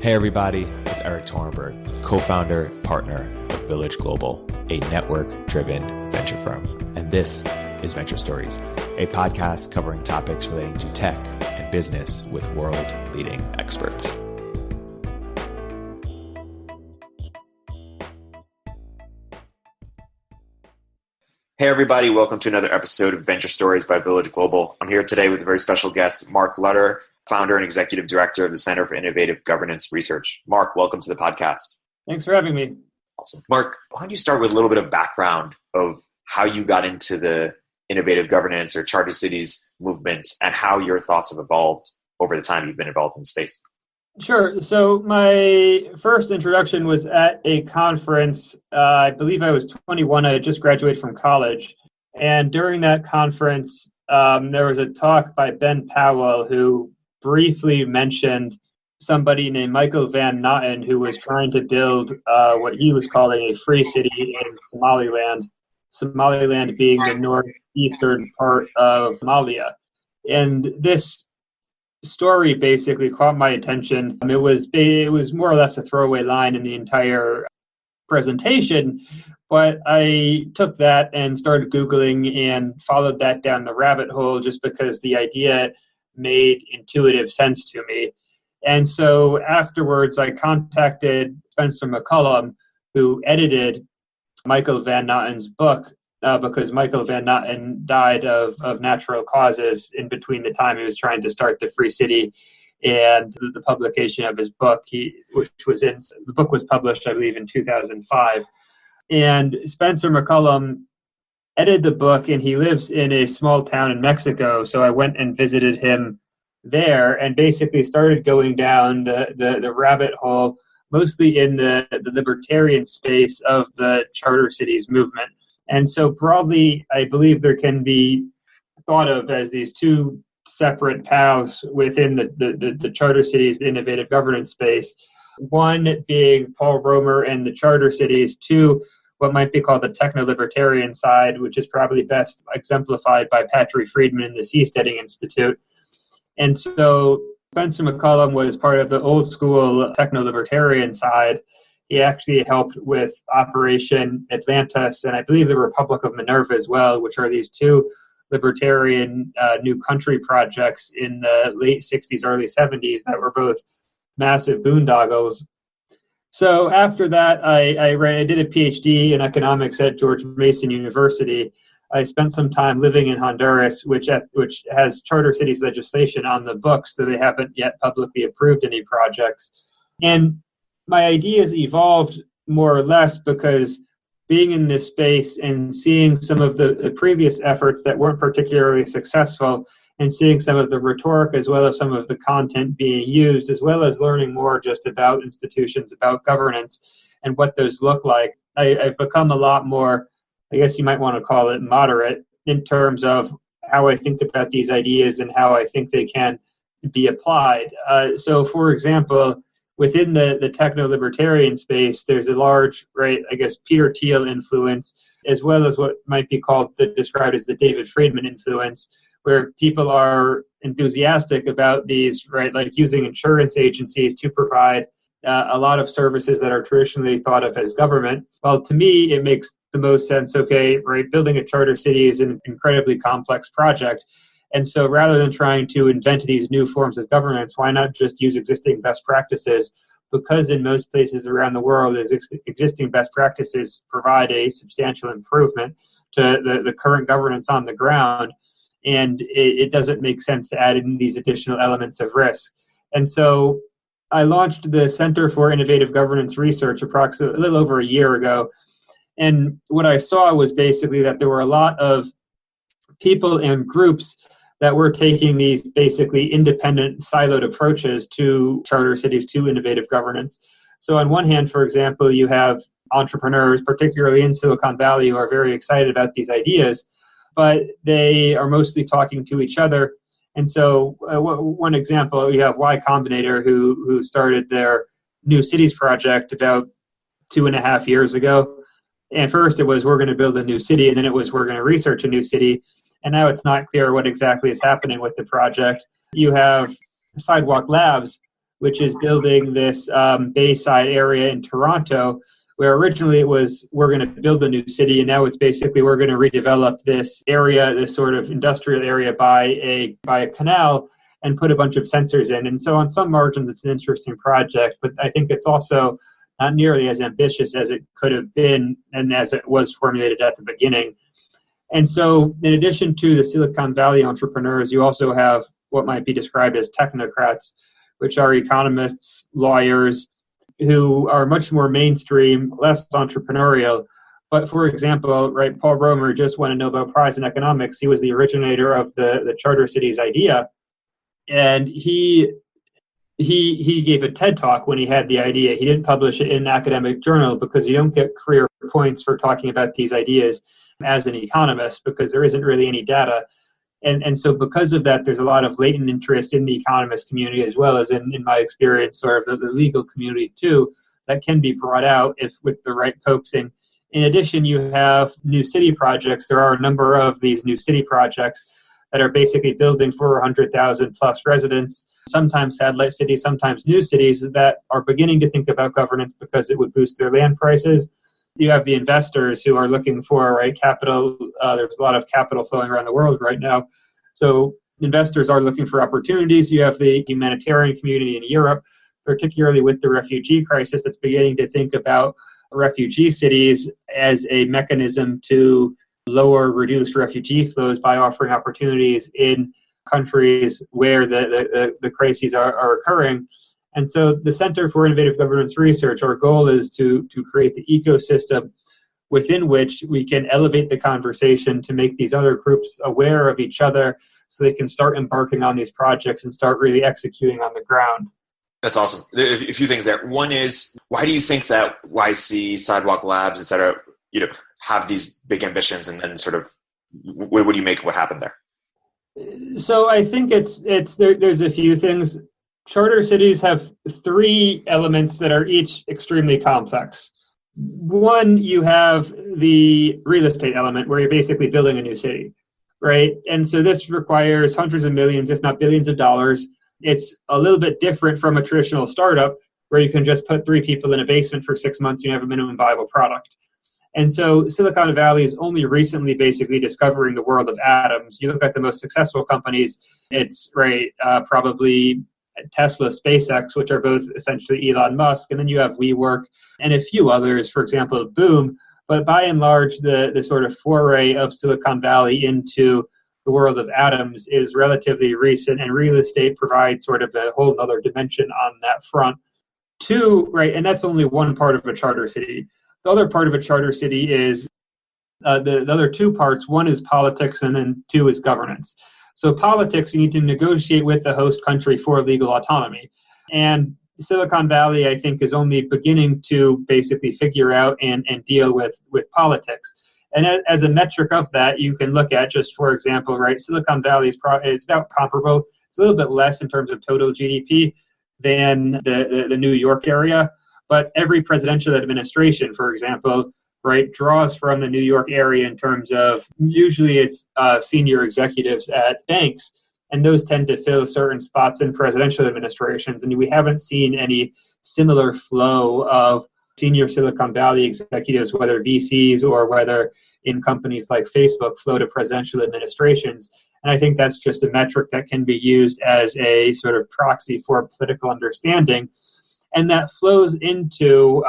Hey everybody, it's Erik Torenberg, co-founder, partner of Village Global, a network-driven venture firm. And this is Venture Stories, a podcast covering topics relating to tech and business with world-leading experts. Hey everybody, welcome to another episode of Venture Stories by Village Global. I'm here today with a very special guest, Mark Lutter, founder and executive director of the Center for Innovative Governance Research. Mark, welcome to the podcast. Thanks for having me. Awesome. Mark, why don't you start with a little bit of background of how you got into the innovative governance or charter cities movement and how your thoughts have evolved over the time you've been involved in the space? Sure. So my first introduction was at a conference. I believe I was 21. I had just graduated from college. And during that conference, there was a talk by Ben Powell who briefly mentioned somebody named Michael Van Natten who was trying to build what he was calling a free city in Somaliland, Somaliland being the northeastern part of Somalia. And this story basically caught my attention. It was more or less a throwaway line in the entire presentation, but I took that and started Googling and followed that down the rabbit hole just because the idea made intuitive sense to me. And so afterwards, I contacted Spencer McCullum, who edited Michael Van Natten's book, because Michael Van Natten died of natural causes in between the time he was trying to start the Free City and the publication of his book, the book was published, I believe, in 2005. And Spencer McCullum edited the book, and he lives in a small town in Mexico. So I went and visited him there and basically started going down the rabbit hole, mostly in the libertarian space of the charter cities movement. And so broadly, I believe there can be thought of as these two separate paths within the charter cities, the innovative governance space. One being Paul Romer and the charter cities, two, what might be called the techno-libertarian side, which is probably best exemplified by Patrick Friedman in the Seasteading Institute. And so Spencer McCullum was part of the old school techno-libertarian side. He actually helped with Operation Atlantis and I believe the Republic of Minerva as well, which are these two libertarian new country projects in the late 60s, early 70s that were both massive boondoggles. So after that, I did a PhD in economics at George Mason University. I spent some time living in Honduras, which has charter cities legislation on the books, so they haven't yet publicly approved any projects. And my ideas evolved more or less because being in this space and seeing some of the previous efforts that weren't particularly successful and seeing some of the rhetoric as well as some of the content being used, as well as learning more just about institutions, about governance and what those look like, I've become a lot more, I guess you might want to call it moderate in terms of how I think about these ideas and how I think they can be applied. So for example, within the techno-libertarian space, there's a large, Peter Thiel influence, as well as what might be described as the David Friedman influence, where people are enthusiastic about these, like using insurance agencies to provide a lot of services that are traditionally thought of as government. Well, to me, it makes the most sense, building a charter city is an incredibly complex project. And so rather than trying to invent these new forms of governance, why not just use existing best practices? Because in most places around the world, existing best practices provide a substantial improvement to the current governance on the ground. And it doesn't make sense to add in these additional elements of risk. And so I launched the Center for Innovative Governance Research approximately a little over a year ago. And what I saw was basically that there were a lot of people and groups that were taking these basically independent siloed approaches to charter cities, to innovative governance. So on one hand, for example, you have entrepreneurs, particularly in Silicon Valley, who are very excited about these ideas, but they are mostly talking to each other. And so one example, you have Y Combinator, who started their New Cities project about 2.5 years ago. And first it was, we're going to build a new city, and then it was, we're going to research a new city. And now it's not clear what exactly is happening with the project. You have Sidewalk Labs, which is building this Bayside area in Toronto, where originally it was, we're going to build a new city, and now it's basically we're going to redevelop this area, this sort of industrial area by a canal, and put a bunch of sensors in. And so on some margins, it's an interesting project, but I think it's also not nearly as ambitious as it could have been and as it was formulated at the beginning. And so in addition to the Silicon Valley entrepreneurs, you also have what might be described as technocrats, which are economists, lawyers, who are much more mainstream, less entrepreneurial. But for example, right, Paul Romer just won a Nobel Prize in economics. He was the originator of the charter cities idea. And he gave a TED talk when he had the idea. He didn't publish it in an academic journal because you don't get career points for talking about these ideas as an economist because there isn't really any data. And so because of that, there's a lot of latent interest in the economist community as well as in my experience, sort of the legal community too, that can be brought out if with the right coaxing. In addition, you have new city projects. There are a number of these new city projects that are basically building 400,000 plus residents, sometimes satellite cities, sometimes new cities that are beginning to think about governance because it would boost their land prices. You have the investors who are looking for right capital. There's a lot of capital flowing around the world right now. So investors are looking for opportunities. You have the humanitarian community in Europe, particularly with the refugee crisis, that's beginning to think about refugee cities as a mechanism to reduce refugee flows by offering opportunities in countries where the crises are occurring. And so the Center for Innovative Governance Research, our goal is to create the ecosystem within which we can elevate the conversation to make these other groups aware of each other so they can start embarking on these projects and start really executing on the ground. That's awesome. A few things there. One is, why do you think that YC, Sidewalk Labs, et cetera, have these big ambitions, and then sort of what do you make of what happened there? So I think there's a few things. Charter cities have three elements that are each extremely complex. One, you have the real estate element where you're basically building a new city, right? And so this requires hundreds of millions, if not billions of dollars. It's a little bit different from a traditional startup where you can just put 3 people in a basement for 6 months and you have a minimum viable product. And so Silicon Valley is only recently basically discovering the world of atoms. You look at the most successful companies, it's probably Tesla, SpaceX, which are both essentially Elon Musk, and then you have WeWork and a few others, for example, Boom. But by and large, the sort of foray of Silicon Valley into the world of atoms is relatively recent, and real estate provides sort of a whole other dimension on that front. 2, right, and that's only one part of a charter city. The other part of a charter city is the other 2 parts. 1 is politics, and then 2 is governance. So politics, you need to negotiate with the host country for legal autonomy. And Silicon Valley, I think, is only beginning to basically figure out and deal with politics. And as a metric of that, you can look at just, for example, right, Silicon Valley is about comparable. It's a little bit less in terms of total GDP than the New York area. But every presidential administration, for example, right, draws from the New York area in terms of, usually it's senior executives at banks, and those tend to fill certain spots in presidential administrations. And we haven't seen any similar flow of senior Silicon Valley executives, whether VCs or whether in companies like Facebook, flow to presidential administrations. And I think that's just a metric that can be used as a sort of proxy for political understanding. And that flows into,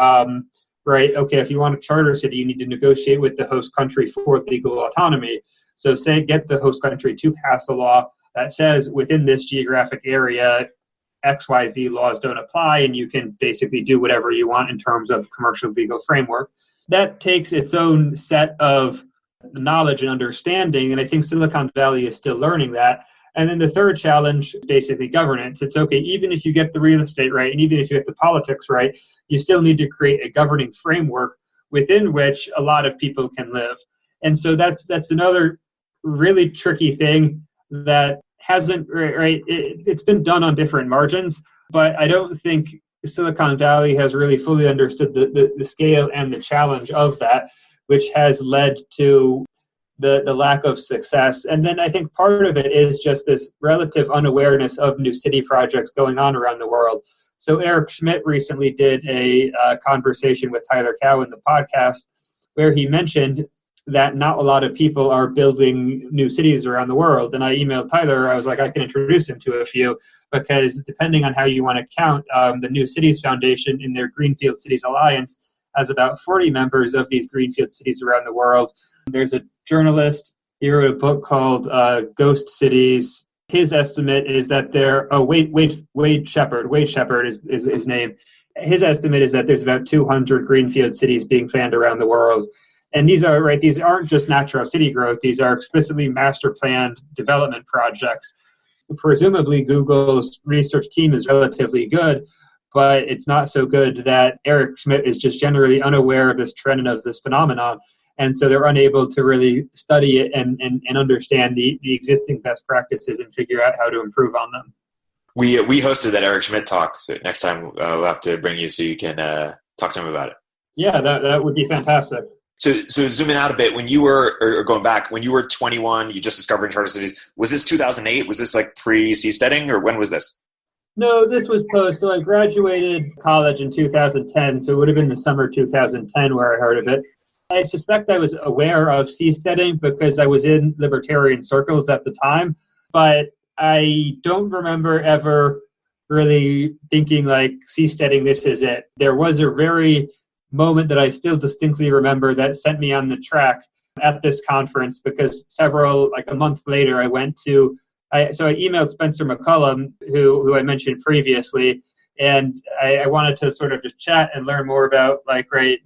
right, okay, if you want a charter city, you need to negotiate with the host country for legal autonomy. So get the host country to pass a law that says within this geographic area, XYZ laws don't apply, and you can basically do whatever you want in terms of commercial legal framework. That takes its own set of knowledge and understanding, and I think Silicon Valley is still learning that. And then the third challenge is basically governance. It's okay, even if you get the real estate right, and even if you get the politics right, you still need to create a governing framework within which a lot of people can live. And so that's another really tricky thing that hasn't, right, it's been done on different margins, but I don't think Silicon Valley has really fully understood the scale and the challenge of that, which has led to the lack of success. And then I think part of it is just this relative unawareness of new city projects going on around the world. So Eric Schmidt recently did a conversation with Tyler Cow in the podcast where he mentioned that not a lot of people are building new cities around the world. And I emailed Tyler. I was like, I can introduce him to a few, because depending on how you want to count, the New Cities Foundation in their Greenfield Cities Alliance has about 40 members of these Greenfield cities around the world. There's a journalist. He wrote a book called Ghost Cities. His estimate is that Wade Shepard is his name. His estimate is that there's about 200 Greenfield cities being planned around the world. And these aren't just natural city growth. These are explicitly master-planned development projects. Presumably, Google's research team is relatively good, but it's not so good that Eric Schmidt is just generally unaware of this trend and of this phenomenon. And so they're unable to really study it and understand the existing best practices and figure out how to improve on them. We hosted that Eric Schmidt talk, so next time we'll have to bring you so you can talk to him about it. Yeah, that would be fantastic. So zooming out a bit, when you were, or going back, when you were 21, you just discovered charter cities. Was this 2008? Was this like pre-seasteading, or when was this? No, this was post. So I graduated college in 2010, so it would have been the summer 2010 where I heard of it. I suspect I was aware of seasteading because I was in libertarian circles at the time, but I don't remember ever really thinking like seasteading, this is it. There was a very moment that I still distinctly remember that sent me on the track at this conference, because a month later I emailed Spencer McCullum, who I mentioned previously, and I wanted to sort of just chat and learn more about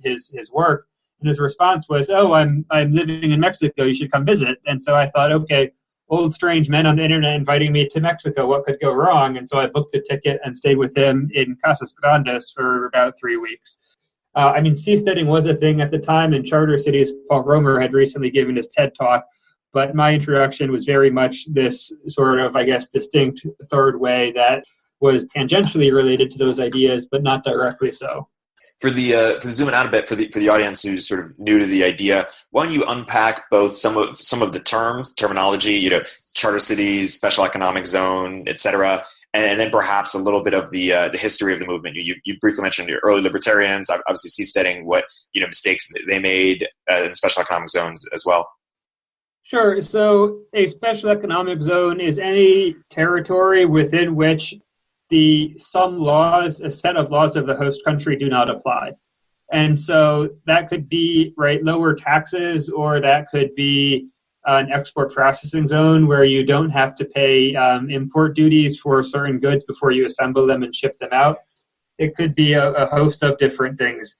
his work. And his response was, "Oh, I'm living in Mexico. You should come visit." And so I thought, okay, old strange men on the internet inviting me to Mexico. What could go wrong? And so I booked a ticket and stayed with him in Casas Grandes for about 3 weeks. Seasteading was a thing at the time in charter cities. Paul Romer had recently given his TED Talk, but my introduction was very much this sort of, distinct third way that was tangentially related to those ideas, but not directly so. For the zooming out a bit, for the audience who's sort of new to the idea, why don't you unpack both some of the terminology, charter cities, special economic zone, et cetera, and then perhaps a little bit of the history of the movement. You briefly mentioned your early libertarians, obviously seasteading, what mistakes they made in special economic zones as well. Sure. So a special economic zone is any territory within which a set of laws of the host country do not apply. And so that could be lower taxes, or that could be an export processing zone where you don't have to pay import duties for certain goods before you assemble them and ship them out. It could be a host of different things.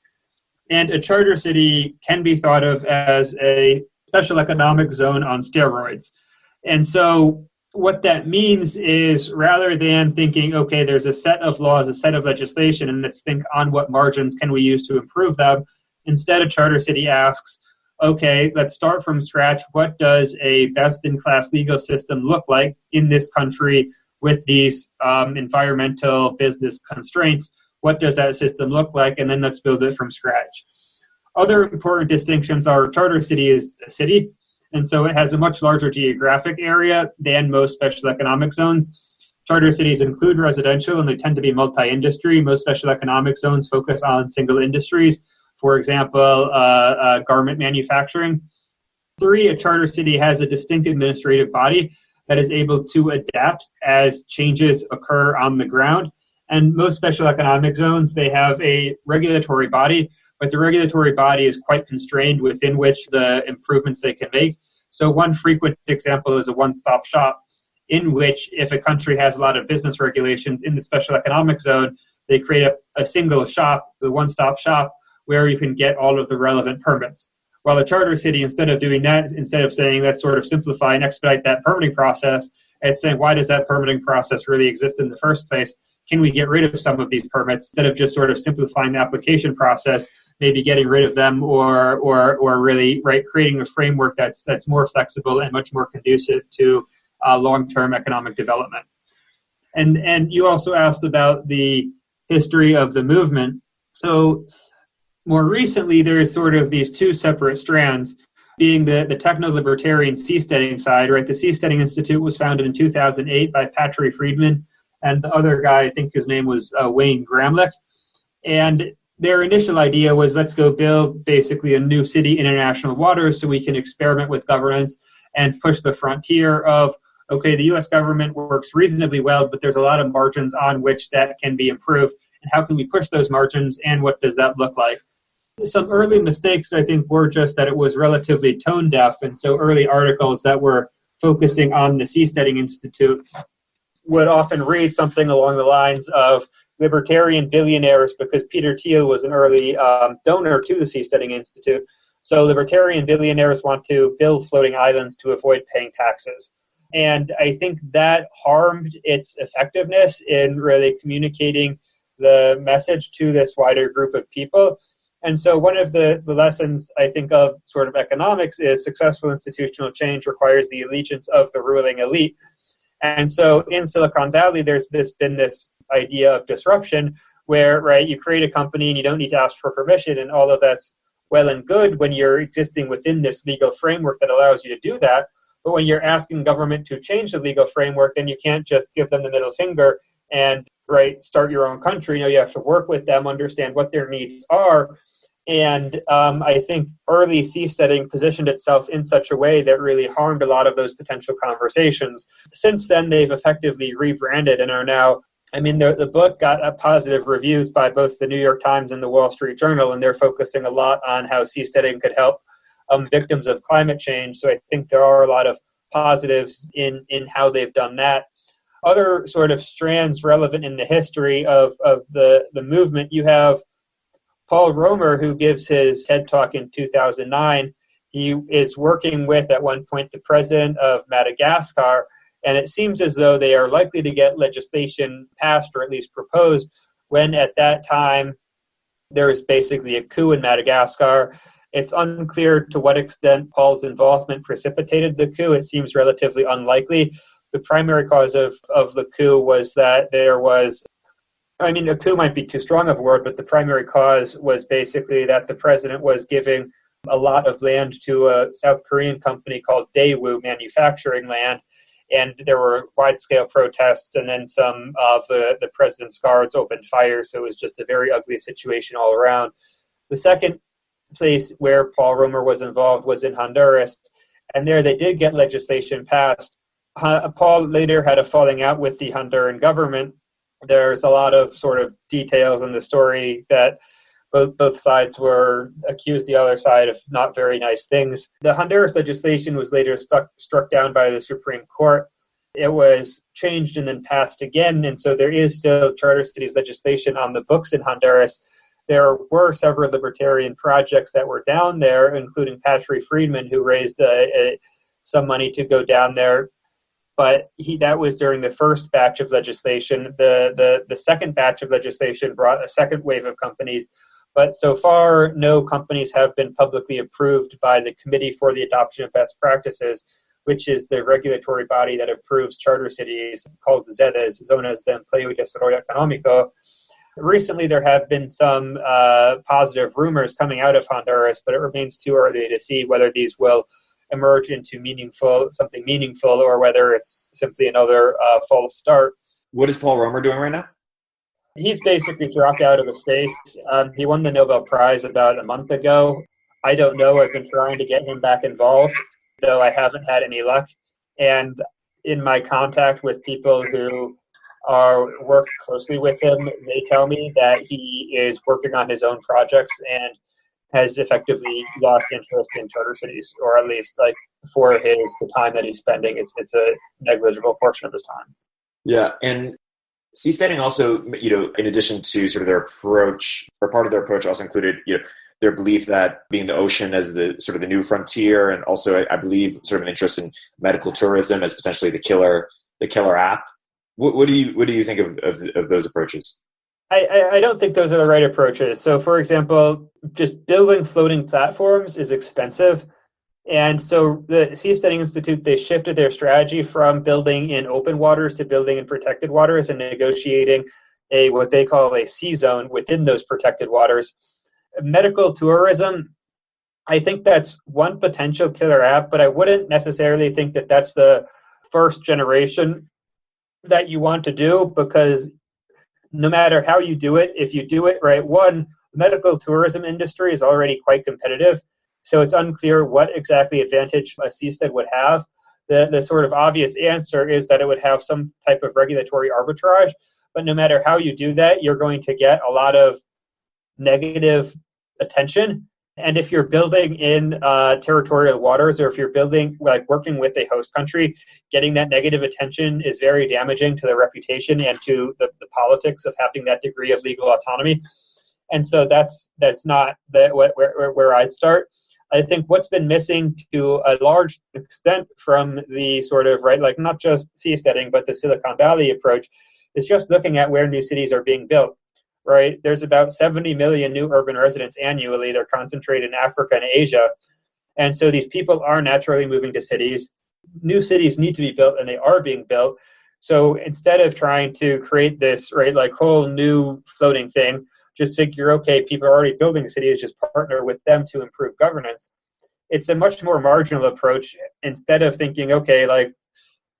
And a charter city can be thought of as a special economic zone on steroids. And so what that means is, rather than thinking, okay, there's a set of laws, a set of legislation, and let's think on what margins can we use to improve them, instead a charter city asks, okay, let's start from scratch. What does a best-in-class legal system look like in this country with these environmental business constraints? What does that system look like? And then let's build it from scratch. Other important distinctions are charter city is a city, and so it has a much larger geographic area than most special economic zones. Charter cities include residential, and they tend to be multi-industry. Most special economic zones focus on single industries. For example, garment manufacturing. 3, a charter city has a distinct administrative body that is able to adapt as changes occur on the ground. And most special economic zones, they have a regulatory body, but the regulatory body is quite constrained within which the improvements they can make. So one frequent example is a one-stop shop, in which if a country has a lot of business regulations in the special economic zone, they create a single shop, the one-stop shop, where you can get all of the relevant permits. While a charter city, instead of doing that, instead of saying let's sort of simplify and expedite that permitting process, it's saying, why does that permitting process really exist in the first place? Can we get rid of some of these permits instead of just sort of simplifying the application process, maybe getting rid of them, or really creating a framework that's more flexible and much more conducive to long-term economic development. And you also asked about the history of the movement. So more recently, there's sort of these two separate strands, being the techno-libertarian seasteading side, right? The Seasteading Institute was founded in 2008 by Patrick Friedman and the other guy, I think his name was Wayne Gramlich. And their initial idea was, let's go build basically a new city in international waters so we can experiment with governance and push the frontier of, okay, the U.S. government works reasonably well, but there's a lot of margins on which that can be improved. And how can we push those margins, and what does that look like? Some early mistakes, I think, were just that it was relatively tone deaf, and so early articles that were focusing on the Seasteading Institute would often read something along the lines of libertarian billionaires, because Peter Thiel was an early donor to the Seasteading Institute. So libertarian billionaires want to build floating islands to avoid paying taxes. And I think that harmed its effectiveness in really communicating the message to this wider group of people. And so one of the lessons, I think, of sort of economics is successful institutional change requires the allegiance of the ruling elite. And so in Silicon Valley, there's been this idea of disruption where, right, you create a company and you don't need to ask for permission, and all of that's well and good when you're existing within this legal framework that allows you to do that. But when you're asking government to change the legal framework, then you can't just give them the middle finger and, right, start your own country. You have to work with them, understand what their needs are. And I think early seasteading positioned itself in such a way that really harmed a lot of those potential conversations. Since then, they've effectively rebranded and are now, I mean, the book got positive reviews by both the New York Times and the Wall Street Journal, and they're focusing a lot on how seasteading could help victims of climate change. So I think there are a lot of positives in how they've done that. Other sort of strands relevant in the history of the movement, you have Paul Romer, who gives his TED Talk in 2009. He is working with, at one point, the president of Madagascar, and it seems as though they are likely to get legislation passed, or at least proposed, when at that time there is basically a coup in Madagascar. It's unclear to what extent Paul's involvement precipitated the coup. It seems relatively unlikely. The primary cause of the coup was that there was, I mean, a coup might be too strong of a word, but the primary cause was basically that the president was giving a lot of land to a South Korean company called Daewoo Manufacturing Land, and there were wide-scale protests, and then some of the president's guards opened fire, so it was just a very ugly situation all around. The second place where Paul Romer was involved was in Honduras, and there they did get legislation passed. Paul later had a falling out with the Honduran government. There's a lot of sort of details in the story that both sides were accused the other side of not very nice things. The Honduras legislation was later struck down by the Supreme Court. It was changed and then passed again, and so there is still charter cities legislation on the books in Honduras. There were several libertarian projects that were down there, including Patrick Friedman, who raised some money to go down there. But that was during the first batch of legislation. The second batch of legislation brought a second wave of companies. But so far, no companies have been publicly approved by the Committee for the Adoption of Best Practices, which is the regulatory body that approves charter cities, called ZEDES, Zonas de Empleo y Desarrollo Económico. Recently, there have been some positive rumors coming out of Honduras, but it remains too early to see whether these will emerge into something meaningful, or whether it's simply another false start. What is Paul Romer doing right now? He's basically dropped out of the space. He won the Nobel Prize about a month ago. I don't know. I've been trying to get him back involved, though I haven't had any luck. And in my contact with people who work closely with him, they tell me that he is working on his own projects and has effectively lost interest in charter cities, or at least, like, for the time that he's spending, it's a negligible portion of his time. Yeah, and seasteading also, in addition to sort of their approach, or part of their approach also included, their belief that being the ocean as the sort of the new frontier, and also, I believe, sort of an interest in medical tourism as potentially the killer app. What do you think of those approaches? I don't think those are the right approaches. So, for example, just building floating platforms is expensive. And so the Seasteading Institute, they shifted their strategy from building in open waters to building in protected waters and negotiating what they call a sea zone within those protected waters. Medical tourism, I think that's one potential killer app, but I wouldn't necessarily think that that's the first generation. that you want to do, because no matter how you do it, if you do it right, one, the medical tourism industry is already quite competitive, so it's unclear what exactly advantage a seastead would have. The sort of obvious answer is that it would have some type of regulatory arbitrage, but no matter how you do that, you're going to get a lot of negative attention. And if you're building in territorial waters, or if you're building, like working with a host country, getting that negative attention is very damaging to the reputation and to the politics of having that degree of legal autonomy. And so that's not where I'd start. I think what's been missing to a large extent from the sort of, right, like not just seasteading, but the Silicon Valley approach, is just looking at where new cities are being built. Right, there's about 70 million new urban residents annually. They're concentrated in Africa and Asia. And so these people are naturally moving to cities. New cities need to be built, and they are being built. So instead of trying to create this, right, like whole new floating thing, just figure, okay, people are already building cities, just partner with them to improve governance. It's a much more marginal approach. Instead of thinking, okay, like,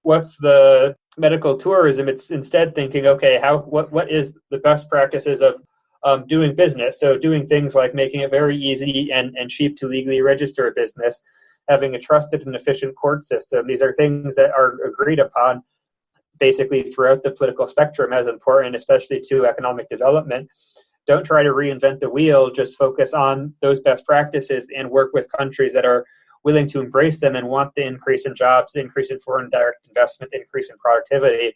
what's the medical tourism, it's instead thinking, okay, what is the best practices of doing business? So doing things like making it very easy and cheap to legally register a business, having a trusted and efficient court system. These are things that are agreed upon basically throughout the political spectrum as important, especially to economic development. Don't try to reinvent the wheel, just focus on those best practices and work with countries that are willing to embrace them and want the increase in jobs, the increase in foreign direct investment, the increase in productivity.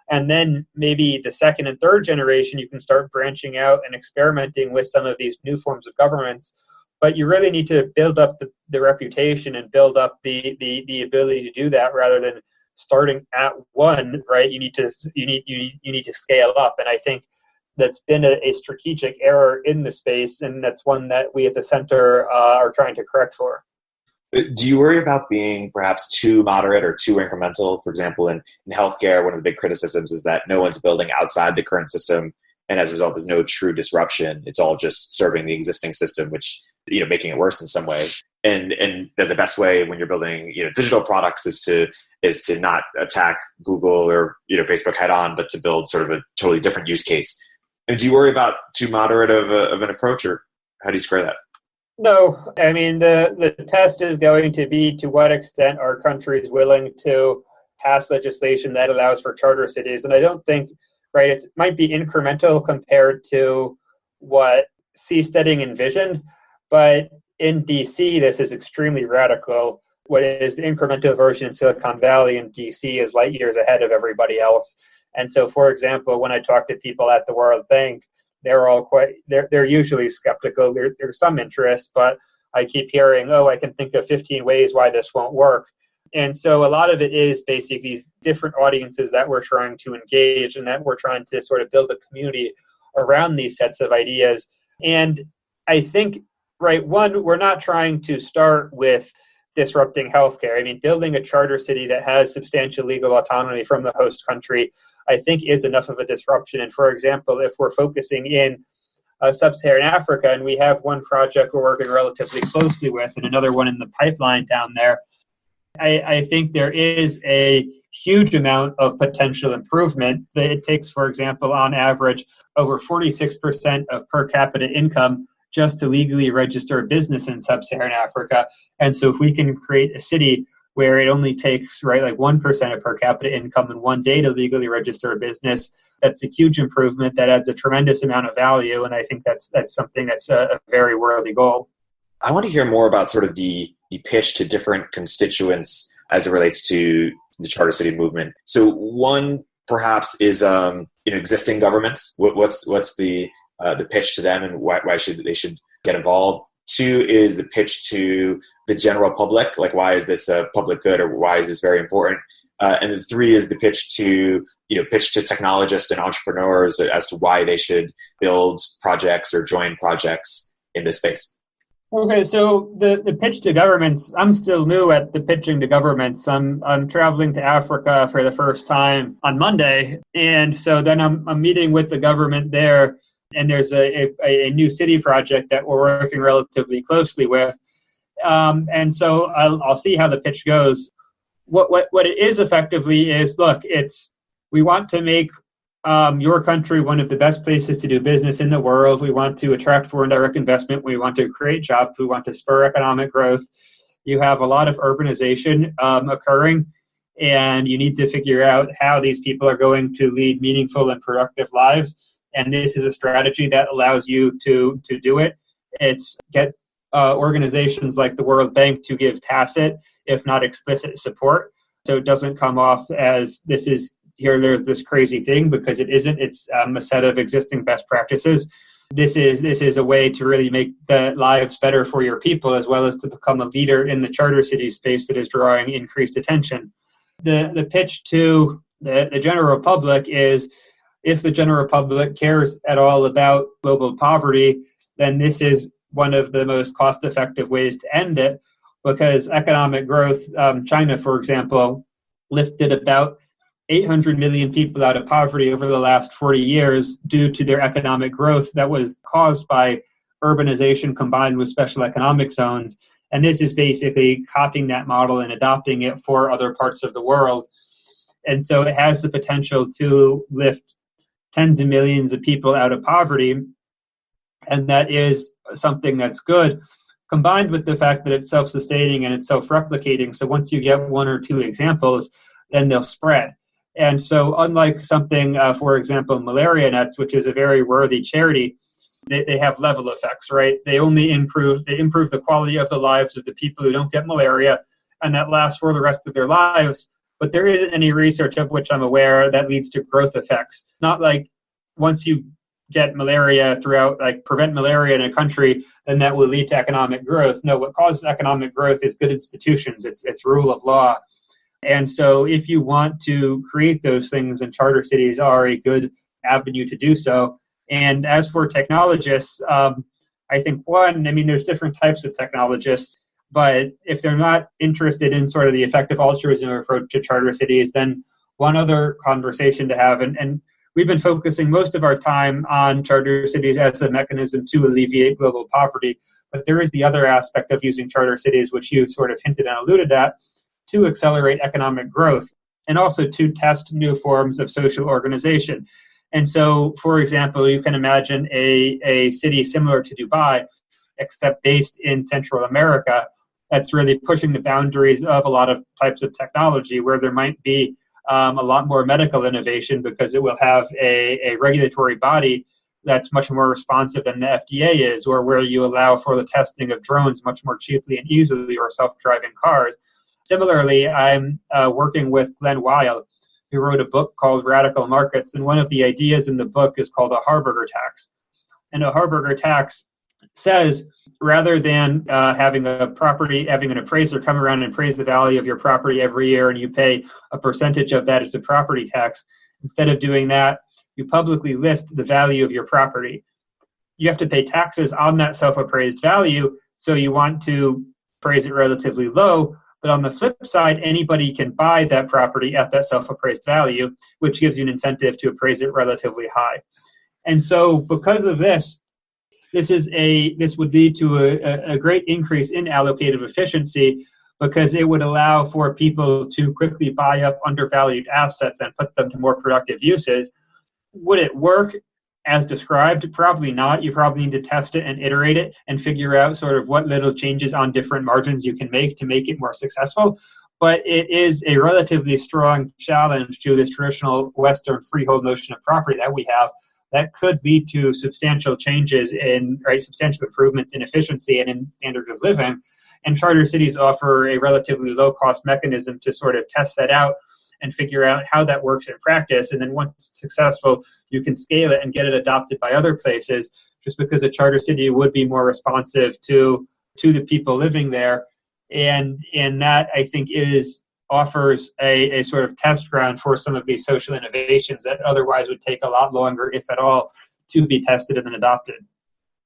And then maybe the second and third generation, you can start branching out and experimenting with some of these new forms of governance. But you really need to build up the reputation and build up the ability to do that, rather than starting at one, right? You need to scale up. And I think that's been a strategic error in the space, and that's one that we at the center are trying to correct for. Do you worry about being perhaps too moderate or too incremental? For example, in healthcare, one of the big criticisms is that no one's building outside the current system, and as a result, there's no true disruption. It's all just serving the existing system, which, making it worse in some way. And that the best way when you're building, digital products is to not attack Google or, Facebook head on, but to build sort of a totally different use case. And do you worry about too moderate of an approach, or how do you square that? No, I mean, the test is going to be to what extent are countries willing to pass legislation that allows for charter cities. And I don't think, right, it might be incremental compared to what seasteading envisioned, but in DC, this is extremely radical. What is the incremental version in Silicon Valley and DC is light years ahead of everybody else. And so, for example, when I talk to people at the World Bank, they're usually skeptical. There's some interest, but I keep hearing, I can think of 15 ways why this won't work. And so a lot of it is basically these different audiences that we're trying to engage and that we're trying to sort of build a community around these sets of ideas. And I think, right, one, we're not trying to start with disrupting healthcare. I mean, building a charter city that has substantial legal autonomy from the host country, I think, is enough of a disruption. And for example, if we're focusing in sub-Saharan Africa, and we have one project we're working relatively closely with and another one in the pipeline down there, I think there is a huge amount of potential improvement. That it takes, for example, on average, over 46% of per capita income just to legally register a business in sub-Saharan Africa. And so if we can create a city where it only takes, right, like 1% of per capita income in one day to legally register a business, that's a huge improvement that adds a tremendous amount of value. And I think that's something that's a very worthy goal. I want to hear more about sort of the pitch to different constituents as it relates to the Charter City movement. So one perhaps is existing governments. What's the pitch to them, and why they should get involved? Two is the pitch to the general public, like why is this a public good, or why is this very important? And then three is the pitch to technologists and entrepreneurs as to why they should build projects or join projects in this space. Okay, so the pitch to governments, I'm still new at the pitching to governments. I'm traveling to Africa for the first time on Monday, and so then I'm meeting with the government there. And there's a new city project that we're working relatively closely with. And so I'll see how the pitch goes. What it is effectively is, look, it's we want to make your country one of the best places to do business in the world. We want to attract foreign direct investment. We want to create jobs. We want to spur economic growth. You have a lot of urbanization occurring, and you need to figure out how these people are going to lead meaningful and productive lives. And this is a strategy that allows you to do it. It's get organizations like the World Bank to give tacit, if not explicit, support. So it doesn't come off as there's this crazy thing, because it isn't. It's a set of existing best practices. This is a way to really make the lives better for your people, as well as to become a leader in the charter city space that is drawing increased attention. The pitch to the general public is, if the general public cares at all about global poverty, then this is one of the most cost-effective ways to end it, because economic growth, China, for example, lifted about 800 million people out of poverty over the last 40 years due to their economic growth that was caused by urbanization combined with special economic zones. And this is basically copying that model and adopting it for other parts of the world. And so it has the potential to lift tens of millions of people out of poverty. And that is something that's good, combined with the fact that it's self-sustaining and it's self-replicating. So once you get one or two examples, then they'll spread. And so unlike something, for example, malaria nets, which is a very worthy charity, they have level effects, right? They improve the quality of the lives of the people who don't get malaria, and that lasts for the rest of their lives. But there isn't any research of which I'm aware that leads to growth effects. It's not like once you get malaria prevent malaria in a country, then that will lead to economic growth. No, what causes economic growth is good institutions. It's rule of law. And so if you want to create those things, then charter cities are a good avenue to do so. And as for technologists, I think there's different types of technologists, but if they're not interested in sort of the effective altruism approach to charter cities, then one other conversation to have, and we've been focusing most of our time on charter cities as a mechanism to alleviate global poverty, but there is the other aspect of using charter cities, which you sort of hinted and alluded at, to accelerate economic growth and also to test new forms of social organization. And so, for example, you can imagine a city similar to Dubai, except based in Central America, that's really pushing the boundaries of a lot of types of technology, where there might be a lot more medical innovation because it will have a regulatory body that's much more responsive than the FDA is, or where you allow for the testing of drones much more cheaply and easily, or self-driving cars. Similarly, I'm working with Glenn Weil, who wrote a book called Radical Markets, and one of the ideas in the book is called a Harburger tax. And a Harburger tax says, rather than having an appraiser come around and appraise the value of your property every year and you pay a percentage of that as a property tax, instead of doing that, you publicly list the value of your property. You have to pay taxes on that self-appraised value, so you want to appraise it relatively low. But on the flip side, anybody can buy that property at that self-appraised value, which gives you an incentive to appraise it relatively high. And so because of this would lead to a great increase in allocative efficiency, because it would allow for people to quickly buy up undervalued assets and put them to more productive uses. Would it work as described? Probably not. You probably need to test it and iterate it and figure out sort of what little changes on different margins you can make to make it more successful. But it is a relatively strong challenge to this traditional Western freehold notion of property that we have, that could lead to substantial changes substantial improvements in efficiency and in standard of living. And charter cities offer a relatively low-cost mechanism to sort of test that out and figure out how that works in practice. And then once it's successful, you can scale it and get it adopted by other places, just because a charter city would be more responsive to the people living there. And that, I think, offers a sort of test ground for some of these social innovations that otherwise would take a lot longer, if at all, to be tested and then adopted.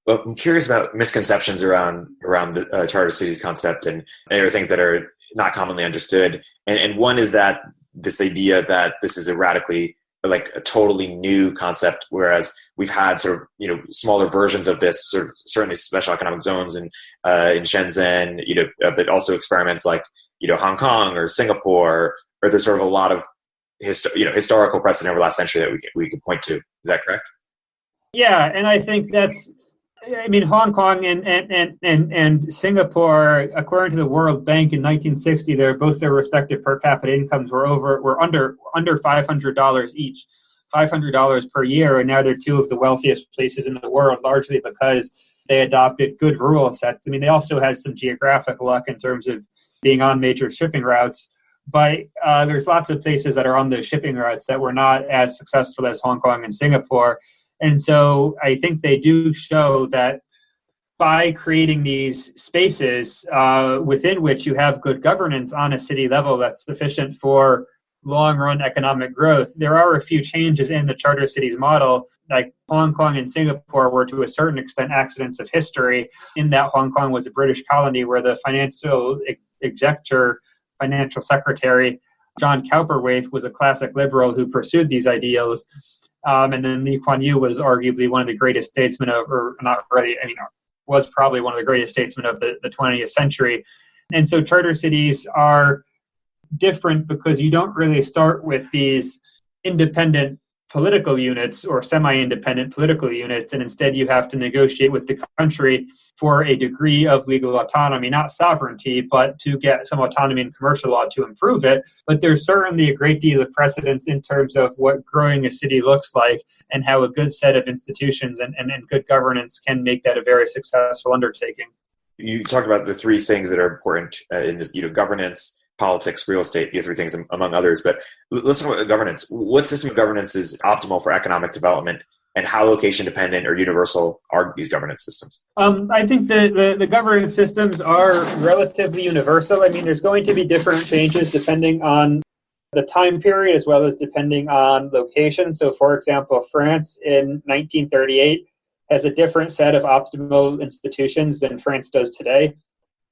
Well, I'm curious about misconceptions around the charter cities concept, and there are things that are not commonly understood. And one is that this idea that this is a totally new concept, whereas we've had sort of, smaller versions of this, sort of certainly special economic zones in Shenzhen, but also experiments like, Hong Kong or Singapore, or there's sort of a lot of historical precedent over the last century that we could point to. Is that correct? Yeah, and I think Hong Kong and Singapore, according to the World Bank in 1960, their respective per capita incomes were under $500 each, $500 per year, and now they're two of the wealthiest places in the world, largely because they adopted good rule sets. I mean, they also had some geographic luck in terms of being on major shipping routes, but there's lots of places that are on those shipping routes that were not as successful as Hong Kong and Singapore. And so I think they do show that by creating these spaces within which you have good governance on a city level that's sufficient for long-run economic growth, there are a few changes in the charter cities model. Like Hong Kong and Singapore were to a certain extent accidents of history, in that Hong Kong was a British colony where the financial executor, financial secretary, John Cowperthwaite, was a classic liberal who pursued these ideals. And then Lee Kuan Yew was arguably one of the greatest statesmen was probably one of the greatest statesmen of the 20th century. And so charter cities are different because you don't really start with these independent political units or semi-independent political units, and instead you have to negotiate with the country for a degree of legal autonomy, not sovereignty, but to get some autonomy in commercial law to improve it. But there's certainly a great deal of precedence in terms of what growing a city looks like and how a good set of institutions and good governance can make that a very successful undertaking. You talked about the three things that are important in this, governance, politics, real estate, these three things among others. But let's talk about governance. What system of governance is optimal for economic development, and how location dependent or universal are these governance systems? I think the governance systems are relatively universal. I mean, there's going to be different changes depending on the time period as well as depending on location. So, for example, France in 1938 has a different set of optimal institutions than France does today.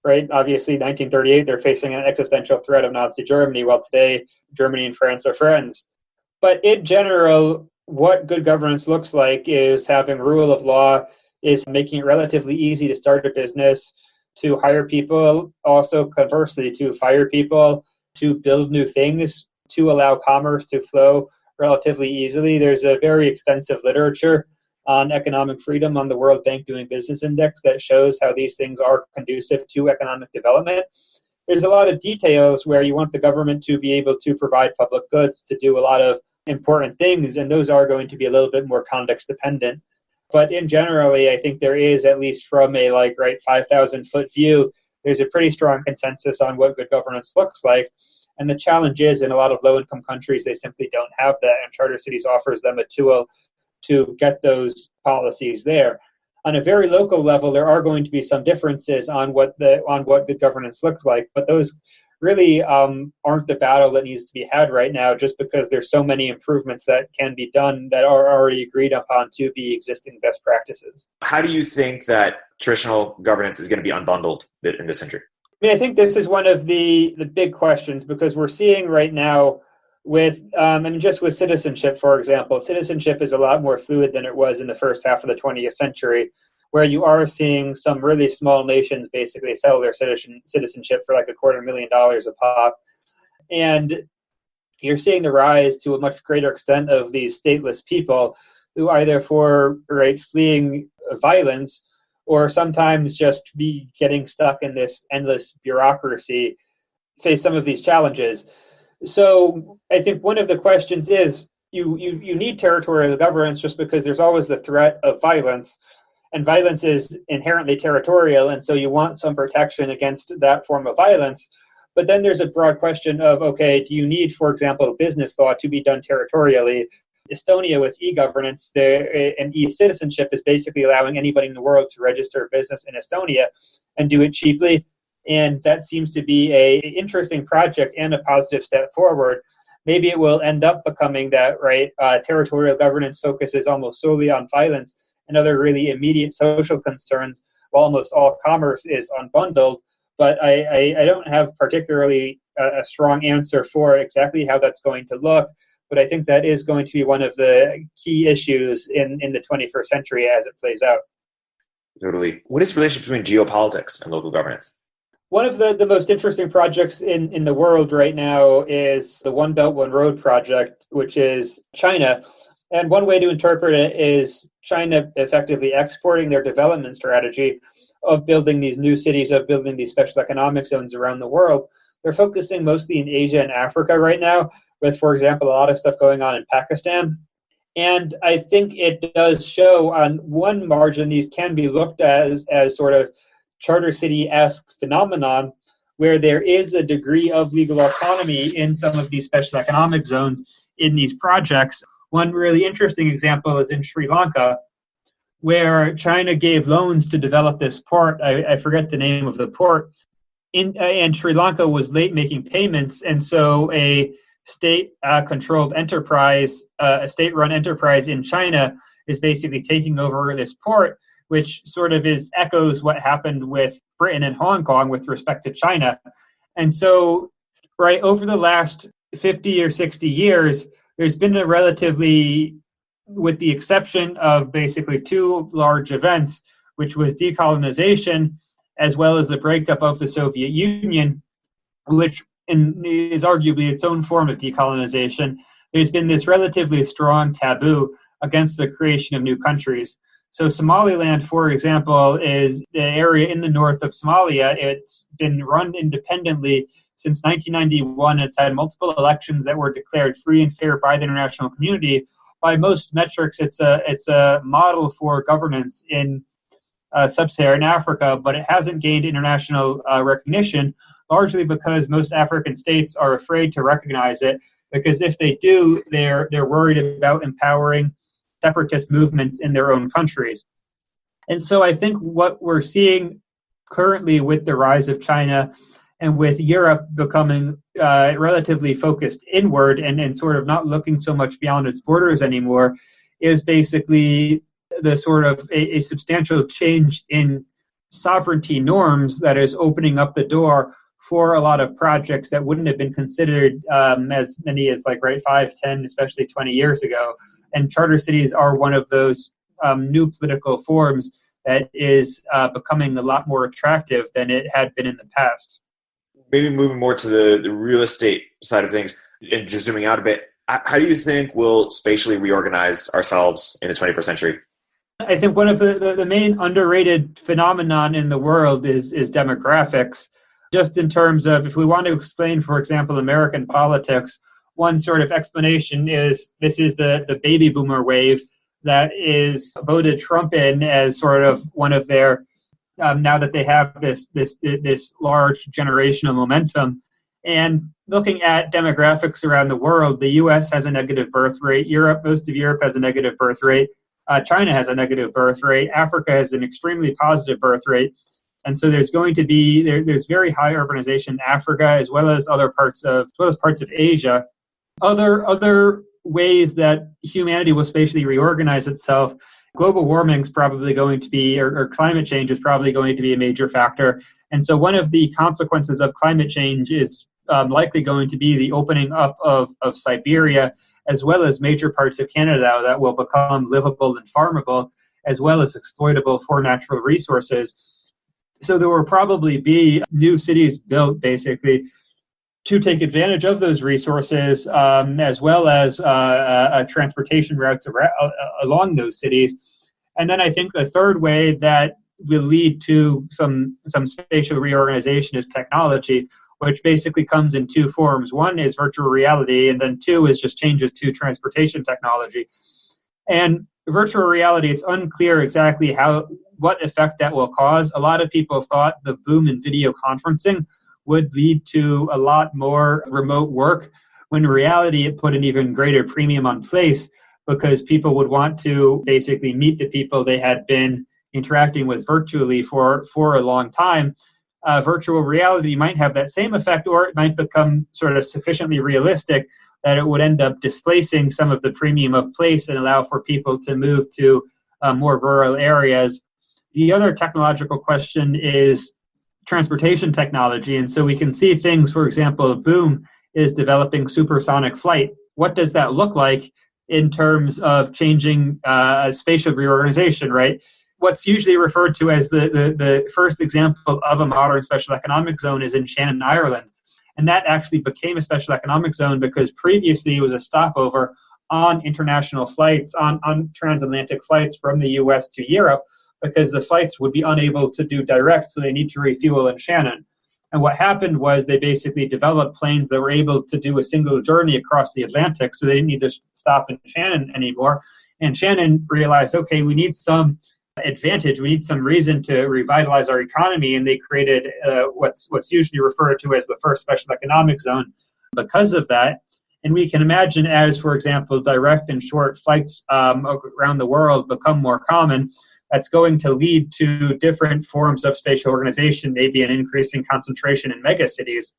Right? Obviously, 1938, they're facing an existential threat of Nazi Germany, while today, Germany and France are friends. But in general, what good governance looks like is having rule of law, is making it relatively easy to start a business, to hire people, also conversely, to fire people, to build new things, to allow commerce to flow relatively easily. There's a very extensive literature on economic freedom on the World Bank Doing Business Index that shows how these things are conducive to economic development. There's a lot of details where you want the government to be able to provide public goods, to do a lot of important things, and those are going to be a little bit more context dependent. But in generally, I think there is, at least from a 5,000-foot view, there's a pretty strong consensus on what good governance looks like. And the challenge is, in a lot of low-income countries, they simply don't have that, and Charter Cities offers them a tool to get those policies there. On a very local level, there are going to be some differences on what good governance looks like, but those really aren't the battle that needs to be had right now, just because there's so many improvements that can be done that are already agreed upon to be existing best practices. How do you think that traditional governance is going to be unbundled in this century? I think this is one of the big questions, because we're seeing right now with just with citizenship, for example, citizenship is a lot more fluid than it was in the first half of the 20th century, where you are seeing some really small nations basically sell their citizenship for $250,000 a pop. And you're seeing the rise to a much greater extent of these stateless people who either fleeing violence or sometimes just be getting stuck in this endless bureaucracy, face some of these challenges. So I think one of the questions is you need territorial governance just because there's always the threat of violence, and violence is inherently territorial, and so you want some protection against that form of violence. But then there's a broad question of, okay, do you need, for example, business law to be done territorially? Estonia with e-governance and e-citizenship is basically allowing anybody in the world to register a business in Estonia and do it cheaply. And that seems to be an interesting project and a positive step forward. Maybe it will end up becoming that, territorial governance focuses almost solely on violence and other really immediate social concerns, while almost all commerce is unbundled. But I don't have particularly a strong answer for exactly how that's going to look. But I think that is going to be one of the key issues in the 21st century as it plays out. Totally. What is the relationship between geopolitics and local governance? One of the most interesting projects in the world right now is the One Belt, One Road project, which is China. And one way to interpret it is China effectively exporting their development strategy of building these new cities, of building these special economic zones around the world. They're focusing mostly in Asia and Africa right now, with, for example, a lot of stuff going on in Pakistan. And I think it does show on one margin, these can be looked at as sort of charter city-esque phenomenon, where there is a degree of legal autonomy in some of these special economic zones in these projects. One really interesting example is in Sri Lanka, where China gave loans to develop this port. I forget the name of the port. And Sri Lanka was late making payments, and so a state-controlled enterprise, a state-run enterprise in China is basically taking over this port, which sort of echoes what happened with Britain and Hong Kong with respect to China. And so, right, over the last 50 or 60 years, there's been a relatively, with the exception of basically two large events, which was decolonization, as well as the breakup of the Soviet Union, which is arguably its own form of decolonization. There's been this relatively strong taboo against the creation of new countries. So Somaliland, for example, is the area in the north of Somalia. It's been run independently since 1991. It's had multiple elections that were declared free and fair by the international community. By most metrics, it's a model for governance in sub-Saharan Africa, but it hasn't gained international recognition, largely because most African states are afraid to recognize it, because if they do, they're worried about empowering separatist movements in their own countries. And so I think what we're seeing currently with the rise of China and with Europe becoming relatively focused inward and sort of not looking so much beyond its borders anymore is basically the sort of a substantial change in sovereignty norms that is opening up the door for a lot of projects that wouldn't have been considered as many as 5, 10, especially 20 years ago. And charter cities are one of those new political forms that is becoming a lot more attractive than it had been in the past. Maybe moving more to the real estate side of things and just zooming out a bit, how do you think we'll spatially reorganize ourselves in the 21st century? I think one of the main underrated phenomenon in the world is demographics. Just in terms of, if we want to explain, for example, American politics, one sort of explanation is this is the baby boomer wave that is voted Trump in as sort of one of their, now that they have this large generational momentum. And looking at demographics around the world, the U.S. has a negative birth rate. Most of Europe has a negative birth rate. China has a negative birth rate. Africa has an extremely positive birth rate. And so there's going to be there's very high urbanization in Africa as well as parts of Asia. Other ways that humanity will spatially reorganize itself, global warming is probably going to be, or climate change is probably going to be a major factor. And so one of the consequences of climate change is likely going to be the opening up of Siberia, as well as major parts of Canada that will become livable and farmable, as well as exploitable for natural resources. So there will probably be new cities built, basically, to take advantage of those resources, as well as transportation routes along those cities. And then I think the third way that will lead to some spatial reorganization is technology, which basically comes in two forms. One is virtual reality, and then two is just changes to transportation technology. And virtual reality, it's unclear exactly what effect that will cause. A lot of people thought the boom in video conferencing would lead to a lot more remote work, when in reality it put an even greater premium on place, because people would want to basically meet the people they had been interacting with virtually for a long time. Virtual reality might have that same effect, or it might become sort of sufficiently realistic that it would end up displacing some of the premium of place and allow for people to move to more rural areas. The other technological question is transportation technology. And so we can see things, for example, Boom is developing supersonic flight. What does that look like in terms of changing spatial reorganization, right? what's usually referred to as the first example of a modern special economic zone is in Shannon, Ireland. And that actually became a special economic zone because previously it was a stopover on international flights, on transatlantic flights from the U.S. to Europe, because the flights would be unable to do direct, so they need to refuel in Shannon. And what happened was they basically developed planes that were able to do a single journey across the Atlantic, so they didn't need to stop in Shannon anymore. And Shannon realized, okay, we need some advantage, we need some reason to revitalize our economy, and they created what's usually referred to as the first special economic zone because of that. And we can imagine as, for example, direct and short flights around the world become more common, that's going to lead to different forms of spatial organization, maybe an increasing concentration in megacities.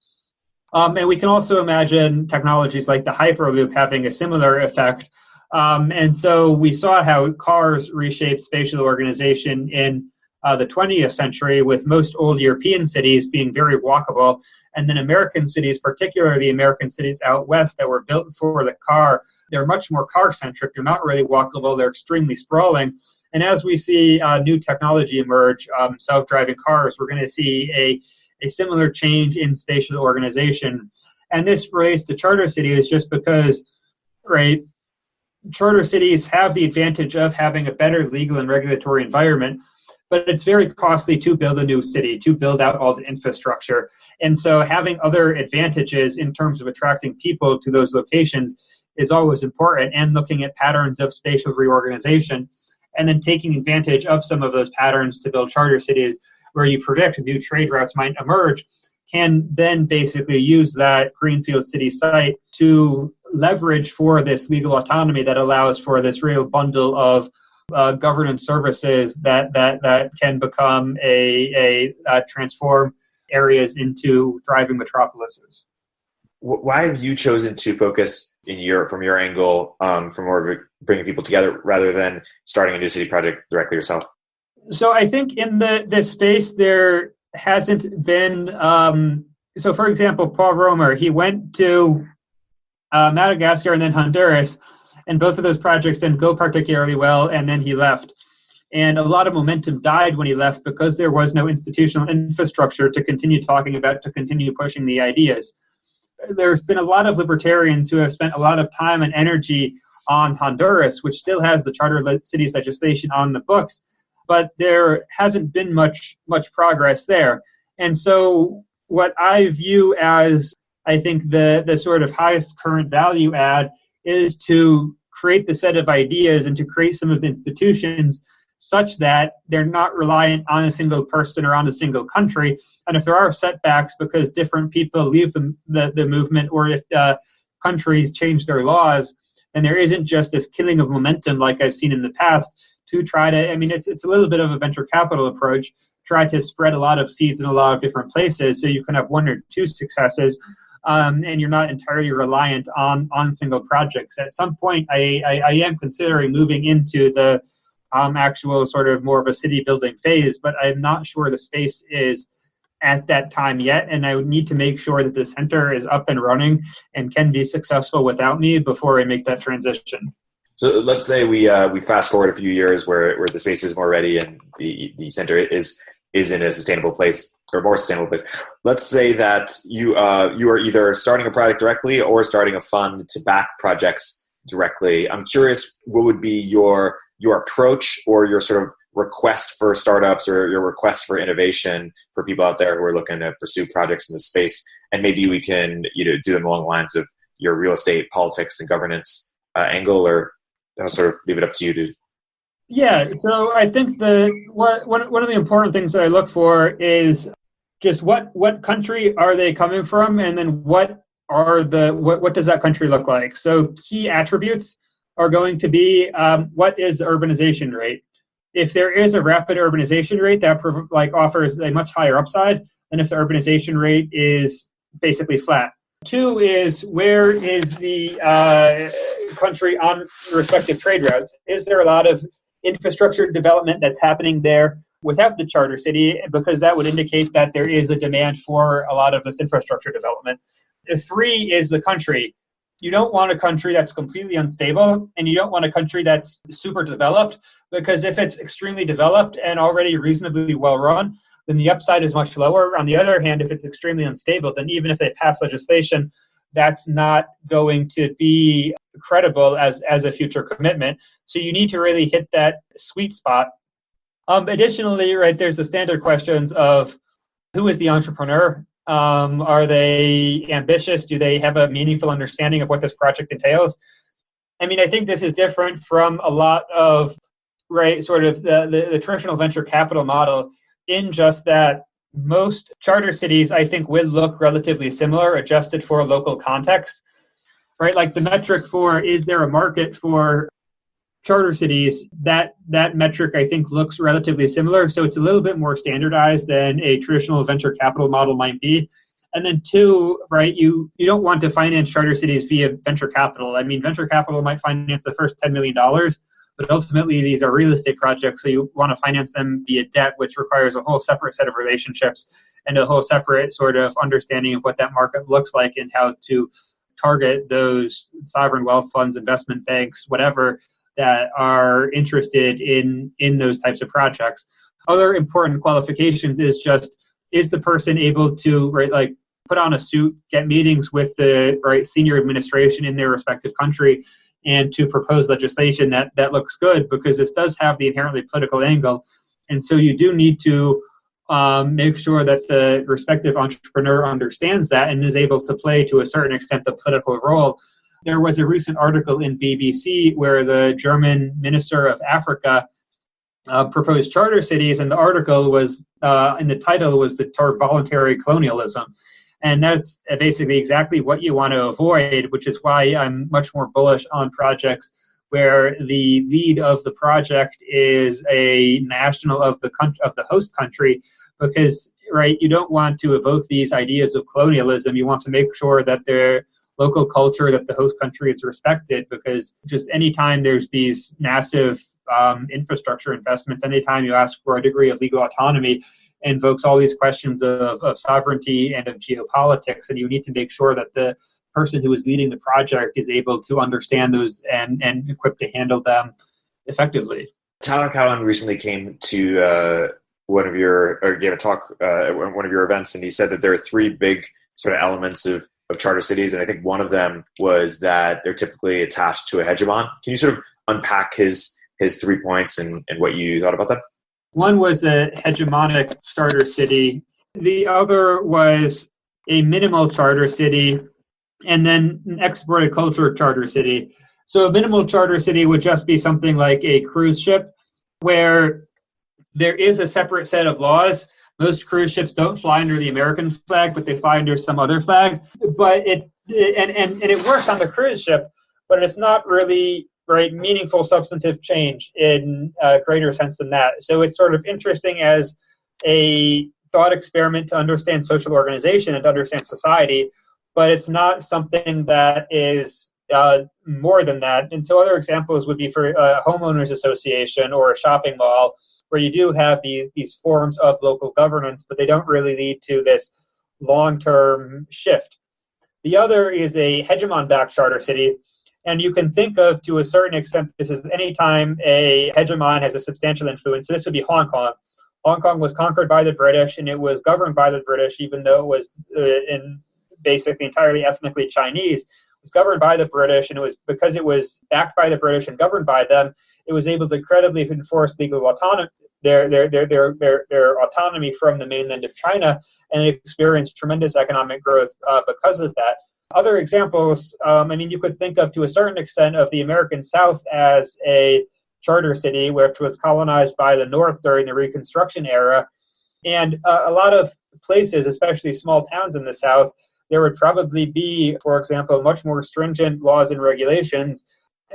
And we can also imagine technologies like the Hyperloop having a similar effect. And so we saw how cars reshaped spatial organization in the 20th century, with most old European cities being very walkable. And then American cities, particularly American cities out west that were built for the car, they're much more car-centric. They're not really walkable. They're extremely sprawling. And as we see new technology emerge, self-driving cars, we're going to see a similar change in spatial organization. And this relates to charter cities just because, right, charter cities have the advantage of having a better legal and regulatory environment, but it's very costly to build a new city, to build out all the infrastructure. And so having other advantages in terms of attracting people to those locations is always important, and looking at patterns of spatial reorganization and then taking advantage of some of those patterns to build charter cities where you predict new trade routes might emerge, can then basically use that greenfield city site to leverage for this legal autonomy that allows for this real bundle of governance services that can become transform areas into thriving metropolises. Why have you chosen to focus from your angle, for more of bringing people together rather than starting a new city project directly yourself? So I think in this space there hasn't been. So for example, Paul Romer, he went to Madagascar and then Honduras, and both of those projects didn't go particularly well, and then he left. And a lot of momentum died when he left because there was no institutional infrastructure to continue talking about, to continue pushing the ideas. There's been a lot of libertarians who have spent a lot of time and energy on Honduras, which still has the charter cities legislation on the books, but there hasn't been much progress there. And so what I view as, I think, the sort of highest current value add is to create the set of ideas and to create some of the institutions such that they're not reliant on a single person or on a single country. And if there are setbacks because different people leave the movement, or if countries change their laws, then there isn't just this killing of momentum like I've seen in the past to try to, I mean, it's a little bit of a venture capital approach, try to spread a lot of seeds in a lot of different places so you can have one or two successes. And you're not entirely reliant on single projects. At some point, I am considering moving into the actual sort of more of a city building phase, but I'm not sure the space is at that time yet, and I would need to make sure that the center is up and running and can be successful without me before I make that transition. So let's say we fast forward a few years where the space is more ready and the center is in a sustainable place, or more sustainable place. Let's say that you are either starting a project directly or starting a fund to back projects directly. I'm curious, what would be your approach or your sort of request for startups or your request for innovation for people out there who are looking to pursue projects in this space? And maybe we can do them along the lines of your real estate, politics, and governance angle, or I'll sort of leave it up to you to. Yeah, so I think one of the important things that I look for is just what country are they coming from, and then what does that country look like? So key attributes are going to be what is the urbanization rate? If there is a rapid urbanization rate, that offers a much higher upside than if the urbanization rate is basically flat. 2 is, where is the country on respective trade routes? Is there a lot of infrastructure development that's happening there without the charter city? Because that would indicate that there is a demand for a lot of this infrastructure development. 3 is the country. you don't want a country that's completely unstable, and you don't want a country that's super developed, because if it's extremely developed and already reasonably well run, then the upside is much lower. On the other hand, if it's extremely unstable, then even if they pass legislation, that's not going to be credible as a future commitment. So you need to really hit that sweet spot. Additionally, right, there's the standard questions of who is the entrepreneur? Are they ambitious? Do they have a meaningful understanding of what this project entails? I mean, I think this is different from a lot of, right, sort of the traditional venture capital model, in just that most charter cities, I think, will look relatively similar, adjusted for local context, right? Like the metric for, is there a market for charter cities, that metric, I think, looks relatively similar. So it's a little bit more standardized than a traditional venture capital model might be. And then two, right, you don't want to finance charter cities via venture capital. I mean, venture capital might finance the first $10 million, but ultimately these are real estate projects, so you want to finance them via debt, which requires a whole separate set of relationships and a whole separate sort of understanding of what that market looks like and how to target those sovereign wealth funds, investment banks, whatever, that are interested in those types of projects. Other important qualifications is just, is the person able to, right, like put on a suit, get meetings with the right senior administration in their respective country, and to propose legislation that looks good, because this does have the inherently political angle. And so you do need to make sure that the respective entrepreneur understands that and is able to play, to a certain extent, the political role. There was a recent article in BBC where the German Minister of Africa proposed charter cities, and the article was, in the title was the term voluntary colonialism. And that's basically exactly what you want to avoid, which is why I'm much more bullish on projects where the lead of the project is a national of the host country, because, right, you don't want to evoke these ideas of colonialism. You want to make sure that their local culture, that the host country is respected, because just anytime there's these massive infrastructure investments, anytime you ask for a degree of legal autonomy, invokes all these questions of sovereignty and of geopolitics, and you need to make sure that the person who is leading the project is able to understand those and equipped to handle them effectively. Tyler Cowen recently came to gave a talk at one of your events, and he said that there are three big sort of elements of charter cities, and I think one of them was that they're typically attached to a hegemon. Can you sort of unpack his 3 points and what you thought about that? One was a hegemonic charter city. The other was a minimal charter city, and then an exported culture charter city. So a minimal charter city would just be something like a cruise ship, where there is a separate set of laws. Most cruise ships don't fly under the American flag, but they fly under some other flag. But it works on the cruise ship, but it's not really, right, meaningful substantive change in a greater sense than that. So it's sort of interesting as a thought experiment to understand social organization and to understand society, but it's not something that is more than that. And so other examples would be for a homeowners association or a shopping mall, where you do have these forms of local governance, but they don't really lead to this long-term shift. The other is a hegemon-backed charter city. And you can think of, to a certain extent, this is any time a hegemon has a substantial influence. So this would be Hong Kong. Hong Kong was conquered by the British, and it was governed by the British, even though it was basically entirely ethnically Chinese. It was governed by the British, and it was because it was backed by the British and governed by them, it was able to credibly enforce legal autonomy, their autonomy from the mainland of China, and it experienced tremendous economic growth because of that. Other examples, you could think of, to a certain extent, of the American South as a charter city, which was colonized by the North during the Reconstruction era. And a lot of places, especially small towns in the South, there would probably be, for example, much more stringent laws and regulations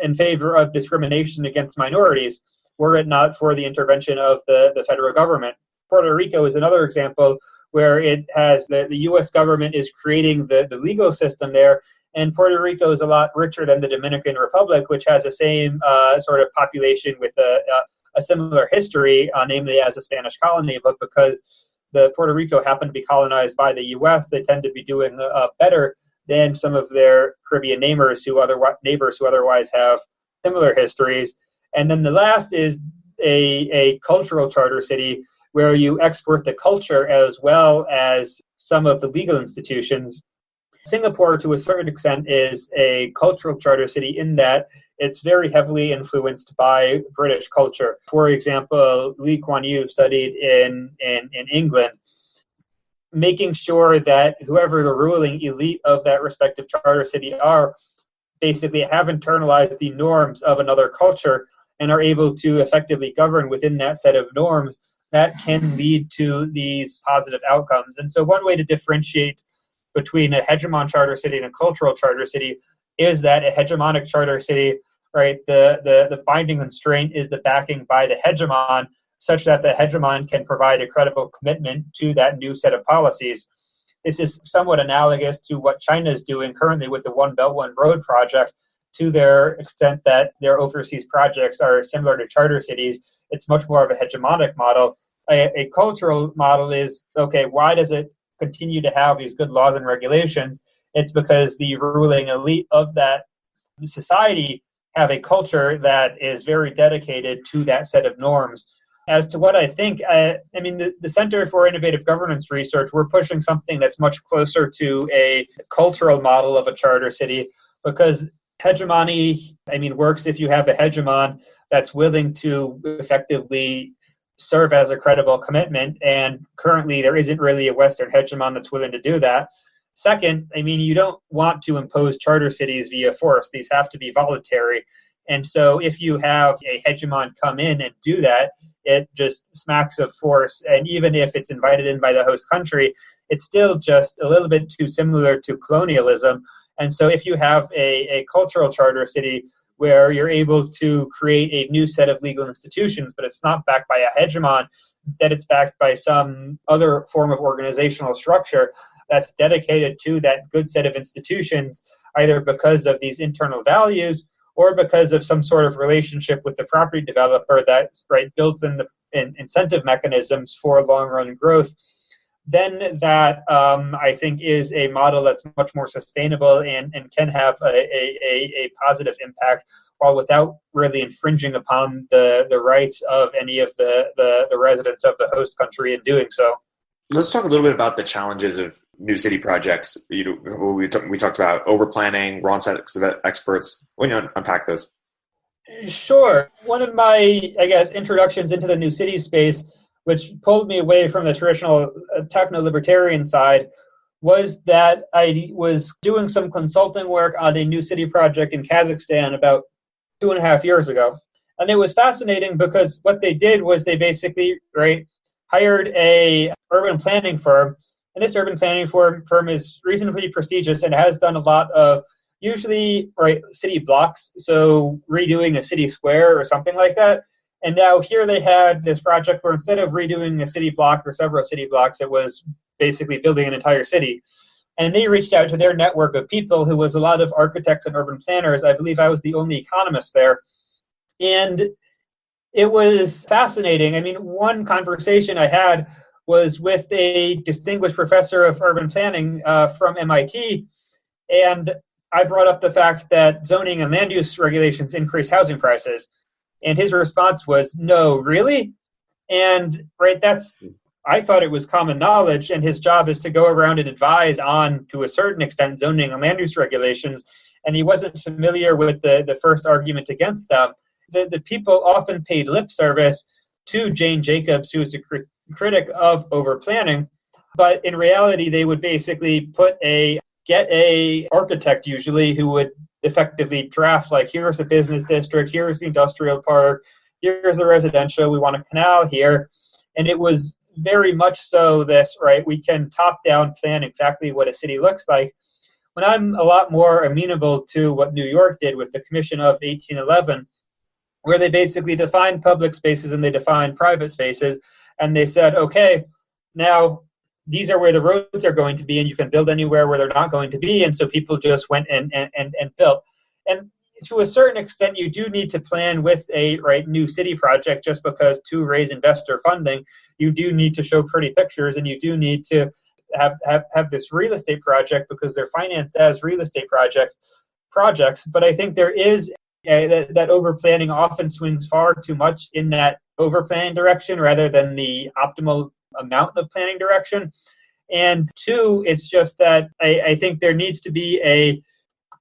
in favor of discrimination against minorities, were it not for the intervention of the federal government. Puerto Rico is another example where it has the U.S. government is creating the legal system there, and Puerto Rico is a lot richer than the Dominican Republic, which has the same sort of population with a similar history, namely as a Spanish colony, but because the Puerto Rico happened to be colonized by the U.S., they tend to be doing better than some of their Caribbean neighbors who otherwise have similar histories. And then the last is a cultural charter city where you export the culture as well as some of the legal institutions. Singapore, to a certain extent, is a cultural charter city in that it's very heavily influenced by British culture. For example, Lee Kuan Yew studied in England, making sure that whoever the ruling elite of that respective charter city are basically have internalized the norms of another culture and are able to effectively govern within that set of norms that can lead to these positive outcomes. And so one way to differentiate between a hegemon charter city and a cultural charter city is that a hegemonic charter city, right, the binding constraint is the backing by the hegemon, such that the hegemon can provide a credible commitment to that new set of policies. This is somewhat analogous to what China is doing currently with the One Belt, One Road project, to their extent that their overseas projects are similar to charter cities. It's much more of a hegemonic model. A cultural model is, okay, why does it continue to have these good laws and regulations? It's because the ruling elite of that society have a culture that is very dedicated to that set of norms. As to what I think, the Center for Innovative Governance Research, we're pushing something that's much closer to a cultural model of a charter city, because hegemony, works if you have a hegemon that's willing to effectively serve as a credible commitment, and currently there isn't really a Western hegemon that's willing to do that. Second, you don't want to impose charter cities via force. These have to be voluntary. And so if you have a hegemon come in and do that, it just smacks of force. And even if it's invited in by the host country, it's still just a little bit too similar to colonialism. And so if you have a cultural charter city where you're able to create a new set of legal institutions, but it's not backed by a hegemon, instead it's backed by some other form of organizational structure that's dedicated to that good set of institutions, either because of these internal values or because of some sort of relationship with the property developer that builds in the incentive mechanisms for long-run growth, then that I think is a model that's much more sustainable and can have a positive impact, while without really infringing upon the rights of any of the residents of the host country in doing so. Let's talk a little bit about the challenges of new city projects. We talked about over-planning, wrong sets of experts. When you unpack those? Sure. One of my, introductions into the new city space, which pulled me away from the traditional techno-libertarian side, was that I was doing some consulting work on a new city project in Kazakhstan about 2.5 years ago. And it was fascinating because what they did was they basically, hired a urban planning firm. And this urban planning firm is reasonably prestigious and has done a lot of usually city blocks, so redoing a city square or something like that. And now here they had this project where instead of redoing a city block or several city blocks, it was basically building an entire city. And they reached out to their network of people, who was a lot of architects and urban planners. I believe I was the only economist there. And it was fascinating. One conversation I had was with a distinguished professor of urban planning from MIT, and I brought up the fact that zoning and land use regulations increase housing prices. And his response was, no, really? And I thought it was common knowledge, and his job is to go around and advise on, to a certain extent, zoning and land use regulations, and he wasn't familiar with the first argument against them. The people often paid lip service to Jane Jacobs, who is a critic of over-planning, but in reality they would basically get a architect usually who would effectively draft, here's the business district, here's the industrial park, here's the residential, we want a canal here. And it was very much so this, we can top-down plan exactly what a city looks like. When I'm a lot more amenable to what New York did with the Commission of 1811, where they basically defined public spaces and they defined private spaces, and they said, okay, now these are where the roads are going to be, and you can build anywhere where they're not going to be. And so people just went and built. And to a certain extent, you do need to plan with a new city project, just because to raise investor funding, you do need to show pretty pictures, and you do need to have this real estate project because they're financed as real estate projects. But I think there is that over planning often swings far too much in that over planning direction rather than the optimal amount of planning direction. And two, it's just that I think there needs to be a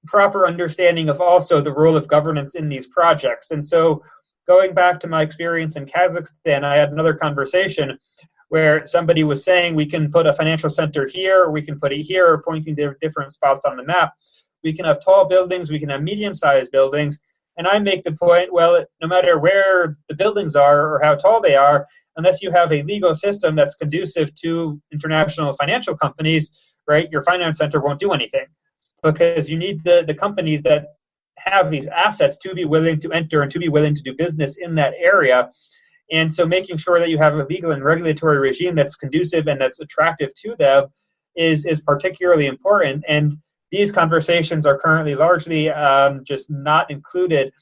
proper understanding of also the role of governance in these projects. And so going back to my experience in Kazakhstan, I had another conversation where somebody was saying we can put a financial center here, or we can put it here, or pointing to different spots on the map. We can have tall buildings, we can have medium-sized buildings. And I make the point, well, no matter where the buildings are or how tall they are, unless you have a legal system that's conducive to international financial companies, right, your finance center won't do anything. Because you need the companies that have these assets to be willing to enter and to be willing to do business in that area. And so making sure that you have a legal and regulatory regime that's conducive and that's attractive to them is particularly important. And these conversations are currently largely just not included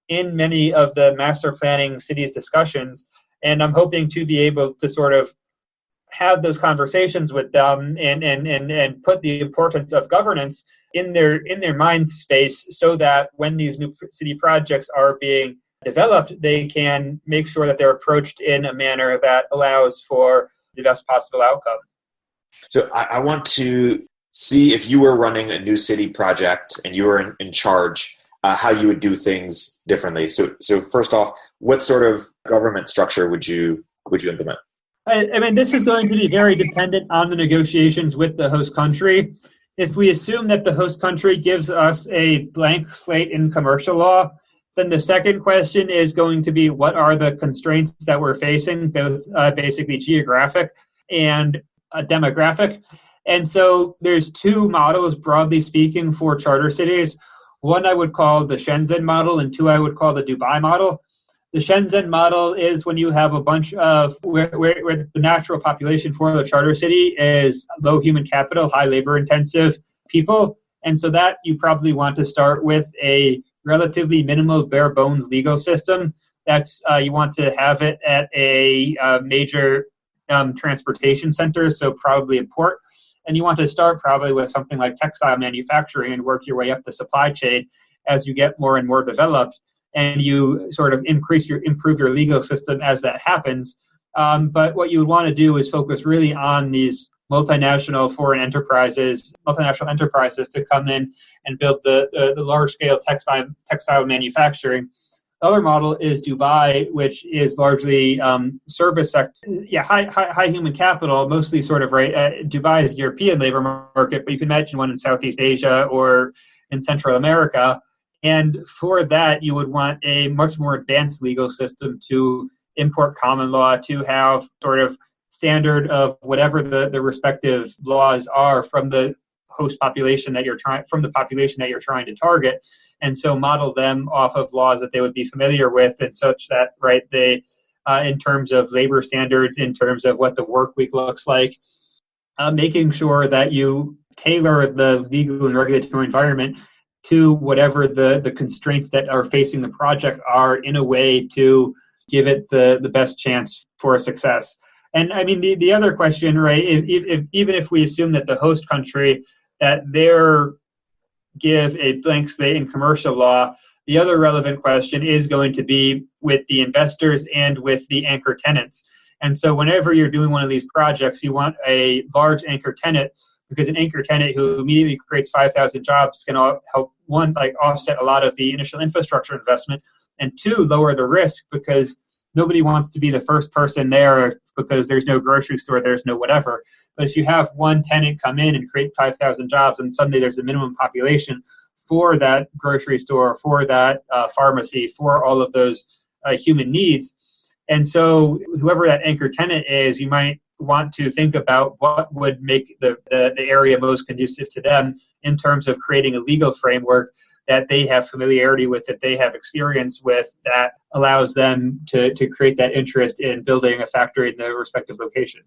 in many of the master planning cities discussions. And I'm hoping to be able to sort of have those conversations with them and put the importance of governance in their mind space so that when these new city projects are being developed, they can make sure that they're approached in a manner that allows for the best possible outcome. So I want to see, if you were running a new city project and you were in charge, how you would do things differently. So first off, what sort of government structure would you implement? I mean, this is going to be very dependent on the negotiations with the host country. If we assume that the host country gives us a blank slate in commercial law, then the second question is going to be, what are the constraints that we're facing, both basically geographic and demographic? And so there's two models, broadly speaking, for charter cities. One I would call the Shenzhen model, and two I would call the Dubai model. The Shenzhen model is when you have a bunch of where the natural population for the charter city is low human capital, high labor intensive people. And so that you probably want to start with a relatively minimal bare bones legal system. That's you want to have it at a major transportation center, so probably a port. And you want to start probably with something like textile manufacturing and work your way up the supply chain as you get more and more developed. And you sort of improve your legal system as that happens. But what you would want to do is focus really on these multinational enterprises to come in and build the large-scale textile manufacturing. The other model is Dubai, which is largely service sector. Yeah, high human capital, mostly sort of right. Dubai is a European labor market, but you can imagine one in Southeast Asia or in Central America. And for that, you would want a much more advanced legal system to import common law, to have sort of standard of whatever the respective laws are from the host population that you're trying to target. And so model them off of laws that they would be familiar with, and such that, right, they, in terms of labor standards, in terms of what the work week looks like, making sure that you tailor the legal and regulatory environment to whatever the constraints that are facing the project are, in a way to give it the best chance for success. And I mean, the other question, right, even if we assume that the host country, that they're give a blank slate in commercial law, the other relevant question is going to be with the investors and with the anchor tenants. And so whenever you're doing one of these projects, you want a large anchor tenant, because an anchor tenant who immediately creates 5,000 jobs can help, one, like offset a lot of the initial infrastructure investment, and two, lower the risk, because nobody wants to be the first person there because there's no grocery store, there's no whatever. But if you have one tenant come in and create 5,000 jobs, and suddenly there's a minimum population for that grocery store, for that pharmacy, for all of those human needs. And so whoever that anchor tenant is, you might want to think about what would make the area most conducive to them in terms of creating a legal framework that they have familiarity with, that they have experience with, that allows them to create that interest in building a factory in the respective location.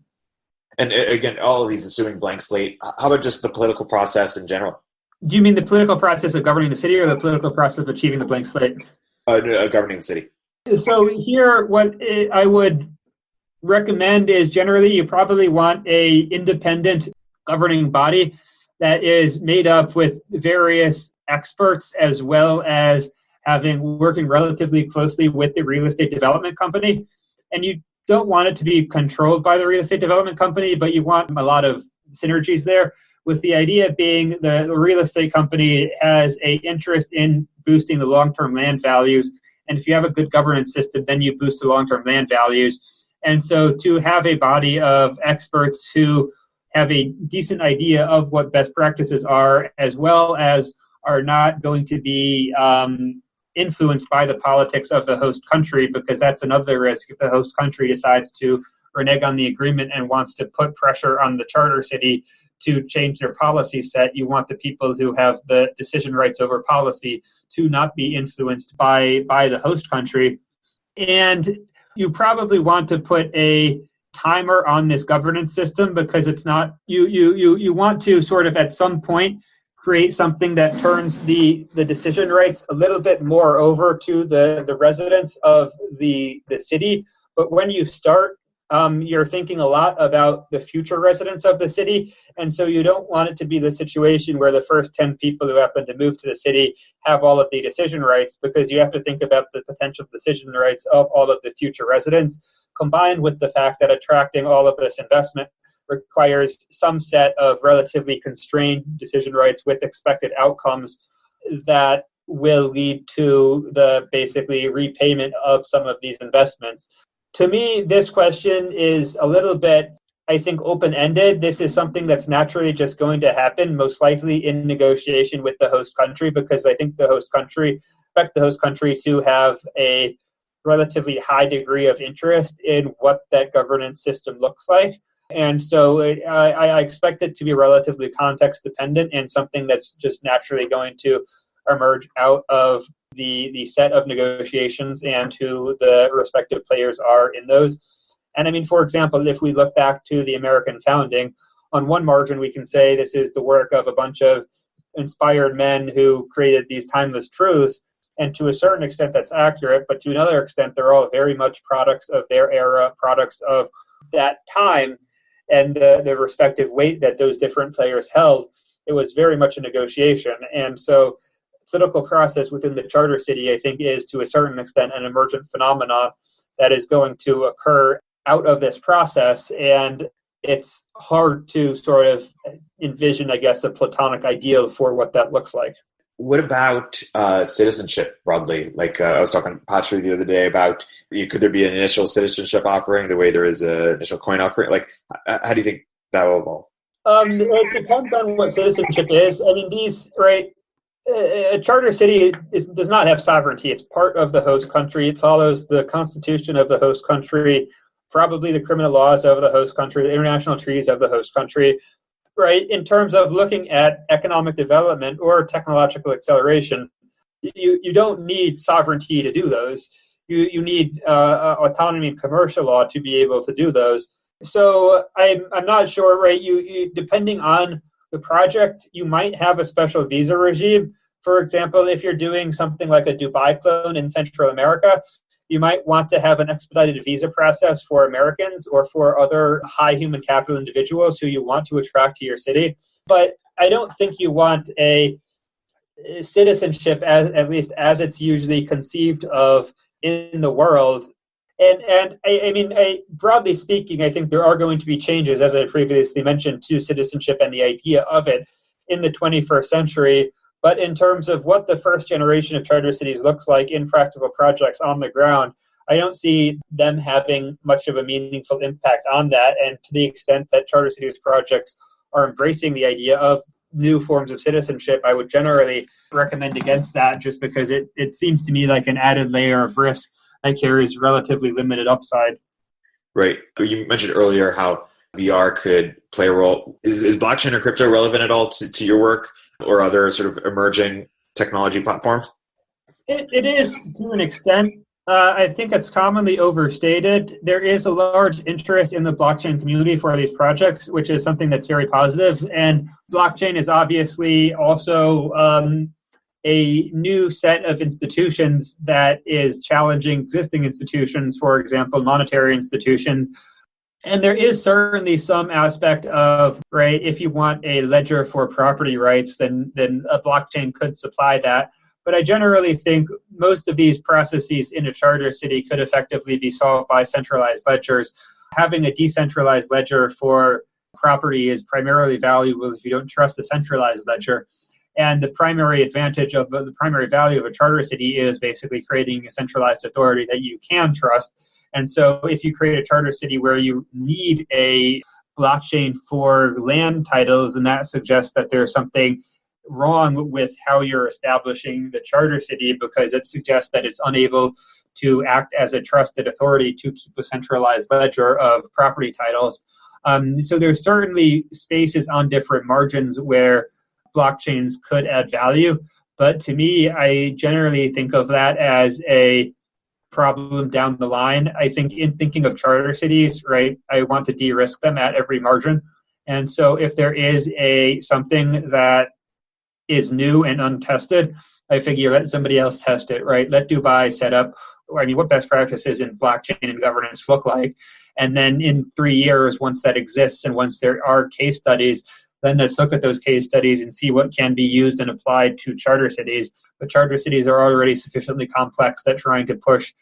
And again, all of these assuming blank slate. How about just the political process in general? Do you mean the political process of governing the city, or the political process of achieving the blank slate? Governing the city. So here, what I would recommend is, generally you probably want a independent governing body that is made up with various experts, as well as working relatively closely with the real estate development company. And you don't want it to be controlled by the real estate development company, but you want a lot of synergies there, with the idea being the real estate company has an interest in boosting the long-term land values. And if you have a good governance system, then you boost the long-term land values. And so to have a body of experts who have a decent idea of what best practices are, as well as are not going to be influenced by the politics of the host country, because that's another risk. If the host country decides to renege on the agreement and wants to put pressure on the charter city to change their policy set, you want the people who have the decision rights over policy to not be influenced by the host country. And you probably want to put a timer on this governance system, because it's not, you want to sort of at some point create something that turns the decision rights a little bit more over to the residents of the city. But when you start, you're thinking a lot about the future residents of the city. And so you don't want it to be the situation where the first 10 people who happen to move to the city have all of the decision rights, because you have to think about the potential decision rights of all of the future residents, combined with the fact that attracting all of this investment requires some set of relatively constrained decision rights with expected outcomes that will lead to the basically repayment of some of these investments. To me, this question is a little bit, I think, open-ended. This is something that's naturally just going to happen, most likely in negotiation with the host country, because I think the host country expect the host country to have a relatively high degree of interest in what that governance system looks like. And so I expect it to be relatively context dependent, and something that's just naturally going to emerge out of the set of negotiations and who the respective players are in those. And I mean, for example, if we look back to the American founding, on one margin we can say this is the work of a bunch of inspired men who created these timeless truths, and to a certain extent that's accurate, but to another extent they're all very much products of their era, products of that time, and the respective weight that those different players held. It was very much a negotiation. And so political process within the charter city, I think, is to a certain extent an emergent phenomenon that is going to occur out of this process. And it's hard to sort of envision, I guess, a platonic ideal for what that looks like. What about citizenship broadly? Like I was talking to Patri the other day about, could there be an initial citizenship offering the way there is an initial coin offering? Like, how do you think that will evolve? It depends on what citizenship is. I mean, a charter city does not have sovereignty. It's part of the host country. It follows the constitution of the host country, probably the criminal laws of the host country, the international treaties of the host country. Right, in terms of looking at economic development or technological acceleration, you don't need sovereignty to do those. You need autonomy and commercial law to be able to do those. So I'm not sure, right? You depending on the project, you might have a special visa regime. For example, if you're doing something like a Dubai clone in Central America, you might want to have an expedited visa process for Americans or for other high human capital individuals who you want to attract to your city. But I don't think you want a citizenship, at least as it's usually conceived of in the world. And I mean, broadly speaking, I think there are going to be changes, as I previously mentioned, to citizenship and the idea of it in the 21st century. But in terms of what the first generation of charter cities looks like in practical projects on the ground, I don't see them having much of a meaningful impact on that. And to the extent that charter cities projects are embracing the idea of new forms of citizenship, I would generally recommend against that, just because it seems to me like an added layer of risk that carries relatively limited upside. Right. You mentioned earlier how VR could play a role. Is blockchain or crypto relevant at all to your work or other sort of emerging technology platforms? It is to an extent. I think it's commonly overstated. There is a large interest in the blockchain community for these projects, which is something that's very positive. And blockchain is obviously also a new set of institutions that is challenging existing institutions, for example, monetary institutions. And there is certainly some aspect of, right, if you want a ledger for property rights, then a blockchain could supply that. But I generally think most of these processes in a charter city could effectively be solved by centralized ledgers. Having a decentralized ledger for property is primarily valuable if you don't trust the centralized ledger. And the primary advantage of the primary value of a charter city is basically creating a centralized authority that you can trust. And so if you create a charter city where you need a blockchain for land titles, and that suggests that there's something wrong with how you're establishing the charter city, because it suggests that it's unable to act as a trusted authority to keep a centralized ledger of property titles. So there's certainly spaces on different margins where blockchains could add value. But to me, I generally think of that as a problem down the line. I think in thinking of charter cities, right, I want to de-risk them at every margin. And so if there is something that is new and untested, I figure let somebody else test it, right? Let Dubai set up, what best practices in blockchain and governance look like. And then in 3 years, once that exists and once there are case studies, then let's look at those case studies and see what can be used and applied to charter cities. But charter cities are already sufficiently complex that trying to push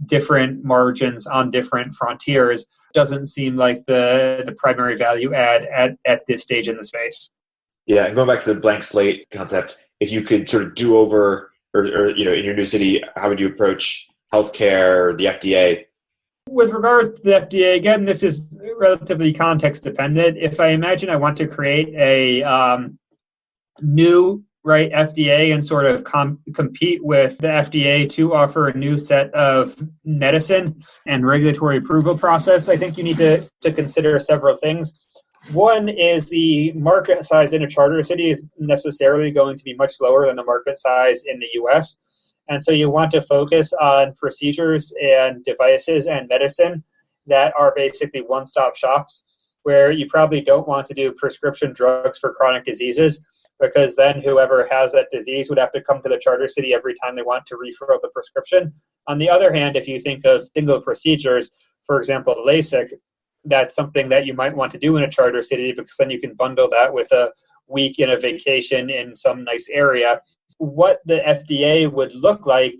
different margins on different frontiers doesn't seem like the primary value add at this stage in the space. Yeah, and going back to the blank slate concept, if you could sort of do over, or in your new city, how would you approach healthcare or the FDA? With regards to the FDA, again, this is relatively context dependent. If I imagine I want to create a new FDA and sort of compete with the FDA to offer a new set of medicine and regulatory approval process, I think you need to consider several things. One is the market size in a charter city is necessarily going to be much lower than the market size in the US. And so you want to focus on procedures and devices and medicine that are basically one-stop shops, where you probably don't want to do prescription drugs for chronic diseases, because then whoever has that disease would have to come to the charter city every time they want to refill the prescription. On the other hand, if you think of single procedures, for example, LASIK, that's something that you might want to do in a charter city, because then you can bundle that with a week in a vacation in some nice area. What the FDA would look like,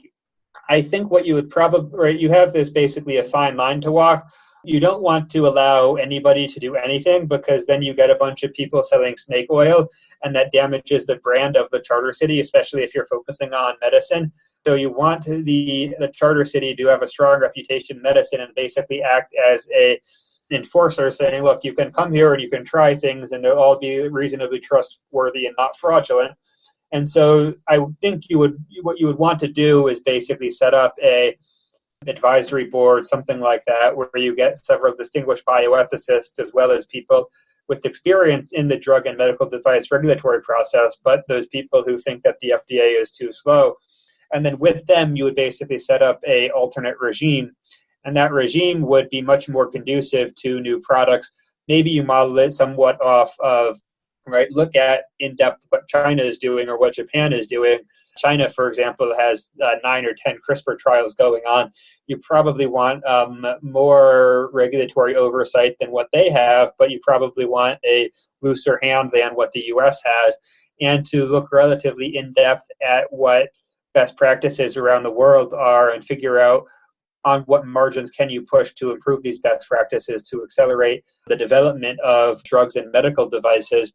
I think what you would probably, you have this basically a fine line to walk. You don't want to allow anybody to do anything, because then you get a bunch of people selling snake oil, and that damages the brand of the charter city, especially if you're focusing on medicine. So you want the charter city to have a strong reputation in medicine and basically act as a enforcer, saying, look, you can come here and you can try things and they'll all be reasonably trustworthy and not fraudulent. And so I think what you would want to do is basically set up a advisory board, something like that, where you get several distinguished bioethicists as well as people with experience in the drug and medical device regulatory process, but those people who think that the FDA is too slow. And then with them, you would basically set up a alternate regime. And that regime would be much more conducive to new products. Maybe you model it somewhat off of, look at in depth what China is doing or what Japan is doing. China, for example, has 9 or 10 CRISPR trials going on. You probably want more regulatory oversight than what they have, but you probably want a looser hand than what the US has, and to look relatively in depth at what best practices around the world are and figure out on what margins can you push to improve these best practices to accelerate the development of drugs and medical devices.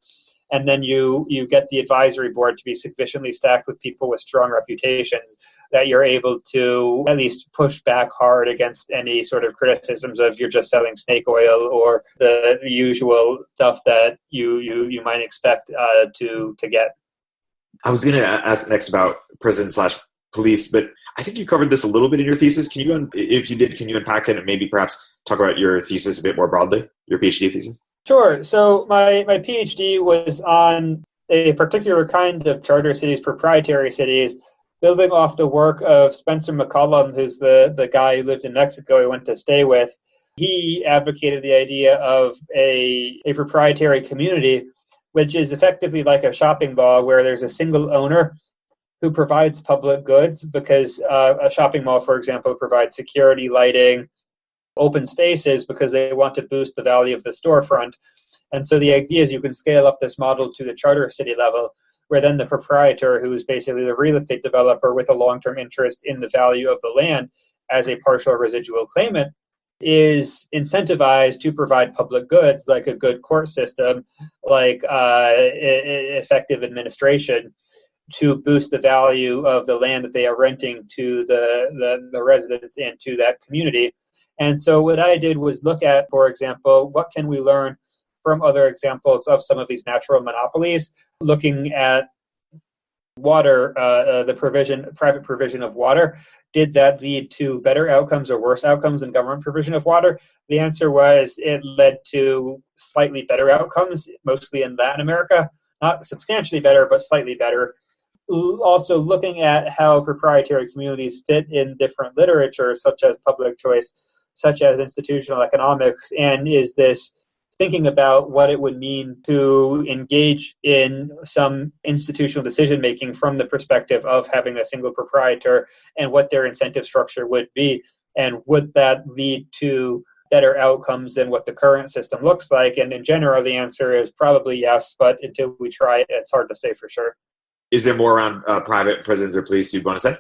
And then you get the advisory board to be sufficiently stacked with people with strong reputations that you're able to at least push back hard against any sort of criticisms of you're just selling snake oil or the usual stuff that you might expect to get. I was going to ask next about prison/police, but I think you covered this a little bit in your thesis. If you did, can you unpack it and maybe perhaps talk about your thesis a bit more broadly, your PhD thesis? Sure. So my PhD was on a particular kind of charter cities, proprietary cities, building off the work of Spencer McCollum, who's the guy who lived in Mexico I went to stay with. He advocated the idea of a proprietary community, which is effectively like a shopping mall where there's a single owner who provides public goods, because a shopping mall, for example, provides security, lighting, open spaces because they want to boost the value of the storefront. And so the idea is you can scale up this model to the charter city level, where then the proprietor, who is basically the real estate developer with a long-term interest in the value of the land as a partial residual claimant, is incentivized to provide public goods like a good court system, like effective administration, to boost the value of the land that they are renting to the residents and to that community. And so what I did was look at, for example, what can we learn from other examples of some of these natural monopolies, looking at water, the private provision of water. Did that lead to better outcomes or worse outcomes in government provision of water? The answer was it led to slightly better outcomes, mostly in Latin America. Not substantially better, but slightly better. Also looking at how proprietary communities fit in different literature, such as public choice, such as institutional economics, and is this thinking about what it would mean to engage in some institutional decision making from the perspective of having a single proprietor and what their incentive structure would be, and would that lead to better outcomes than what the current system looks like? And in general, the answer is probably yes, but until we try it, it's hard to say for sure. Is there more around private prisons or police you'd want to say?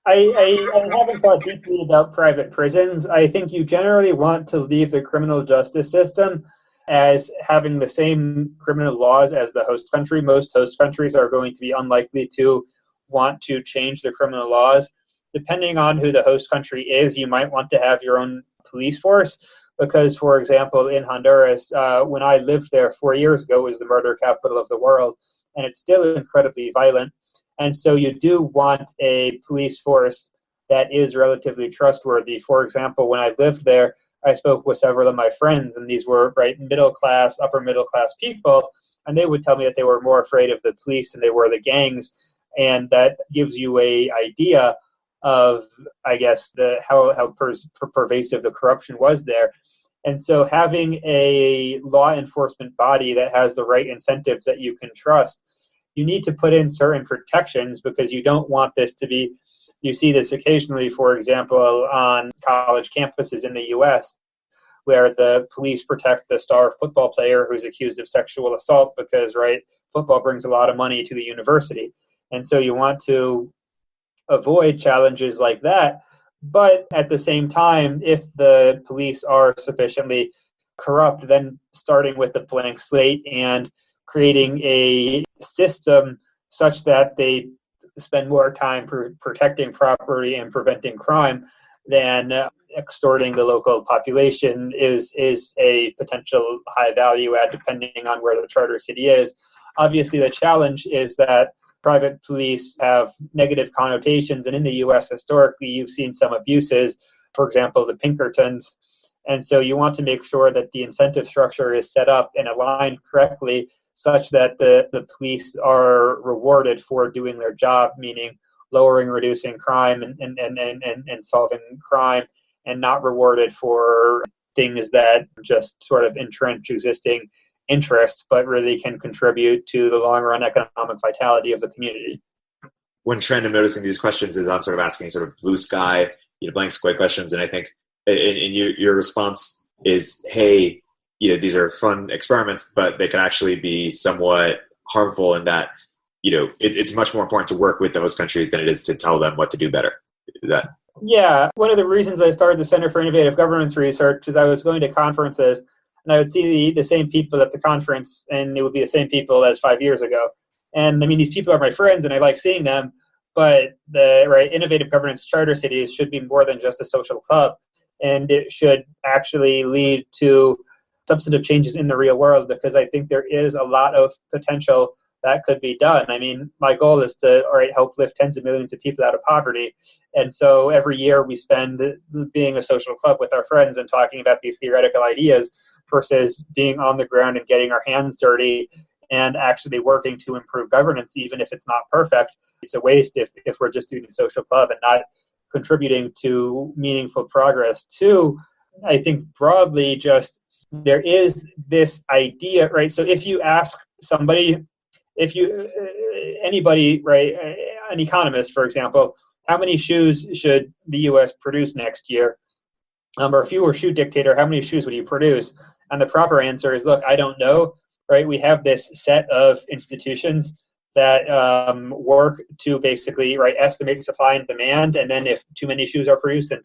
I haven't thought deeply about private prisons. I think you generally want to leave the criminal justice system as having the same criminal laws as the host country. Most host countries are going to be unlikely to want to change their criminal laws. Depending on who the host country is, you might want to have your own police force because, for example, in Honduras, when I lived there 4 years ago, it was the murder capital of the world, and it's still incredibly violent. And so you do want a police force that is relatively trustworthy. For example, when I lived there, I spoke with several of my friends, and these were middle class, upper middle class people, and they would tell me that they were more afraid of the police than they were the gangs. And that gives you an idea of, I guess, how pervasive the corruption was there. And so having a law enforcement body that has the right incentives that you can trust, you need to put in certain protections because you don't want this to be, you see this occasionally, for example, on college campuses in the U.S., where the police protect the star football player who's accused of sexual assault because, football brings a lot of money to the university. And so you want to avoid challenges like that. But at the same time, if the police are sufficiently corrupt, then starting with a blank slate and creating a system such that they spend more time protecting property and preventing crime than extorting the local population is a potential high value add depending on where the charter city is. Obviously, the challenge is that private police have negative connotations, and in the U.S. historically, you've seen some abuses, for example, the Pinkertons. And so you want to make sure that the incentive structure is set up and aligned correctly such that the police are rewarded for doing their job, meaning lowering, reducing crime and solving crime, and not rewarded for things that just sort of entrench existing interests, but really can contribute to the long-run economic vitality of the community. One trend I'm noticing these questions is I'm sort of asking sort of blue sky, blank square questions, and I think in your response is, hey, these are fun experiments, but they can actually be somewhat harmful in that, it's much more important to work with the host countries than it is to tell them what to do better. Is that? Yeah. One of the reasons I started the Center for Innovative Governance Research is I was going to conferences and I would see the same people at the conference, and it would be the same people as 5 years ago. And I mean, these people are my friends and I like seeing them, but the innovative governance charter cities should be more than just a social club. And it should actually lead to substantive changes in the real world, because I think there is a lot of potential that could be done. I mean, my goal is to help lift tens of millions of people out of poverty. And so every year we spend being a social club with our friends and talking about these theoretical ideas versus being on the ground and getting our hands dirty and actually working to improve governance, even if it's not perfect. It's a waste if we're just doing the social club and not contributing to meaningful progress. Two, I think broadly just there is this idea, right? So if you ask somebody, anybody, an economist, for example, how many shoes should the U.S. produce next year? or if you were shoe dictator, how many shoes would you produce? And the proper answer is, look, I don't know, right? We have this set of institutions that work to basically, right, estimate supply and demand. And then if too many shoes are produced, then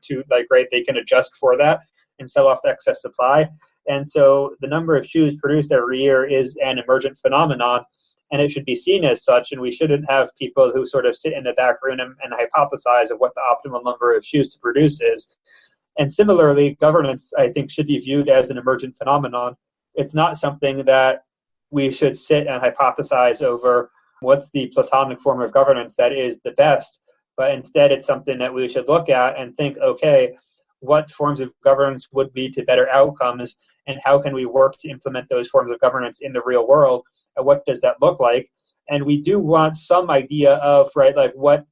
they can adjust for that and sell off the excess supply. And so the number of shoes produced every year is an emergent phenomenon, and it should be seen as such. And we shouldn't have people who sort of sit in the back room and hypothesize of what the optimal number of shoes to produce is. And similarly, governance, I think, should be viewed as an emergent phenomenon. It's not something that we should sit and hypothesize over what's the Platonic form of governance that is the best, but instead it's something that we should look at and think, okay, what forms of governance would lead to better outcomes, and how can we work to implement those forms of governance in the real world, and what does that look like? And we do want some idea of, right, like what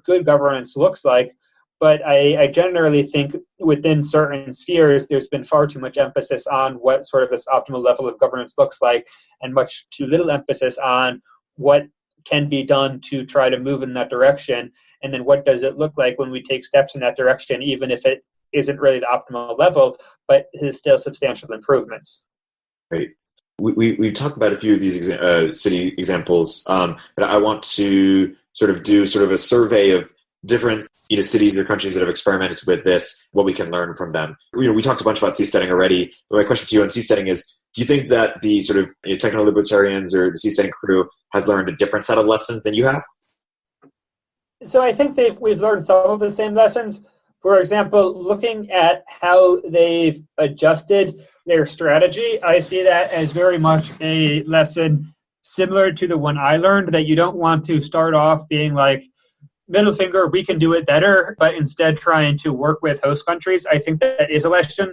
good governance looks like. But I generally think within certain spheres, there's been far too much emphasis on what sort of this optimal level of governance looks like, and much too little emphasis on what can be done to try to move in that direction. And then what does it look like when we take steps in that direction, even if it isn't really the optimal level, but is still substantial improvements. Great. We've talked about a few of these city examples, but I want to sort of do sort of a survey of different cities or countries that have experimented with this, what we can learn from them. We talked a bunch about seasteading already, but my question to you on seasteading is, do you think that the sort of techno-libertarians or the seasteading crew has learned a different set of lessons than you have? So I think we've learned some of the same lessons. For example, looking at how they've adjusted their strategy, I see that as very much a lesson similar to the one I learned, that you don't want to start off being like, middle finger, we can do it better, but instead trying to work with host countries. I think that is a lesson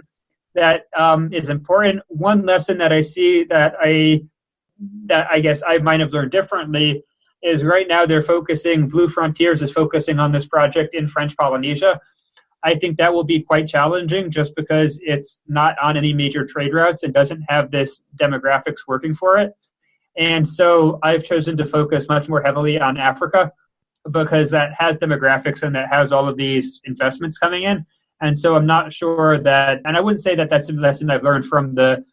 that is important. One lesson that I see that I guess I might have learned differently is right now Blue Frontiers is focusing on this project in French Polynesia. I think that will be quite challenging just because it's not on any major trade routes and doesn't have this demographics working for it. And so I've chosen to focus much more heavily on Africa, because that has demographics and that has all of these investments coming in. And so I'm not sure that, and I wouldn't say that that's a lesson I've learned from the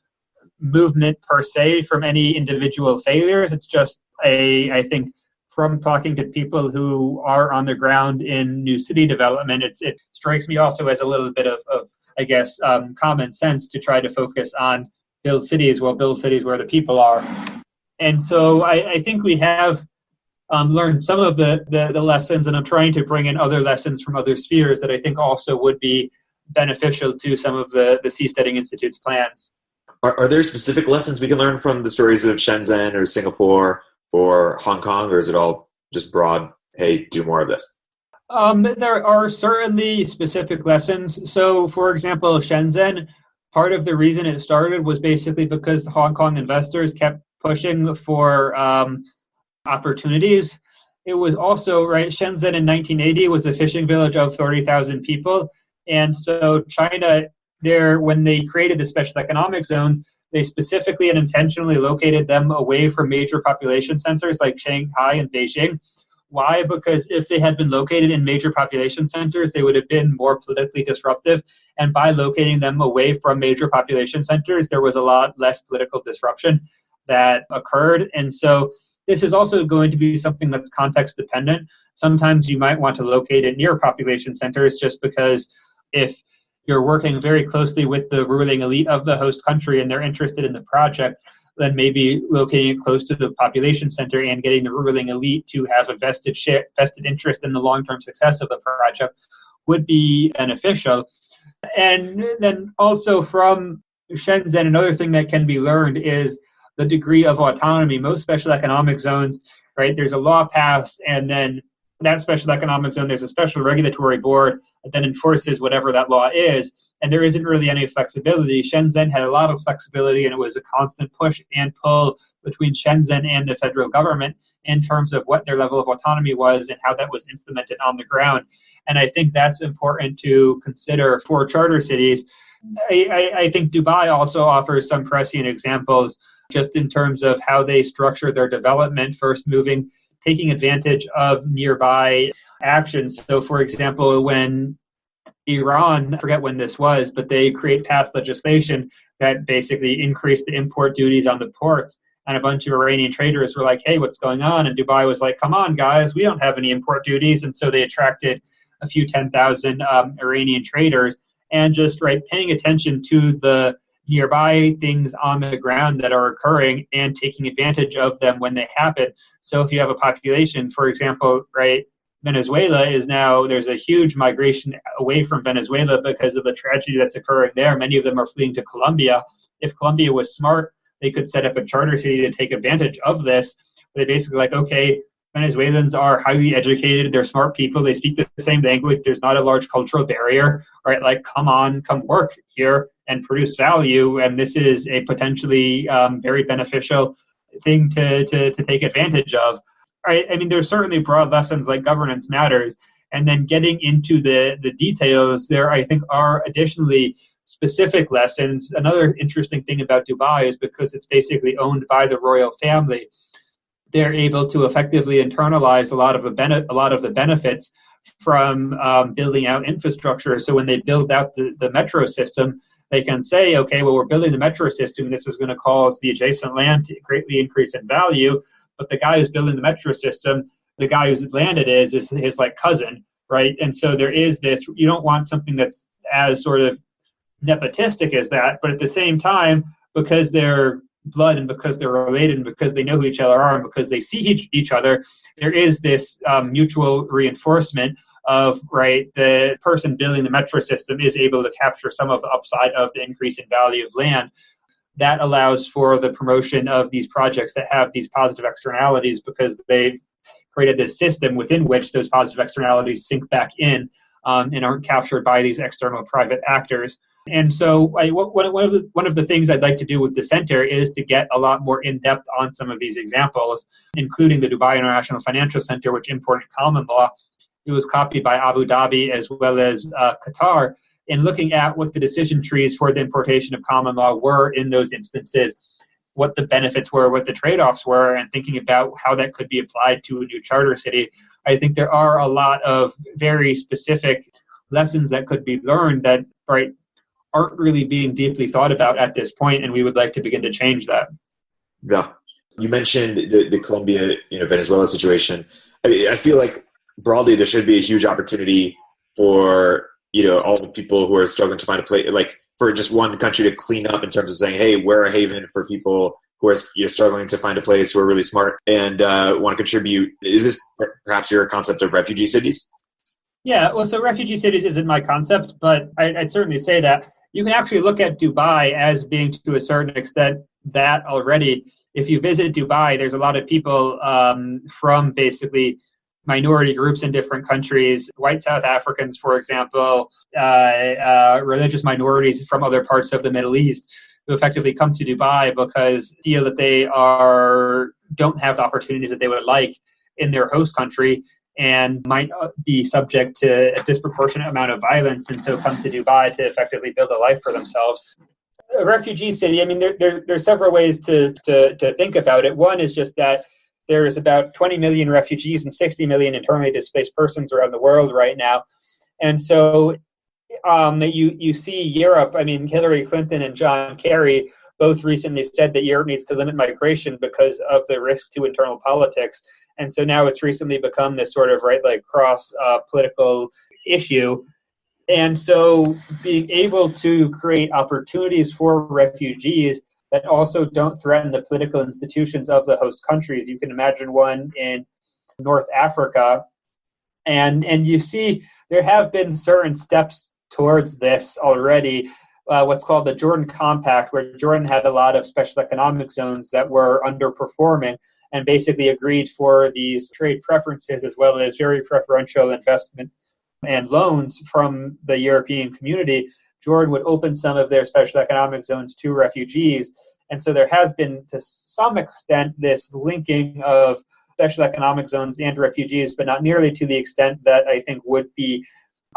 movement per se, from any individual failures. It's just I think from talking to people who are on the ground in new city development, it strikes me also as a little bit of I guess, common sense to try to focus on build cities where the people are. And so I think we have learned some of the lessons, and I'm trying to bring in other lessons from other spheres that I think also would be beneficial to some of the Seasteading Institute's plans. Are there specific lessons we can learn from the stories of Shenzhen or Singapore or Hong Kong, or is it all just broad, hey, do more of this? There are certainly specific lessons. So, for example, Shenzhen, part of the reason it started was basically because the Hong Kong investors kept pushing for opportunities. It was also, right, Shenzhen in 1980 was a fishing village of 30,000 people. And so China, when they created the special economic zones, they specifically and intentionally located them away from major population centers like Shanghai and Beijing. Why? Because if they had been located in major population centers, they would have been more politically disruptive. And by locating them away from major population centers, there was a lot less political disruption that occurred. And so this is also going to be something that's context dependent. Sometimes you might want to locate it near population centers just because if you're working very closely with the ruling elite of the host country and they're interested in the project, then maybe locating it close to the population center and getting the ruling elite to have a vested interest in the long-term success of the project would be beneficial. And then also from Shenzhen, another thing that can be learned is the degree of autonomy. Most special economic zones, right, there's a law passed, and then that special economic zone, there's a special regulatory board that then enforces whatever that law is, and there isn't really any flexibility. Shenzhen had a lot of flexibility, and it was a constant push and pull between Shenzhen and the federal government in terms of what their level of autonomy was and how that was implemented on the ground. And I think that's important to consider for charter cities. I think Dubai also offers some prescient examples just in terms of how they structure their development, first taking advantage of nearby actions. So, for example, when Iran, I forget when this was, but they passed legislation that basically increased the import duties on the ports. And a bunch of Iranian traders were like, hey, what's going on? And Dubai was like, come on, guys, we don't have any import duties. And so they attracted a few 10,000 Iranian traders, and just paying attention to the nearby things on the ground that are occurring and taking advantage of them when they happen. So if you have a population, for example, Venezuela is now, there's a huge migration away from Venezuela because of the tragedy that's occurring there. Many of them are fleeing to Colombia. If Colombia was smart, they could set up a charter city to take advantage of this. They basically okay, Venezuelans are highly educated. They're smart people. They speak the same language. There's not a large cultural barrier, right? Come on, come work here and produce value. And this is a potentially very beneficial thing to take advantage of. Right? I mean, there's certainly broad lessons like governance matters. And then getting into the details, there I think are additionally specific lessons. Another interesting thing about Dubai is because it's basically owned by the royal family, they're able to effectively internalize a lot of the benefits from building out infrastructure. So when they build out the metro system, they can say, okay, well, we're building the metro system. This is going to cause the adjacent land to greatly increase in value. But the guy who's building the metro system, the guy whose land it is his cousin, right? And so there is this, you don't want something that's as sort of nepotistic as that, but at the same time, because they're blood and because they're related and because they know who each other are and because they see each other, there is this mutual reinforcement of, the person building the metro system is able to capture some of the upside of the increase in value of land. That allows for the promotion of these projects that have these positive externalities because they've created this system within which those positive externalities sink back in and aren't captured by these external private actors. And so one of the things I'd like to do with the center is to get a lot more in-depth on some of these examples, including the Dubai International Financial Center, which imported common law. It was copied by Abu Dhabi as well as Qatar, in looking at what the decision trees for the importation of common law were in those instances, what the benefits were, what the trade-offs were, and thinking about how that could be applied to a new charter city. I think there are a lot of very specific lessons that could be learned that aren't really being deeply thought about at this point, and we would like to begin to change that. Yeah. You mentioned the Colombia, Venezuela situation. I feel like broadly there should be a huge opportunity for all the people who are struggling to find a place, for just one country to clean up in terms of saying, hey, we're a haven for people who are struggling to find a place, who are really smart and want to contribute. Is this perhaps your concept of refugee cities? Yeah, well, so refugee cities isn't my concept, but I'd certainly say that you can actually look at Dubai as being, to a certain extent, that already. If you visit Dubai, there's a lot of people from basically minority groups in different countries, white South Africans, for example, religious minorities from other parts of the Middle East, who effectively come to Dubai because feel that they don't have the opportunities that they would like in their host country and might be subject to a disproportionate amount of violence, and so come to Dubai to effectively build a life for themselves. A refugee city, I mean, there's several ways to think about it. One is just that there is about 20 million refugees and 60 million internally displaced persons around the world right now. And so you see Europe, I mean, Hillary Clinton and John Kerry both recently said that Europe needs to limit migration because of the risk to internal politics. And so now it's recently become this sort of cross political issue. And so being able to create opportunities for refugees that also don't threaten the political institutions of the host countries. You can imagine one in North Africa. And you see there have been certain steps towards this already, what's called the Jordan Compact, where Jordan had a lot of special economic zones that were underperforming and basically agreed for these trade preferences as well as very preferential investment and loans from the European community. Jordan would open some of their special economic zones to refugees. And so there has been, to some extent, this linking of special economic zones and refugees, but not nearly to the extent that I think would be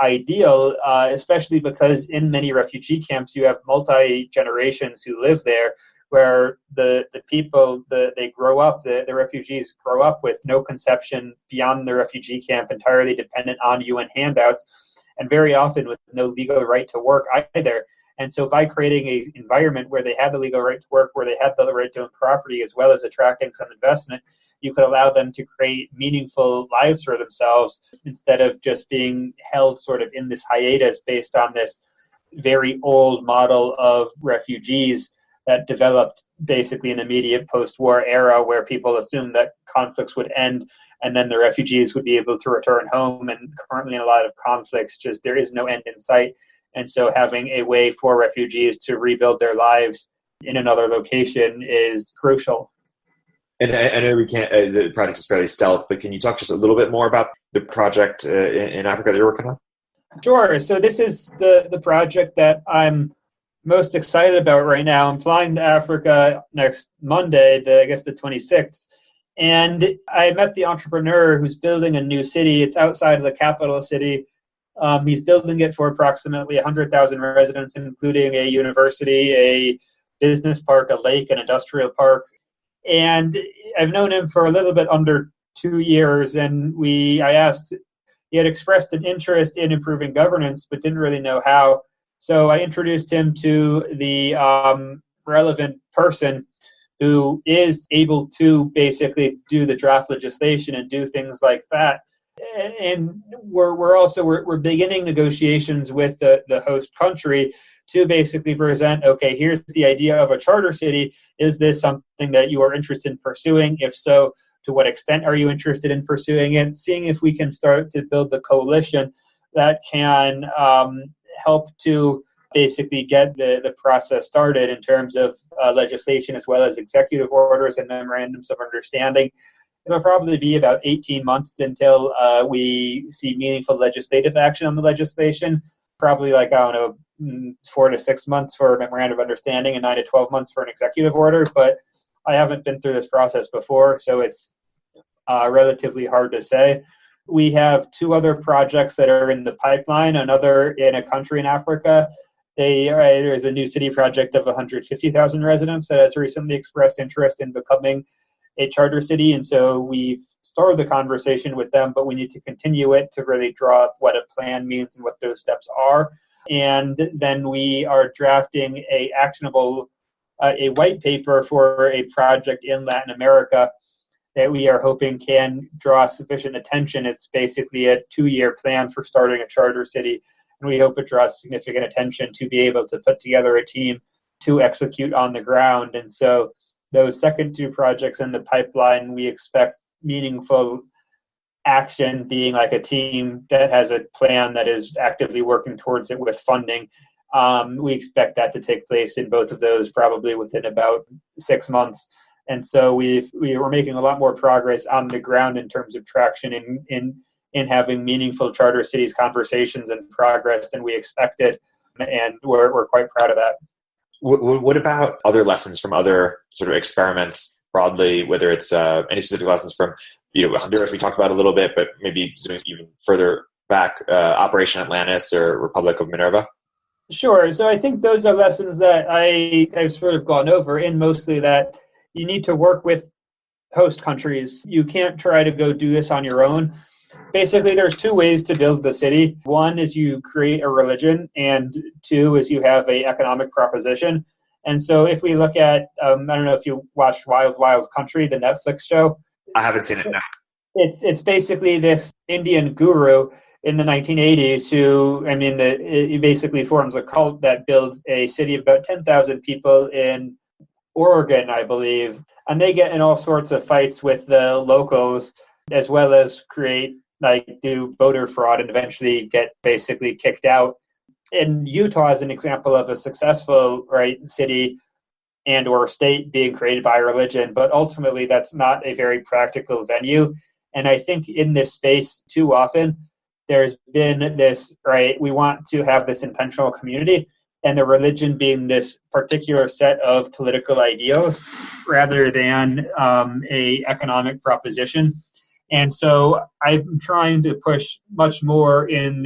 ideal, especially because in many refugee camps, you have multi-generations who live there, where the people, they grow up, the refugees grow up with no conception beyond the refugee camp, entirely dependent on UN handouts. and very often with no legal right to work either. And so by creating an environment where they had the legal right to work, where they had the right to own property, as well as attracting some investment, you could allow them to create meaningful lives for themselves instead of just being held sort of in this hiatus based on this very old model of refugees that developed basically an immediate post-war era where people assumed that conflicts would end and then the refugees would be able to return home. And currently in a lot of conflicts, just there is no end in sight. And so having a way for refugees to rebuild their lives in another location is crucial. And I know we can't, the project is fairly stealth, but can you talk just a little bit more about the project in Africa that you're working on? Sure. So this is the project that I'm most excited about right now. I'm flying to Africa next Monday, I guess the 26th. And I met the entrepreneur who's building a new city. It's outside of the capital city. He's building it for approximately 100,000 residents, including a university, a business park, a lake, an industrial park. And I've known him for a little bit under 2 years, and I asked, he had expressed an interest in improving governance, but didn't really know how. So I introduced him to the relevant person who is able to basically do the draft legislation and do things like that. And we're beginning negotiations with the host country to basically present, okay, here's the idea of a charter city. Is this something that you are interested in pursuing? If so, to what extent are you interested in pursuing it? Seeing if we can start to build the coalition that can help to basically get the process started in terms of legislation as well as executive orders and memorandums of understanding. It'll probably be about 18 months until we see meaningful legislative action on the legislation. Probably 4 to 6 months for a memorandum of understanding and 9 to 12 months for an executive order. But I haven't been through this process before, so it's relatively hard to say. We have 2 other projects that are in the pipeline, another in a country in Africa. There's a new city project of 150,000 residents that has recently expressed interest in becoming a charter city. And so we've started the conversation with them, but we need to continue it to really draw up what a plan means and what those steps are. And then we are drafting a white paper for a project in Latin America that we are hoping can draw sufficient attention. It's basically a 2-year plan for starting a charter city. And we hope it draws significant attention to be able to put together a team to execute on the ground. And so those second 2 projects in the pipeline, we expect meaningful action, being like a team that has a plan that is actively working towards it with funding. We expect that to take place in both of those probably within about 6 months. And so we were making a lot more progress on the ground in terms of traction in having meaningful charter cities conversations and progress than we expected. And we're quite proud of that. What about other lessons from other sort of experiments broadly, whether it's any specific lessons from Honduras we talked about a little bit, but maybe zooming even further back, Operation Atlantis or Republic of Minerva? Sure. So I think those are lessons that I've sort of gone over, in mostly that you need to work with host countries. You can't try to go do this on your own. Basically, there's 2 ways to build the city. 1 is you create a religion, and 2 is you have an economic proposition. And so if we look at, I don't know if you watched Wild Wild Country, the Netflix show. I haven't seen it, no. It's basically this Indian guru in the 1980s who, he basically forms a cult that builds a city of about 10,000 people in Oregon, I believe. And they get in all sorts of fights with the locals, as well as do voter fraud and eventually get basically kicked out. And Utah is an example of a successful city and or state being created by religion, but ultimately that's not a very practical venue. And I think in this space too often there's been this, we want to have this intentional community, and the religion being this particular set of political ideals rather than a economic proposition. And so I'm trying to push much more in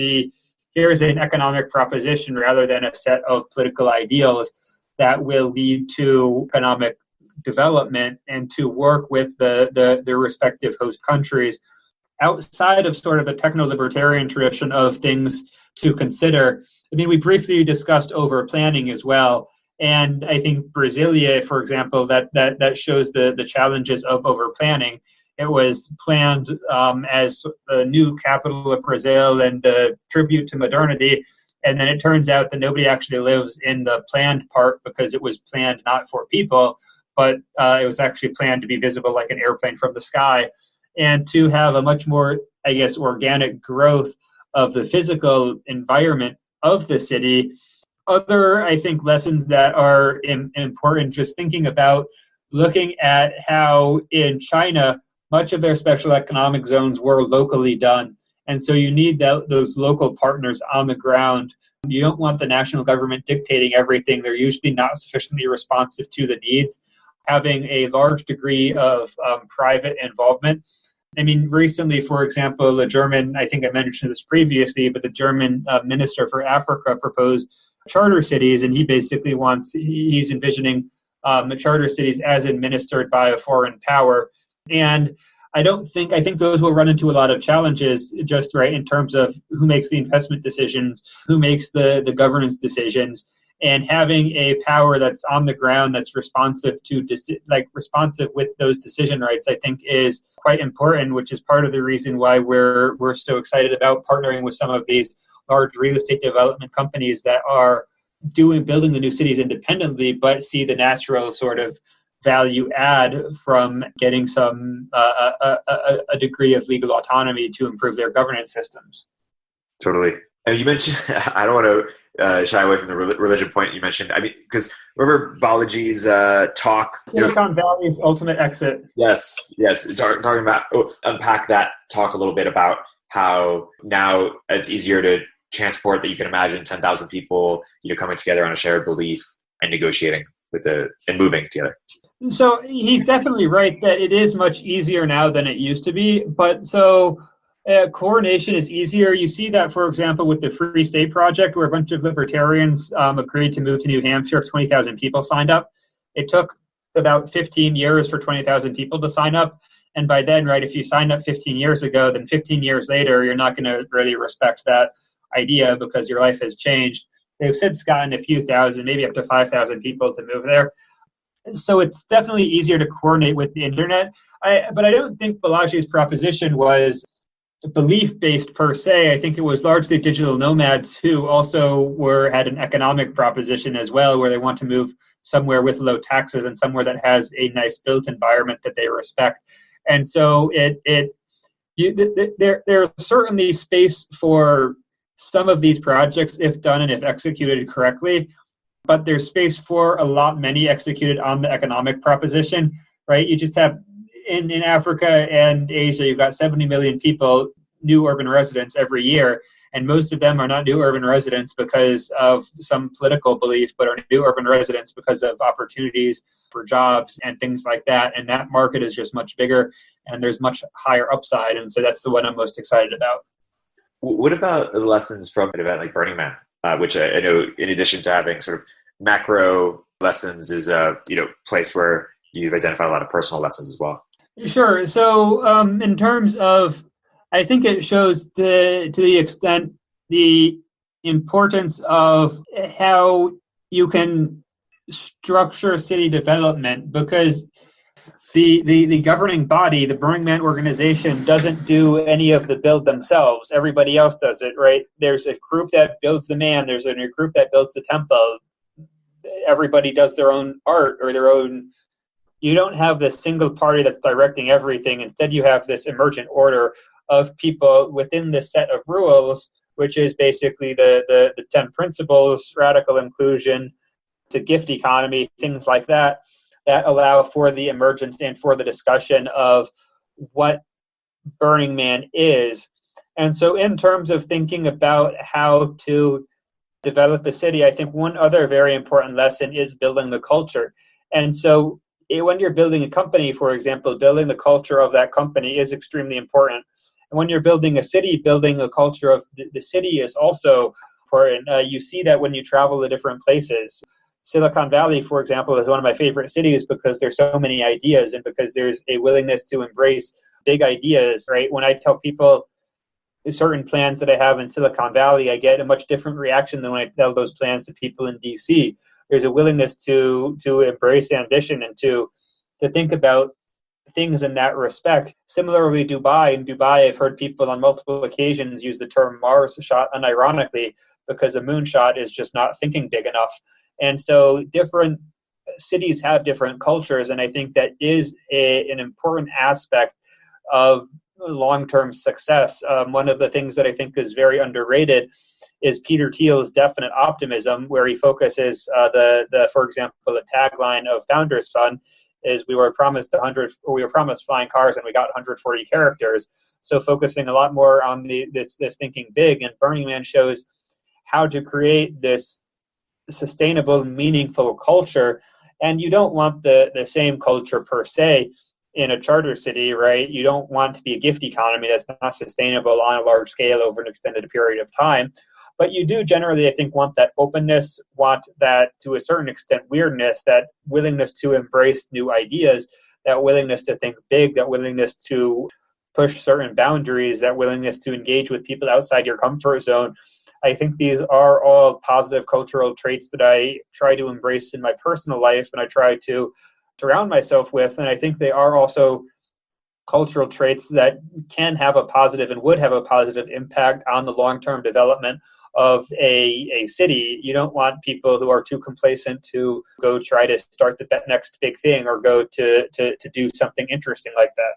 here's an economic proposition rather than a set of political ideals that will lead to economic development, and to work with the respective host countries outside of sort of the techno-libertarian tradition of things to consider. I mean, we briefly discussed over planning as well. And I think Brasilia, for example, that shows the challenges of over planning. It was planned as a new capital of Brazil and a tribute to modernity. And then it turns out that nobody actually lives in the planned part because it was planned not for people, but it was actually planned to be visible like an airplane from the sky. And to have a much more, I guess, organic growth of the physical environment of the city. Other, I think, lessons that are important, just thinking about looking at how in China, much of their special economic zones were locally done. And so you need those local partners on the ground. You don't want the national government dictating everything. They're usually not sufficiently responsive to the needs. Having a large degree of private involvement. I mean, recently, for example, the German, I think I mentioned this previously, but the German Minister for Africa proposed charter cities, and he basically he's envisioning charter cities as administered by a foreign power. And I think those will run into a lot of challenges just right in terms of who makes the investment decisions, who makes the governance decisions, and having a power that's on the ground that's responsive with those decision rights, I think is quite important, which is part of the reason why we're so excited about partnering with some of these large real estate development companies that are building the new cities independently, but see the natural sort of value add from getting some a degree of legal autonomy to improve their governance systems. Totally. And you mentioned, I don't want to shy away from the religion point you mentioned. I mean, because remember Balaji's talk? Silicon Valley's ultimate exit. Yes. Talking about, unpack that talk a little bit about how now it's easier to transport, that you can imagine 10,000 people, coming together on a shared belief and negotiating and moving together. So he's definitely right that it is much easier now than it used to be. But so coordination is easier. You see that, for example, with the Free State Project, where a bunch of libertarians agreed to move to New Hampshire. 20,000 people signed up. It took about 15 years for 20,000 people to sign up. And by then, right, if you signed up 15 years ago, then 15 years later, you're not going to really respect that idea because your life has changed. They've since gotten a few thousand, maybe up to 5,000 people to move there. So it's definitely easier to coordinate with the internet. But I don't think Balaji's proposition was belief-based per se. I think it was largely digital nomads who also had an economic proposition as well, where they want to move somewhere with low taxes and somewhere that has a nice built environment that they respect. And so there's certainly space for some of these projects if done and if executed correctly, but there's space for many executed on the economic proposition, right? You just have, in Africa and Asia, you've got 70 million people, new urban residents every year, and most of them are not new urban residents because of some political belief, but are new urban residents because of opportunities for jobs and things like that. And that market is just much bigger, and there's much higher upside, and so that's the one I'm most excited about. What about the lessons from an event like Burning Man, which I know, in addition to having sort of macro lessons, is a place where you've identified a lot of personal lessons as well? Sure. So in terms of, I think it shows to the extent the importance of how you can structure city development, because the governing body, the Burning Man organization, doesn't do any of the build themselves. Everybody else does it, right? There's a group that builds the man. There's a group that builds the temple. Everybody does their own art or their own. You don't have this single party that's directing everything. Instead, you have this emergent order of people within this set of rules, which is basically the 10 principles, radical inclusion, to gift economy, things like that allow for the emergence and for the discussion of what Burning Man is. And so in terms of thinking about how to develop a city, I think one other very important lesson is building the culture. And so when you're building a company, for example, building the culture of that company is extremely important. And when you're building a city, building the culture of the city is also important. You see that when you travel to different places. Silicon Valley, for example, is one of my favorite cities because there's so many ideas and because there's a willingness to embrace big ideas, right? When I tell people certain plans that I have in Silicon Valley, I get a much different reaction than when I tell those plans to people in DC. There's a willingness to embrace ambition and to think about things in that respect. Similarly, in Dubai, I've heard people on multiple occasions use the term Mars shot unironically because a moonshot is just not thinking big enough. And so different cities have different cultures, and I think that is an important aspect of long-term success. One of the things that I think is very underrated is Peter Thiel's definite optimism, where he focuses for example, the tagline of Founders Fund is we were promised flying cars and we got 140 characters. So focusing a lot more on this thinking big, and Burning Man shows how to create this sustainable, meaningful culture. And you don't want the same culture per se in a charter city, right? You don't want to be a gift economy that's not sustainable on a large scale over an extended period of time. But you do generally, I think, want that openness, want that, to a certain extent, weirdness, that willingness to embrace new ideas, that willingness to think big, that willingness to push certain boundaries, that willingness to engage with people outside your comfort zone. I think these are all positive cultural traits that I try to embrace in my personal life and I try to surround myself with. And I think they are also cultural traits that can have a positive and would have a positive impact on the long-term development of a city. You don't want people who are too complacent to go try to start the next big thing or go to do something interesting like that.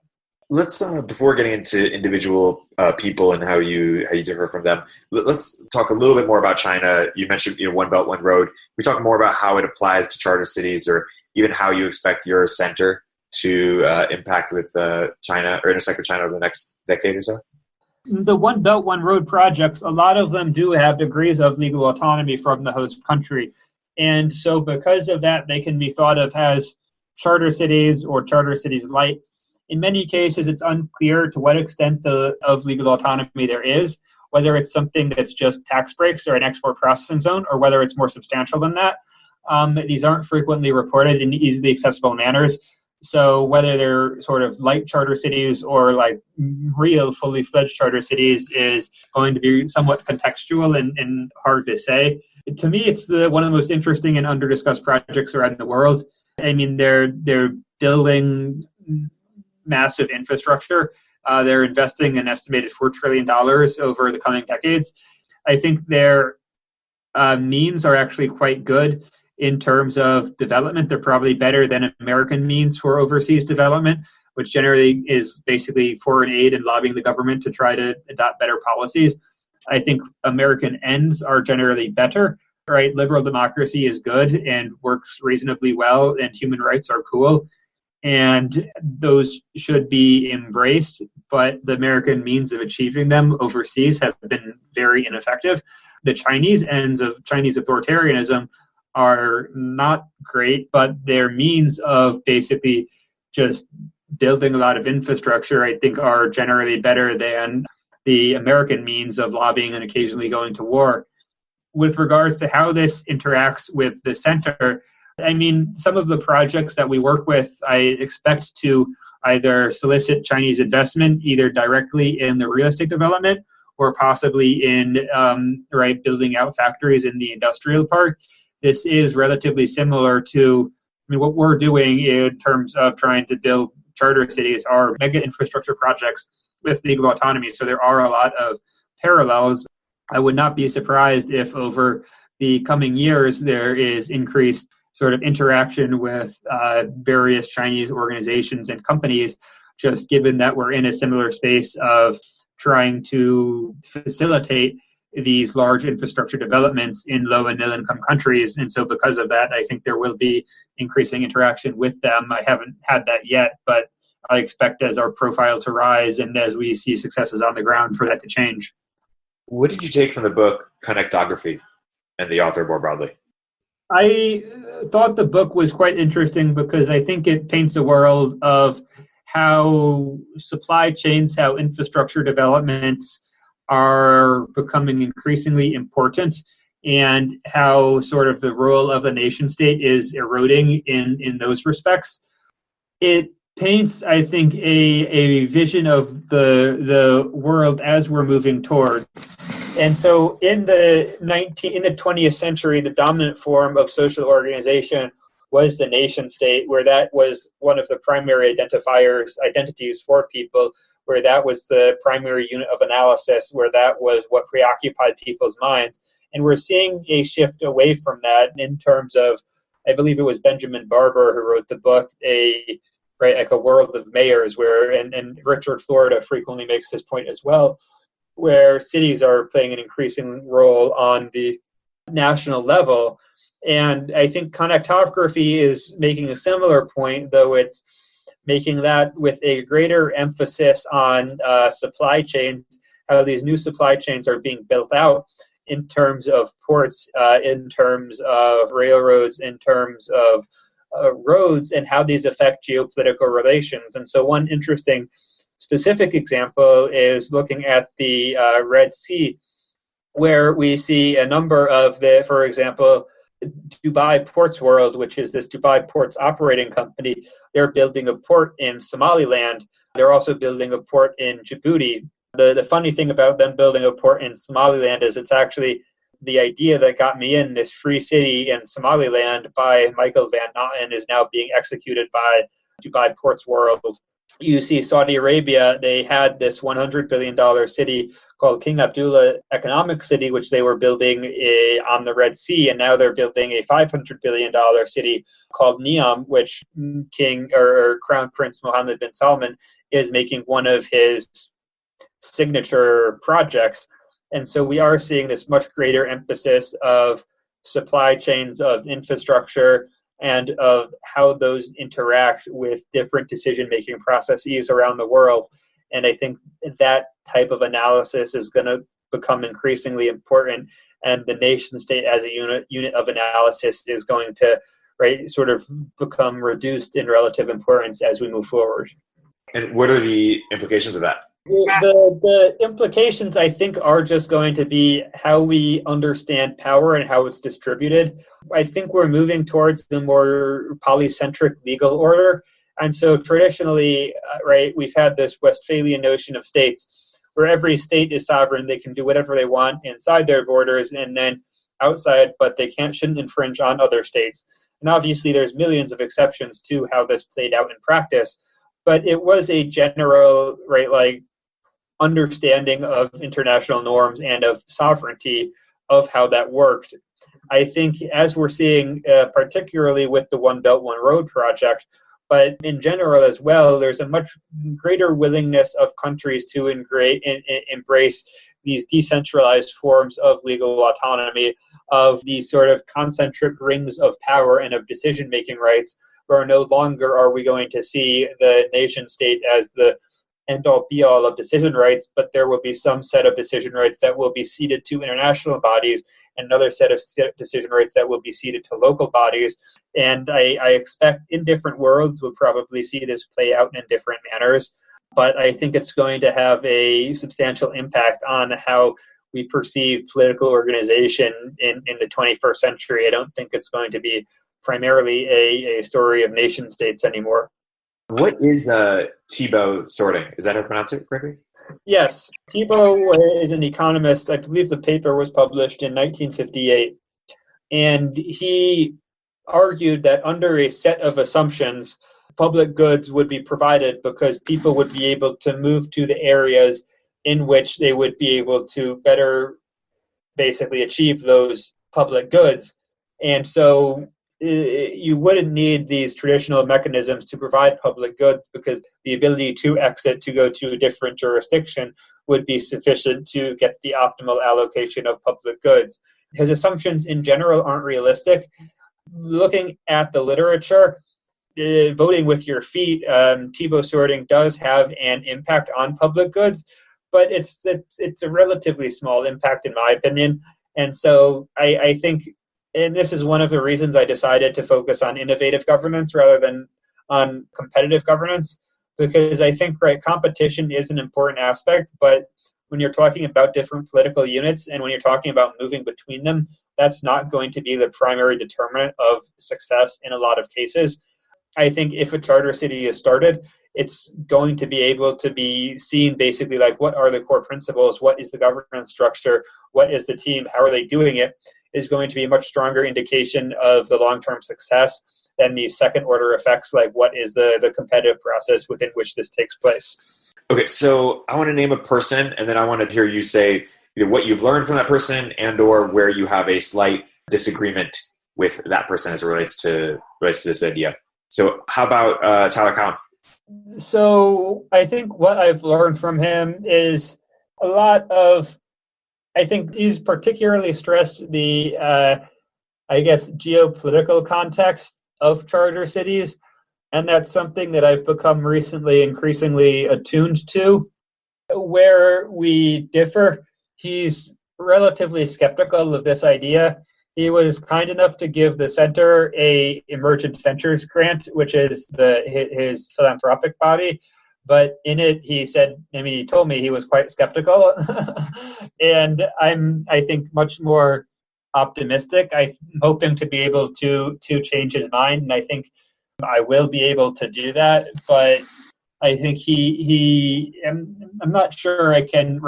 Let's before getting into individual people and how you differ from them, let's talk a little bit more about China. You mentioned One Belt, One Road. We talk more about how it applies to charter cities, or even how you expect your center to impact with China or intersect with China over the next decade or so. The One Belt, One Road projects, a lot of them do have degrees of legal autonomy from the host country. And so because of that, they can be thought of as charter cities or charter cities light. In many cases, it's unclear to what extent of legal autonomy there is, whether it's something that's just tax breaks or an export processing zone, or whether it's more substantial than that. These aren't frequently reported in easily accessible manners. So whether they're sort of light charter cities or like real fully fledged charter cities is going to be somewhat contextual and hard to say. To me, it's one of the most interesting and under-discussed projects around the world. I mean, they're building massive infrastructure. They're investing an estimated $4 trillion over the coming decades. I think their means are actually quite good in terms of development. They're probably better than American means for overseas development, which generally is basically foreign aid and lobbying the government to try to adopt better policies. I think American ends are generally better, right? Liberal democracy is good and works reasonably well, and human rights are cool. And those should be embraced, but the American means of achieving them overseas have been very ineffective. The Chinese ends of Chinese authoritarianism are not great, but their means of basically just building a lot of infrastructure, I think, are generally better than the American means of lobbying and occasionally going to war. With regards to how this interacts with the center, I mean, some of the projects that we work with, I expect to either solicit Chinese investment, either directly in the real estate development or possibly in building out factories in the industrial park. This is relatively similar to what we're doing in terms of trying to build charter cities are mega infrastructure projects with legal autonomy. So there are a lot of parallels. I would not be surprised if over the coming years there is increased sort of interaction with various Chinese organizations and companies, just given that we're in a similar space of trying to facilitate these large infrastructure developments in low and middle-income countries. And so because of that, I think there will be increasing interaction with them. I haven't had that yet, but I expect as our profile to rise and as we see successes on the ground for that to change. What did you take from the book Connectography and the author more broadly? I thought the book was quite interesting because I think it paints a world of how supply chains, how infrastructure developments are becoming increasingly important, and how sort of the role of the nation state is eroding in those respects. It paints, I think, a vision of the world as we're moving towards. And so in the 20th century, the dominant form of social organization was the nation state, where that was one of the primary identities for people, where that was the primary unit of analysis, where that was what preoccupied people's minds. And we're seeing a shift away from that in terms of, I believe it was Benjamin Barber who wrote the book, like a world of mayors, where, and Richard Florida frequently makes this point as well, where cities are playing an increasing role on the national level. And I think connectography is making a similar point, though it's making that with a greater emphasis on supply chains, how these new supply chains are being built out in terms of ports, in terms of railroads, in terms of roads, and how these affect geopolitical relations. And so one interesting specific example is looking at the Red Sea, where we see a number of for example, Dubai Ports World, which is this Dubai Ports operating company. They're building a port in Somaliland. They're also building a port in Djibouti. The funny thing about them building a port in Somaliland is it's actually the idea that got me in. This free city in Somaliland by Michael Van Nauten is now being executed by Dubai Ports World. You see Saudi Arabia, they had this $100 billion city called King Abdullah Economic City, which they were building on the Red Sea, and now they're building a $500 billion city called Neom, which Crown Prince Mohammed bin Salman is making one of his signature projects. And so we are seeing this much greater emphasis of supply chains, of infrastructure, and of how those interact with different decision-making processes around the world. And I think that type of analysis is going to become increasingly important, and the nation state as a unit of analysis is going to sort of become reduced in relative importance as we move forward. And what are the implications of that? The implications, I think, are just going to be how we understand power and how it's distributed. I think we're moving towards the more polycentric legal order. And so traditionally, we've had this Westphalian notion of states where every state is sovereign. They can do whatever they want inside their borders and then outside, but they shouldn't infringe on other states. And obviously, there's millions of exceptions to how this played out in practice. But it was a general, understanding of international norms and of sovereignty of how that worked. I think as we're seeing, particularly with the One Belt, One Road project, but in general as well, there's a much greater willingness of countries to embrace these decentralized forms of legal autonomy, of these sort of concentric rings of power and of decision-making rights, where no longer are we going to see the nation state as the end-all be-all of decision rights, but there will be some set of decision rights that will be ceded to international bodies and another set of decision rights that will be ceded to local bodies. And I expect in different worlds we'll probably see this play out in different manners, but I think it's going to have a substantial impact on how we perceive political organization in the 21st century. I don't think it's going to be primarily a story of nation states anymore. What is Thibaut sorting? Is that how I pronounce it correctly? Yes. Thibaut is an economist. I believe the paper was published in 1958. And he argued that under a set of assumptions, public goods would be provided because people would be able to move to the areas in which they would be able to better basically achieve those public goods. And so you wouldn't need these traditional mechanisms to provide public goods because the ability to exit to go to a different jurisdiction would be sufficient to get the optimal allocation of public goods. His assumptions in general aren't realistic. Looking at the literature, voting with your feet, Thibaut sorting does have an impact on public goods, but it's a relatively small impact in my opinion. And so I think, and this is one of the reasons I decided to focus on innovative governance rather than on competitive governance, because I think competition is an important aspect, but when you're talking about different political units and when you're talking about moving between them, that's not going to be the primary determinant of success in a lot of cases. I think if a charter city is started, it's going to be able to be seen basically like what are the core principles, what is the governance structure, what is the team, how are they doing it, is going to be a much stronger indication of the long-term success than these second-order effects like what is the competitive process within which this takes place. Okay, so I want to name a person, and then I want to hear you say either what you've learned from that person and or where you have a slight disagreement with that person as it relates to this idea. So how about Tyler Cowen? So I think what I've learned from him is a lot of, I think he's particularly stressed the, geopolitical context of charter cities. And that's something that I've become recently increasingly attuned to. Where we differ, he's relatively skeptical of this idea. He was kind enough to give the center a Emergent Ventures grant, which is his philanthropic body. But in it, he told me he was quite skeptical. And I think, much more optimistic. I'm hoping to be able to change his mind. And I think I will be able to do that. But I think I'm not sure I can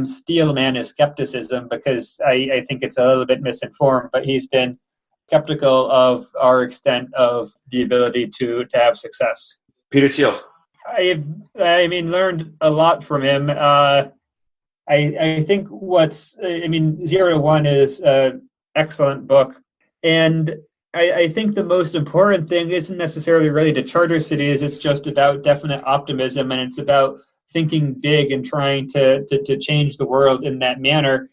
steel man his skepticism, because I think it's a little bit misinformed, but he's been skeptical of our extent of the ability to have success. Peter Thiel. I've learned a lot from him. I think 0 to 1 is an excellent book. And I think the most important thing isn't necessarily related to charter cities. It's just about definite optimism, and it's about thinking big and trying to change the world in that manner.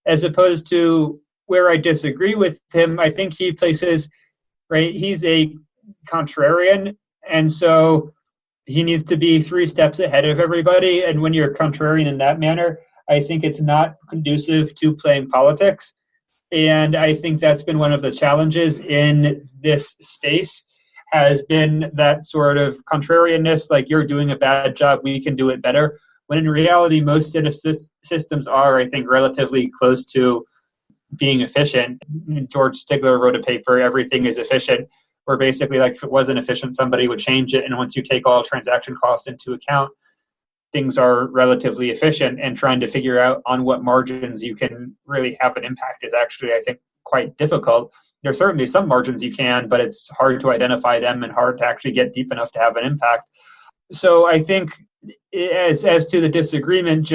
As opposed to where I disagree with him, I think he places, he's a contrarian, and so he needs to be 3 steps ahead of everybody. And when you're contrarian in that manner, I think it's not conducive to playing politics. And I think that's been one of the challenges in this space, has been that sort of contrarianness, like you're doing a bad job, we can do it better. When in reality, most systems are, I think, relatively close to being efficient. George Stigler wrote a paper, Everything is Efficient, where basically, if it wasn't efficient, somebody would change it. And once you take all transaction costs into account, things are relatively efficient, and trying to figure out on what margins you can really have an impact is actually, I think, quite difficult. There's certainly some margins you can, but it's hard to identify them and hard to actually get deep enough to have an impact. So I think as to the disagreement,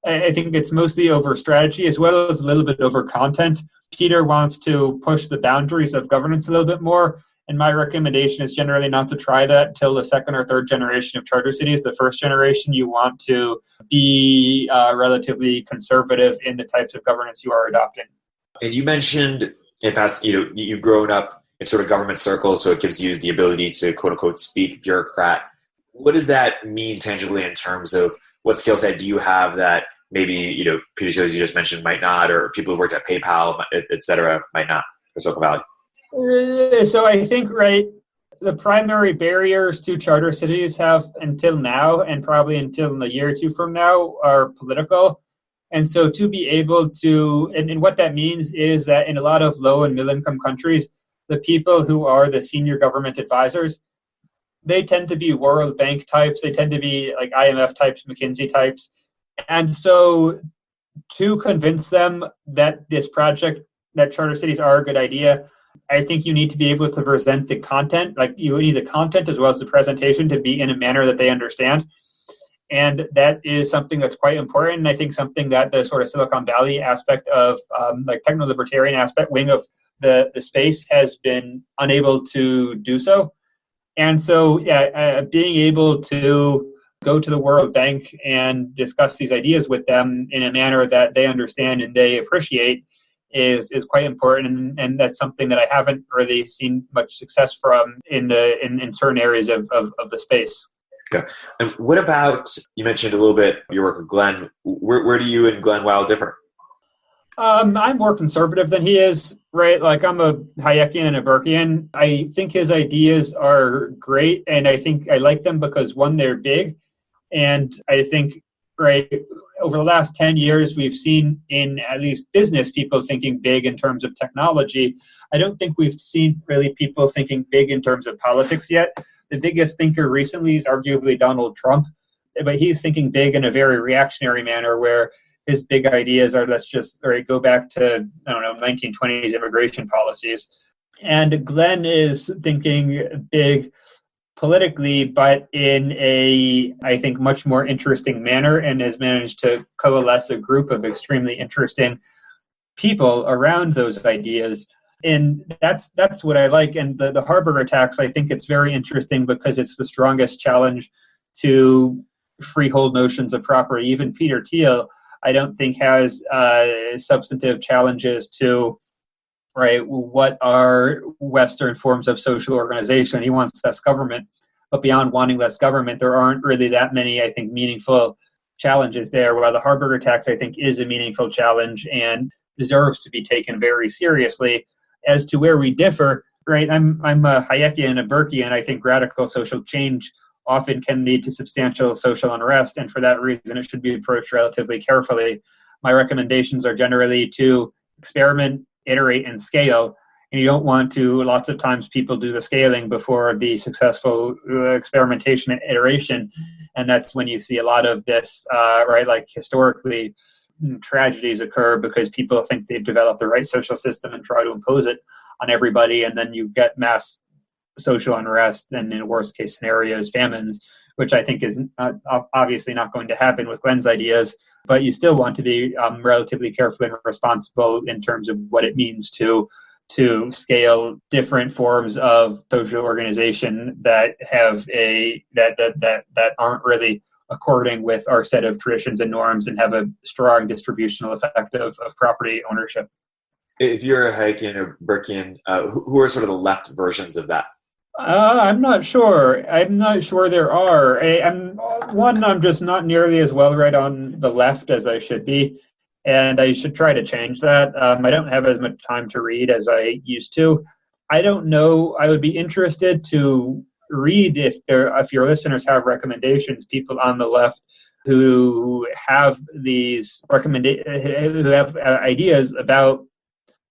I think it's mostly over strategy as well as a little bit over content. Peter wants to push the boundaries of governance a little bit more. And my recommendation is generally not to try that till the second or third generation of charter cities. The first generation, you want to be relatively conservative in the types of governance you are adopting. And you mentioned in the past, you've grown up in sort of government circles, so it gives you the ability to, quote unquote, speak bureaucrat. What does that mean tangibly in terms of what skill set do you have that maybe, Peter Thiel, you just mentioned, might not, or people who worked at PayPal, et cetera, might not for Silicon Valley? So I think, the primary barriers to charter cities have until now, and probably until a year or two from now, are political. And so to be able to, and what that means is that in a lot of low and middle income countries, the people who are the senior government advisors, they tend to be World Bank types. They tend to be like IMF types, McKinsey types. And so to convince them that this project, that charter cities are a good idea, I think you need to be able to present the content, you need the content as well as the presentation to be in a manner that they understand. And that is something that's quite important. And I think something that the sort of Silicon Valley aspect of techno-libertarian aspect wing of the space has been unable to do so. And so being able to go to the World Bank and discuss these ideas with them in a manner that they understand and they appreciate is quite important, and that's something that I haven't really seen much success from in certain areas of the space. Okay. And what about, you mentioned a little bit your work with Glenn. Where do you and Glenn Weil differ? I'm more conservative than he is, right? I'm a Hayekian and a Burkean. I think his ideas are great, and I think I like them because, one, they're big, and I think, over the last 10 years, we've seen in at least business people thinking big in terms of technology. I don't think we've seen really people thinking big in terms of politics yet. The biggest thinker recently is arguably Donald Trump, but he's thinking big in a very reactionary manner where his big ideas are, let's just go back to, 1920s immigration policies. And Glenn is thinking big politically, but in a, I think, much more interesting manner, and has managed to coalesce a group of extremely interesting people around those ideas. And that's what I like. And the harbor attacks, I think it's very interesting because it's the strongest challenge to freehold notions of property. Even Peter Thiel, I don't think, has substantive challenges to, what are Western forms of social organization. He wants less government, but beyond wanting less government, there aren't really that many, I think, meaningful challenges there. While the harbor tax, I think, is a meaningful challenge and deserves to be taken very seriously. As to where we differ, I'm a Hayekian and a Burkean. I think radical social change often can lead to substantial social unrest, and for that reason, it should be approached relatively carefully. My recommendations are generally to experiment, iterate, and scale. And you don't want to, lots of times people do the scaling before the successful experimentation and iteration. And that's when you see a lot of this, like historically, tragedies occur because people think they've developed the right social system and try to impose it on everybody. And then you get mass social unrest and, in worst case scenarios, famines, which I think is obviously not going to happen with Glenn's ideas. But you still want to be relatively careful and responsible in terms of what it means to scale different forms of social organization that have that aren't really according with our set of traditions and norms and have a strong distributional effect of property ownership. If you're a Hayekian or Burkean, who are sort of the left versions of that? I'm not sure. I'm not sure there are. I'm just not nearly as well read on the left as I should be, and I should try to change that. I don't have as much time to read as I used to. I don't know. I would be interested to read if your listeners have recommendations, people on the left who have these who have ideas about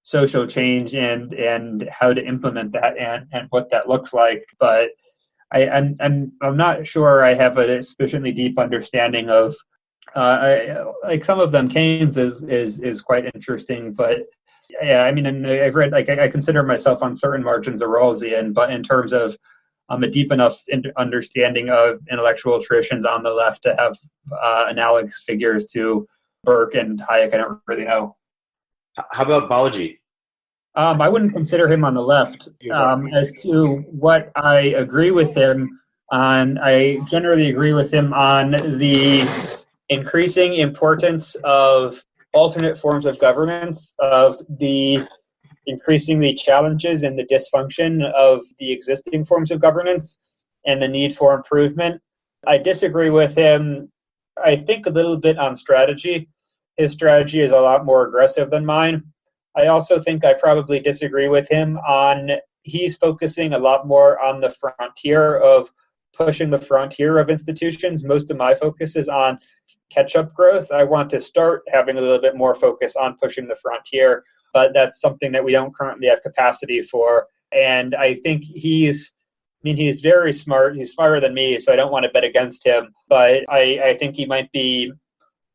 social change and how to implement that and what that looks like. But I'm not sure I have a sufficiently deep understanding of like some of them. Keynes is quite interesting, but yeah, I mean, and I've read, like, I consider myself on certain margins a Rawlsian, but in terms of a deep enough understanding of intellectual traditions on the left to have analogous figures to Burke and Hayek, I don't really know. How about Balaji? I wouldn't consider him on the left. As to what I agree with him on, I generally agree with him on the increasing importance of alternate forms of governance, of the increasingly challenges and the dysfunction of the existing forms of governance, and the need for improvement. I disagree with him, I think, a little bit on strategy. His strategy is a lot more aggressive than mine. I also think I probably disagree with him on, he's focusing a lot more on the frontier of pushing the frontier of institutions. Most of my focus is on catch-up growth. I want to start having a little bit more focus on pushing the frontier, but that's something that we don't currently have capacity for. And I think he's very smart. He's smarter than me, so I don't want to bet against him. But I think he might be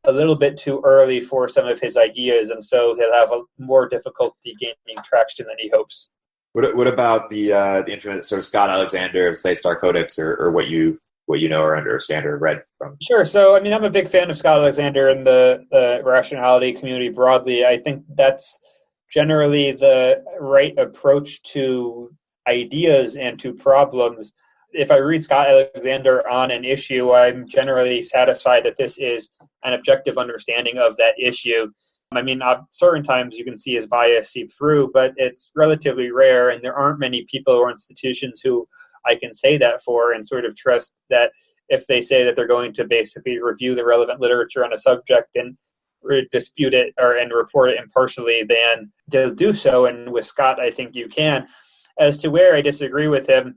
a little bit too early for some of his ideas, and so he'll have a more difficulty gaining traction than he hopes. What about the internet, sort of Scott Alexander of Slate Star Codex, or what you know or understand or read from? Sure. So, I mean, I'm a big fan of Scott Alexander and the rationality community broadly. I think that's generally the right approach to ideas and to problems. If I read Scott Alexander on an issue, I'm generally satisfied that this is an objective understanding of that issue. I mean, certain times you can see his bias seep through, but it's relatively rare, and there aren't many people or institutions who I can say that for and sort of trust that if they say that they're going to basically review the relevant literature on a subject and dispute it and report it impartially, then they'll do so. And with Scott, I think you can. As to where I disagree with him,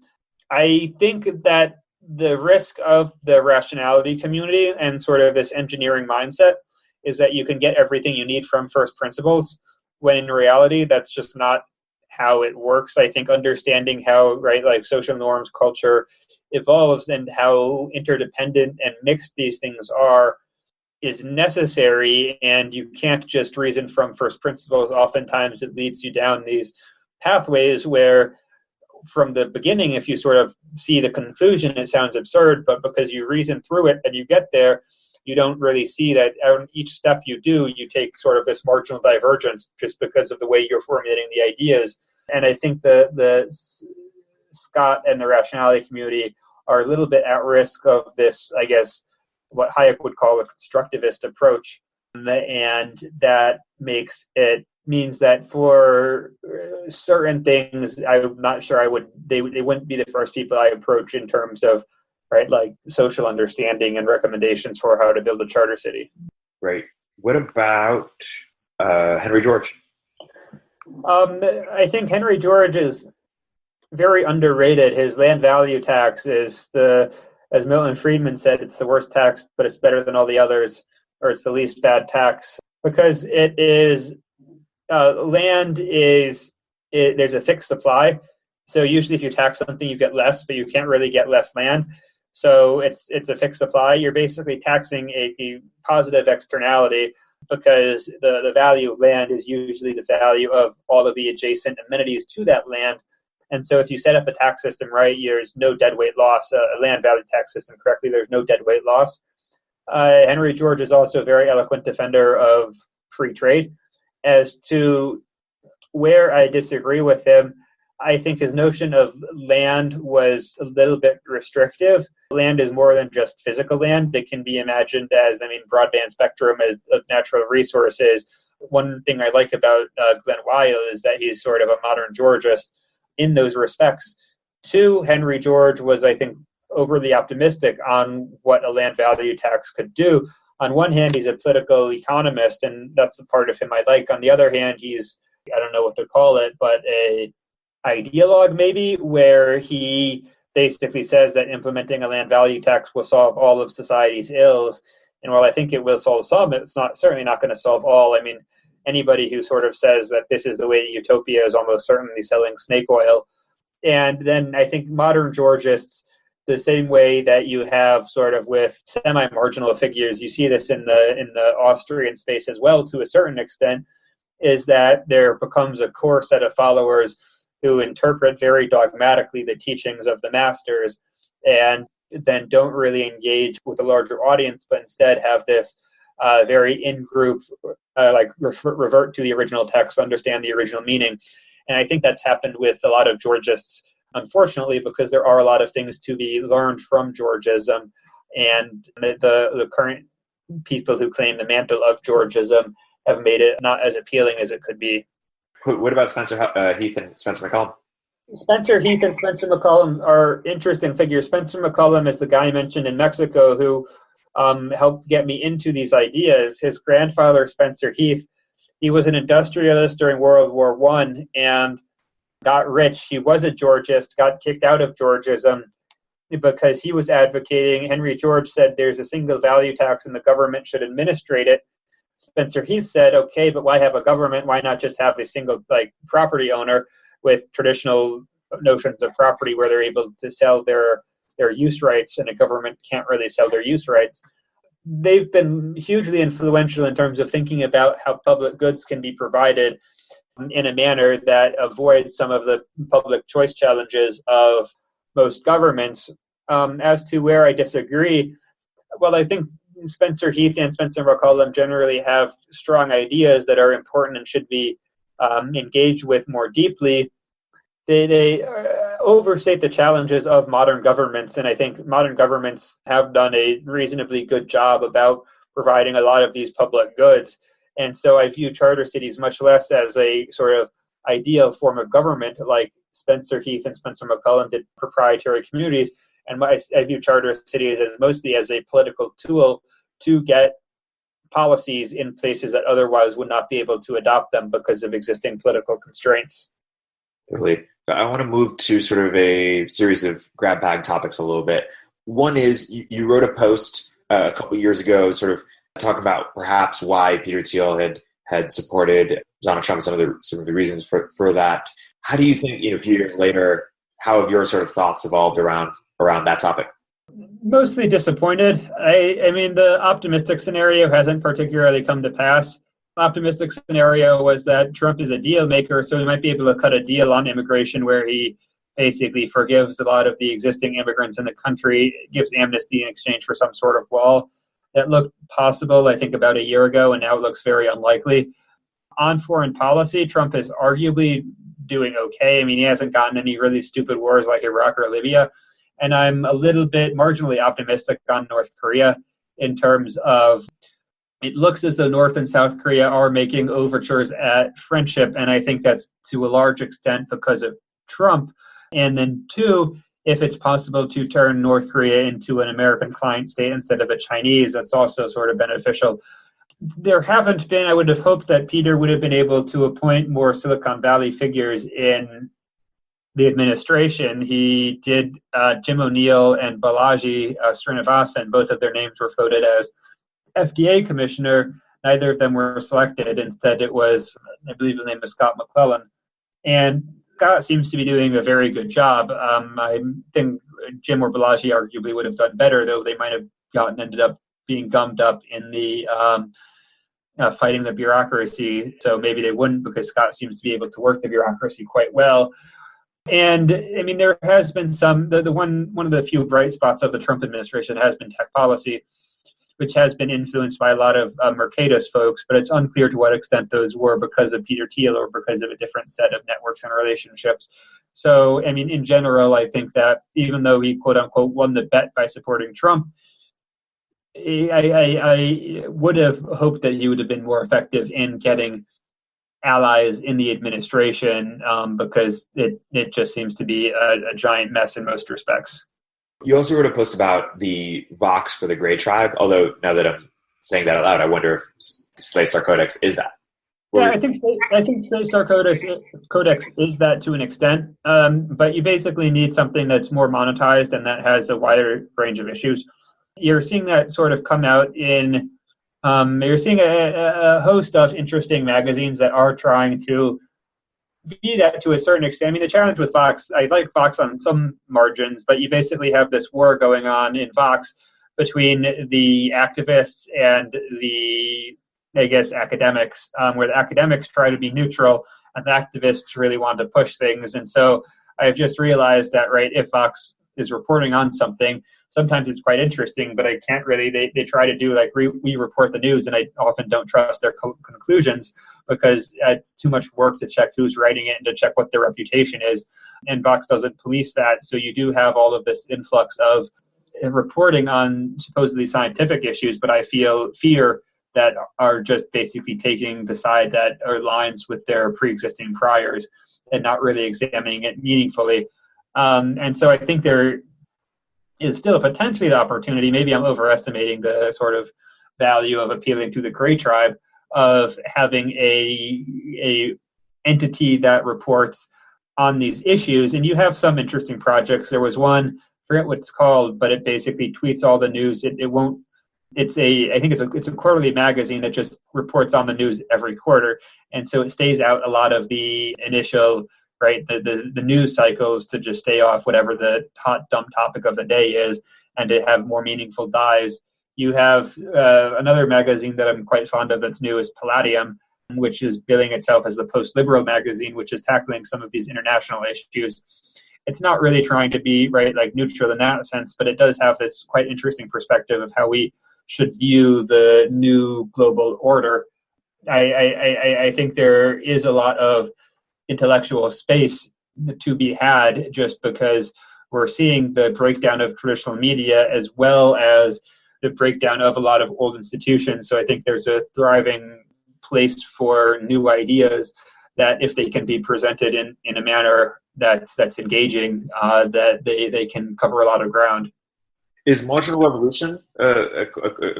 I think that the risk of the rationality community and sort of this engineering mindset is that you can get everything you need from first principles, when in reality, that's just not how it works. I think understanding how, right, like social norms, culture evolves and how interdependent and mixed these things are is necessary, and you can't just reason from first principles. Oftentimes it leads you down these pathways where from the beginning, if you sort of see the conclusion, it sounds absurd, but because you reason through it and you get there, you don't really see that on each step you do, you take sort of this marginal divergence just because of the way you're formulating the ideas. And I think the Scott and the rationality community are a little bit at risk of this, I guess, what Hayek would call a constructivist approach. And that means that for certain things, I'm not sure they wouldn't be the first people I approach in terms of, right, like social understanding and recommendations for how to build a charter city. Right. What about Henry George? I think Henry George is very underrated. His land value tax is as Milton Friedman said, it's the worst tax, but it's better than all the others, or it's the least bad tax, because it is there's a fixed supply. So usually if you tax something, you get less, but you can't really get less land. So it's a fixed supply. You're basically taxing a positive externality, because the value of land is usually the value of all of the adjacent amenities to that land. And so if you set up a tax system right, there's no deadweight loss, a land value tax system correctly, there's no deadweight loss. Henry George is also a very eloquent defender of free trade. As to where I disagree with him, I think his notion of land was a little bit restrictive. Land is more than just physical land. It can be imagined as, broadband spectrum of natural resources. One thing I like about Glenn Weil is that he's sort of a modern Georgist in those respects. Two, Henry George was, I think, overly optimistic on what a land value tax could do. On one hand, he's a political economist, and that's the part of him I like. On the other hand, he's, I don't know what to call it, but a ideologue maybe, where he basically says that implementing a land value tax will solve all of society's ills. And while I think it will solve some, it's certainly not going to solve all. Anybody who sort of says that this is the way to utopia is almost certainly selling snake oil. And then I think modern Georgists, the same way that you have sort of with semi-marginal figures, you see this in the Austrian space as well to a certain extent, is that there becomes a core set of followers who interpret very dogmatically the teachings of the masters and then don't really engage with a larger audience, but instead have this very in-group, revert to the original text, understand the original meaning. And I think that's happened with a lot of Georgists, unfortunately, because there are a lot of things to be learned from Georgism, and the current people who claim the mantle of Georgism have made it not as appealing as it could be. What about Spencer Heath and Spencer McCullum? Spencer Heath and Spencer McCullum are interesting figures. Spencer McCullum is the guy I mentioned in Mexico who helped get me into these ideas. His grandfather, Spencer Heath, he was an industrialist during World War I and got rich. He was a Georgist, got kicked out of Georgism because he was advocating. Henry George said there's a single value tax and the government should administrate it. Spencer Heath said, okay, but why have a government? Why not just have a single property owner with traditional notions of property where they're able to sell their use rights, and a government can't really sell their use rights? They've been hugely influential in terms of thinking about how public goods can be provided in a manner that avoids some of the public choice challenges of most governments. As to where I disagree, well, I think Spencer Heath and Spencer McCullum generally have strong ideas that are important and should be engaged with more deeply. They overstate the challenges of modern governments, and I think modern governments have done a reasonably good job about providing a lot of these public goods. And so I view charter cities much less as a sort of ideal form of government like Spencer Heath and Spencer McCullum did proprietary communities. And I view charter cities as mostly as a political tool to get policies in places that otherwise would not be able to adopt them because of existing political constraints. Totally. I want to move to sort of a series of grab bag topics a little bit. One is you wrote a post a couple years ago, sort of talking about perhaps why Peter Thiel had supported Donald Trump, some of the reasons for that. How do you think, a few years later, how have your sort of thoughts evolved around that topic? Mostly disappointed. I mean, the optimistic scenario hasn't particularly come to pass. Optimistic scenario was that Trump is a deal maker, so he might be able to cut a deal on immigration where he basically forgives a lot of the existing immigrants in the country, gives amnesty in exchange for some sort of wall. That looked possible, I think, about a year ago, and now it looks very unlikely. On foreign policy, Trump is arguably doing okay. I mean, he hasn't gotten any really stupid wars like Iraq or Libya. And I'm a little bit marginally optimistic on North Korea in terms of it looks as though North and South Korea are making overtures at friendship. And I think that's to a large extent because of Trump. And then two, if it's possible to turn North Korea into an American client state instead of a Chinese, that's also sort of beneficial. There haven't been, I would have hoped that Peter would have been able to appoint more Silicon Valley figures in the administration. He did Jim O'Neill and Balaji Srinivasan. Both of their names were floated as FDA commissioner. Neither of them were selected. Instead, it was, I believe his name is Scott McClellan. And Scott seems to be doing a very good job. I think Jim or Balaji arguably would have done better, though they might have ended up being gummed up in the fighting the bureaucracy. So maybe they wouldn't, because Scott seems to be able to work the bureaucracy quite well. And I mean, there has been one of the few bright spots of the Trump administration has been tech policy, which has been influenced by a lot of Mercatus folks, but it's unclear to what extent those were because of Peter Thiel or because of a different set of networks and relationships. So, I mean, in general, I think that even though he, quote unquote, won the bet by supporting Trump, I would have hoped that he would have been more effective in getting allies in the administration because it just seems to be a giant mess in most respects. You also wrote a post about the Vox for the Gray Tribe, although now that I'm saying that out loud, I wonder if Slave Star Codex is that. I think Slave Star Codex is that to an extent, but you basically need something that's more monetized and that has a wider range of issues. You're seeing that sort of come out in, you're seeing a host of interesting magazines that are trying to be that to a certain extent. I mean, the challenge with Vox, I like Vox on some margins, but you basically have this war going on in Vox between the activists and the, I guess, academics, where the academics try to be neutral and the activists really want to push things. And so I've just realized that, right, if Vox is reporting on something, sometimes it's quite interesting, but I can't really, they try to do like we report the news, and I often don't trust their conclusions because it's too much work to check who's writing it and to check what their reputation is. And Vox doesn't police that. So you do have all of this influx of reporting on supposedly scientific issues, but I fear that are just basically taking the side that aligns with their pre-existing priors and not really examining it meaningfully. And so I think there is still potentially the opportunity, maybe I'm overestimating the sort of value of appealing to the Gray Tribe, of having a entity that reports on these issues. And you have some interesting projects. There was one, I forget what it's called, but it basically tweets all the news. I think it's a quarterly magazine that just reports on the news every quarter. And so it stays out a lot of the initial, right, the news cycles to just stay off whatever the hot, dumb topic of the day is and to have more meaningful dives. You have another magazine that I'm quite fond of that's new is Palladium, which is billing itself as the post-liberal magazine, which is tackling some of these international issues. It's not really trying to be, right, like neutral in that sense, but it does have this quite interesting perspective of how we should view the new global order. I think there is a lot of intellectual space to be had just because we're seeing the breakdown of traditional media as well as the breakdown of a lot of old institutions. So I think there's a thriving place for new ideas that if they can be presented in a manner that's engaging, that they can cover a lot of ground. Is Marginal Revolution a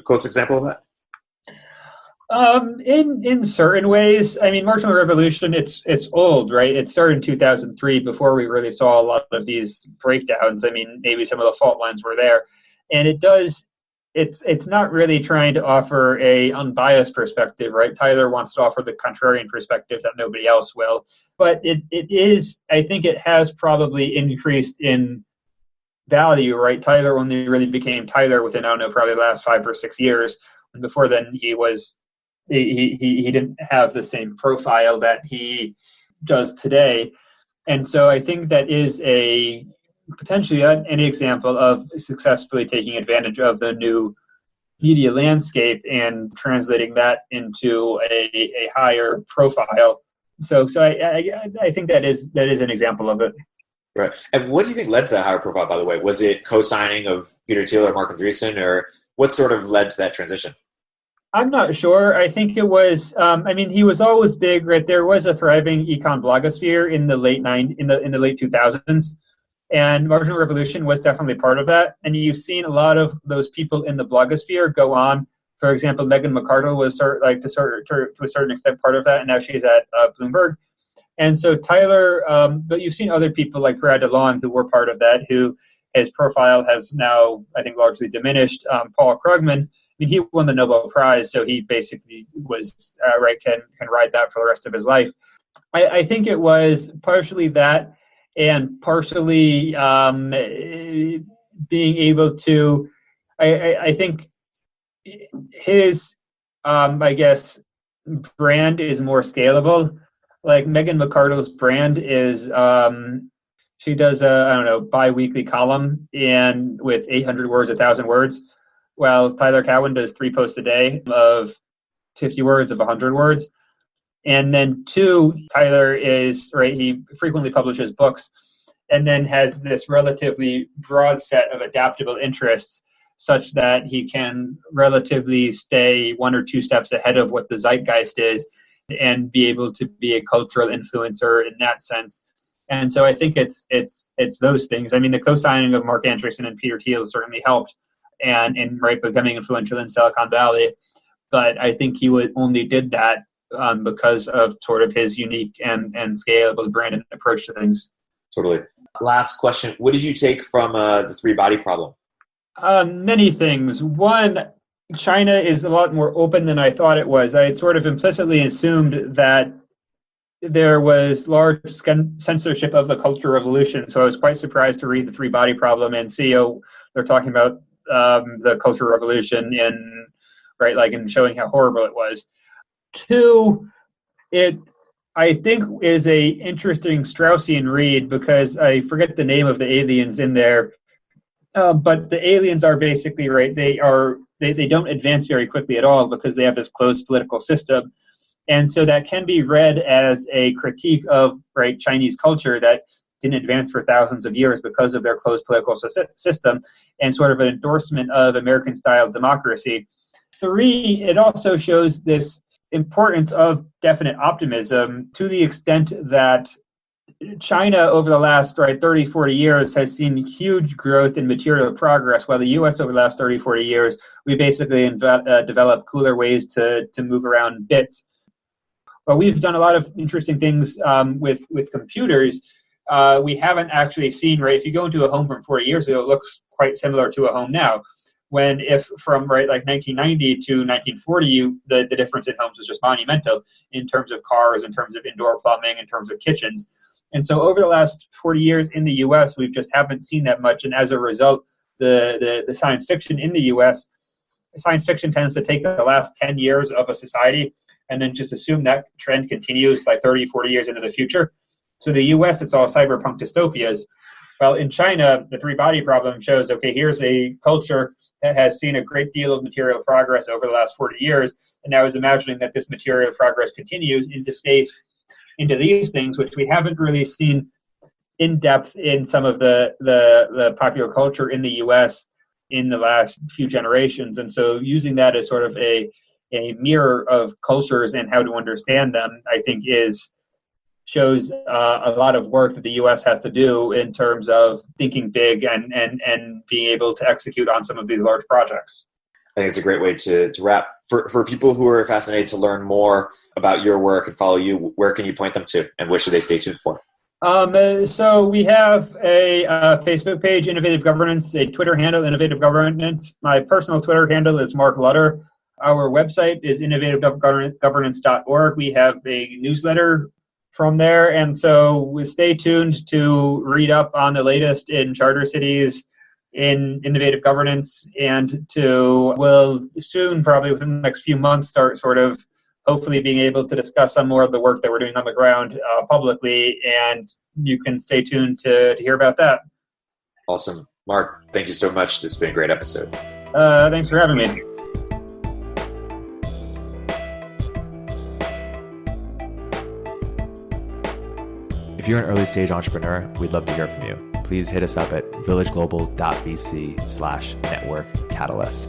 close example of that? In certain ways, I mean, Marginal Revolution, it's old, right? It started in 2003 before we really saw a lot of these breakdowns. I mean, maybe some of the fault lines were there. And it's not really trying to offer a unbiased perspective, right? Tyler wants to offer the contrarian perspective that nobody else will. But it is, I think it has probably increased in value, right? Tyler only really became Tyler within, I don't know, probably the last 5 or 6 years. And before then, he didn't have the same profile that he does today. And so I think that is potentially an example of successfully taking advantage of the new media landscape and translating that into a higher profile. So I think that is an example of it. Right. And what do you think led to that higher profile, by the way? Was it co-signing of Peter Thiel or Mark Andreessen, or what sort of led to that transition? I'm not sure. I think it was. He was always big, right? There was a thriving econ blogosphere in the late 2000s, and Marginal Revolution was definitely part of that. And you've seen a lot of those people in the blogosphere go on. For example, Megan McArdle was to a certain extent part of that, and now she's at Bloomberg. And so Tyler, but you've seen other people like Brad DeLong who were part of that, who his profile has now, I think, largely diminished. Paul Krugman, he won the Nobel Prize, so he basically was can ride that for the rest of his life. I think it was partially that, and partially being able to. I think his, brand is more scalable. Like Megan McArdle's brand is, she does a bi-weekly column and with 800 words, 1,000 words. Well, Tyler Cowen does 3 posts a day of 50 words, of 100 words. And then 2, Tyler is, right, he frequently publishes books and then has this relatively broad set of adaptable interests such that he can relatively stay 1 or 2 steps ahead of what the zeitgeist is and be able to be a cultural influencer in that sense. And so I think it's those things. I mean, the co-signing of Mark Andreessen and Peter Thiel certainly helped and becoming influential in Silicon Valley. But I think he only did that because of sort of his unique and scalable brand and approach to things. Totally. Last question. What did you take from the 3-body problem? Many things. One, China is a lot more open than I thought it was. I had sort of implicitly assumed that there was large censorship of the Cultural Revolution, so I was quite surprised to read the 3-body problem and see they're talking about the Cultural Revolution and showing how horrible it was. 2, it I think is a interesting Straussian read because I forget the name of the aliens in there, but the aliens are basically right. They don't advance very quickly at all because they have this closed political system. And so that can be read as a critique of Chinese culture that didn't advance for thousands of years because of their closed political system, and sort of an endorsement of American-style democracy. 3, it also shows this importance of definite optimism to the extent that China over the last 30, 40 years has seen huge growth in material progress, while the U.S. over the last 30, 40 years, we basically developed cooler ways to move around bits. But we've done a lot of interesting things with computers. We haven't actually seen, if you go into a home from 40 years ago, it looks quite similar to a home now. If from 1990 to 1940, the difference in homes was just monumental in terms of cars, in terms of indoor plumbing, in terms of kitchens. And so over the last 40 years in the U.S., we just haven't seen that much. And as a result, the science fiction in the U.S., science fiction tends to take the last 10 years of a society and then just assume that trend continues 30, 40 years into the future. So the U.S., it's all cyberpunk dystopias. Well, in China, the 3-body problem shows, okay, here's a culture that has seen a great deal of material progress over the last 40 years, and now is imagining that this material progress continues into space, into these things, which we haven't really seen in depth in some of the popular culture in the U.S. in the last few generations. And so using that as sort of a mirror of cultures and how to understand them, I think shows a lot of work that the U.S. has to do in terms of thinking big and being able to execute on some of these large projects. I think it's a great way to wrap. For people who are fascinated to learn more about your work and follow you, where can you point them to, and what should they stay tuned for? So we have a Facebook page, Innovative Governance, a Twitter handle, Innovative Governance. My personal Twitter handle is Mark Lutter. Our website is innovativegovernance.org. We have a newsletter from there, and so stay tuned to read up on the latest in charter cities, in innovative governance, and we'll soon, probably within the next few months, start sort of hopefully being able to discuss some more of the work that we're doing on the ground publicly, and you can stay tuned to hear about that. Awesome. Mark, thank you so much. This has been a great episode. Thanks for having me. If you're an early stage entrepreneur, we'd love to hear from you. Please hit us up at villageglobal.vc/network catalyst.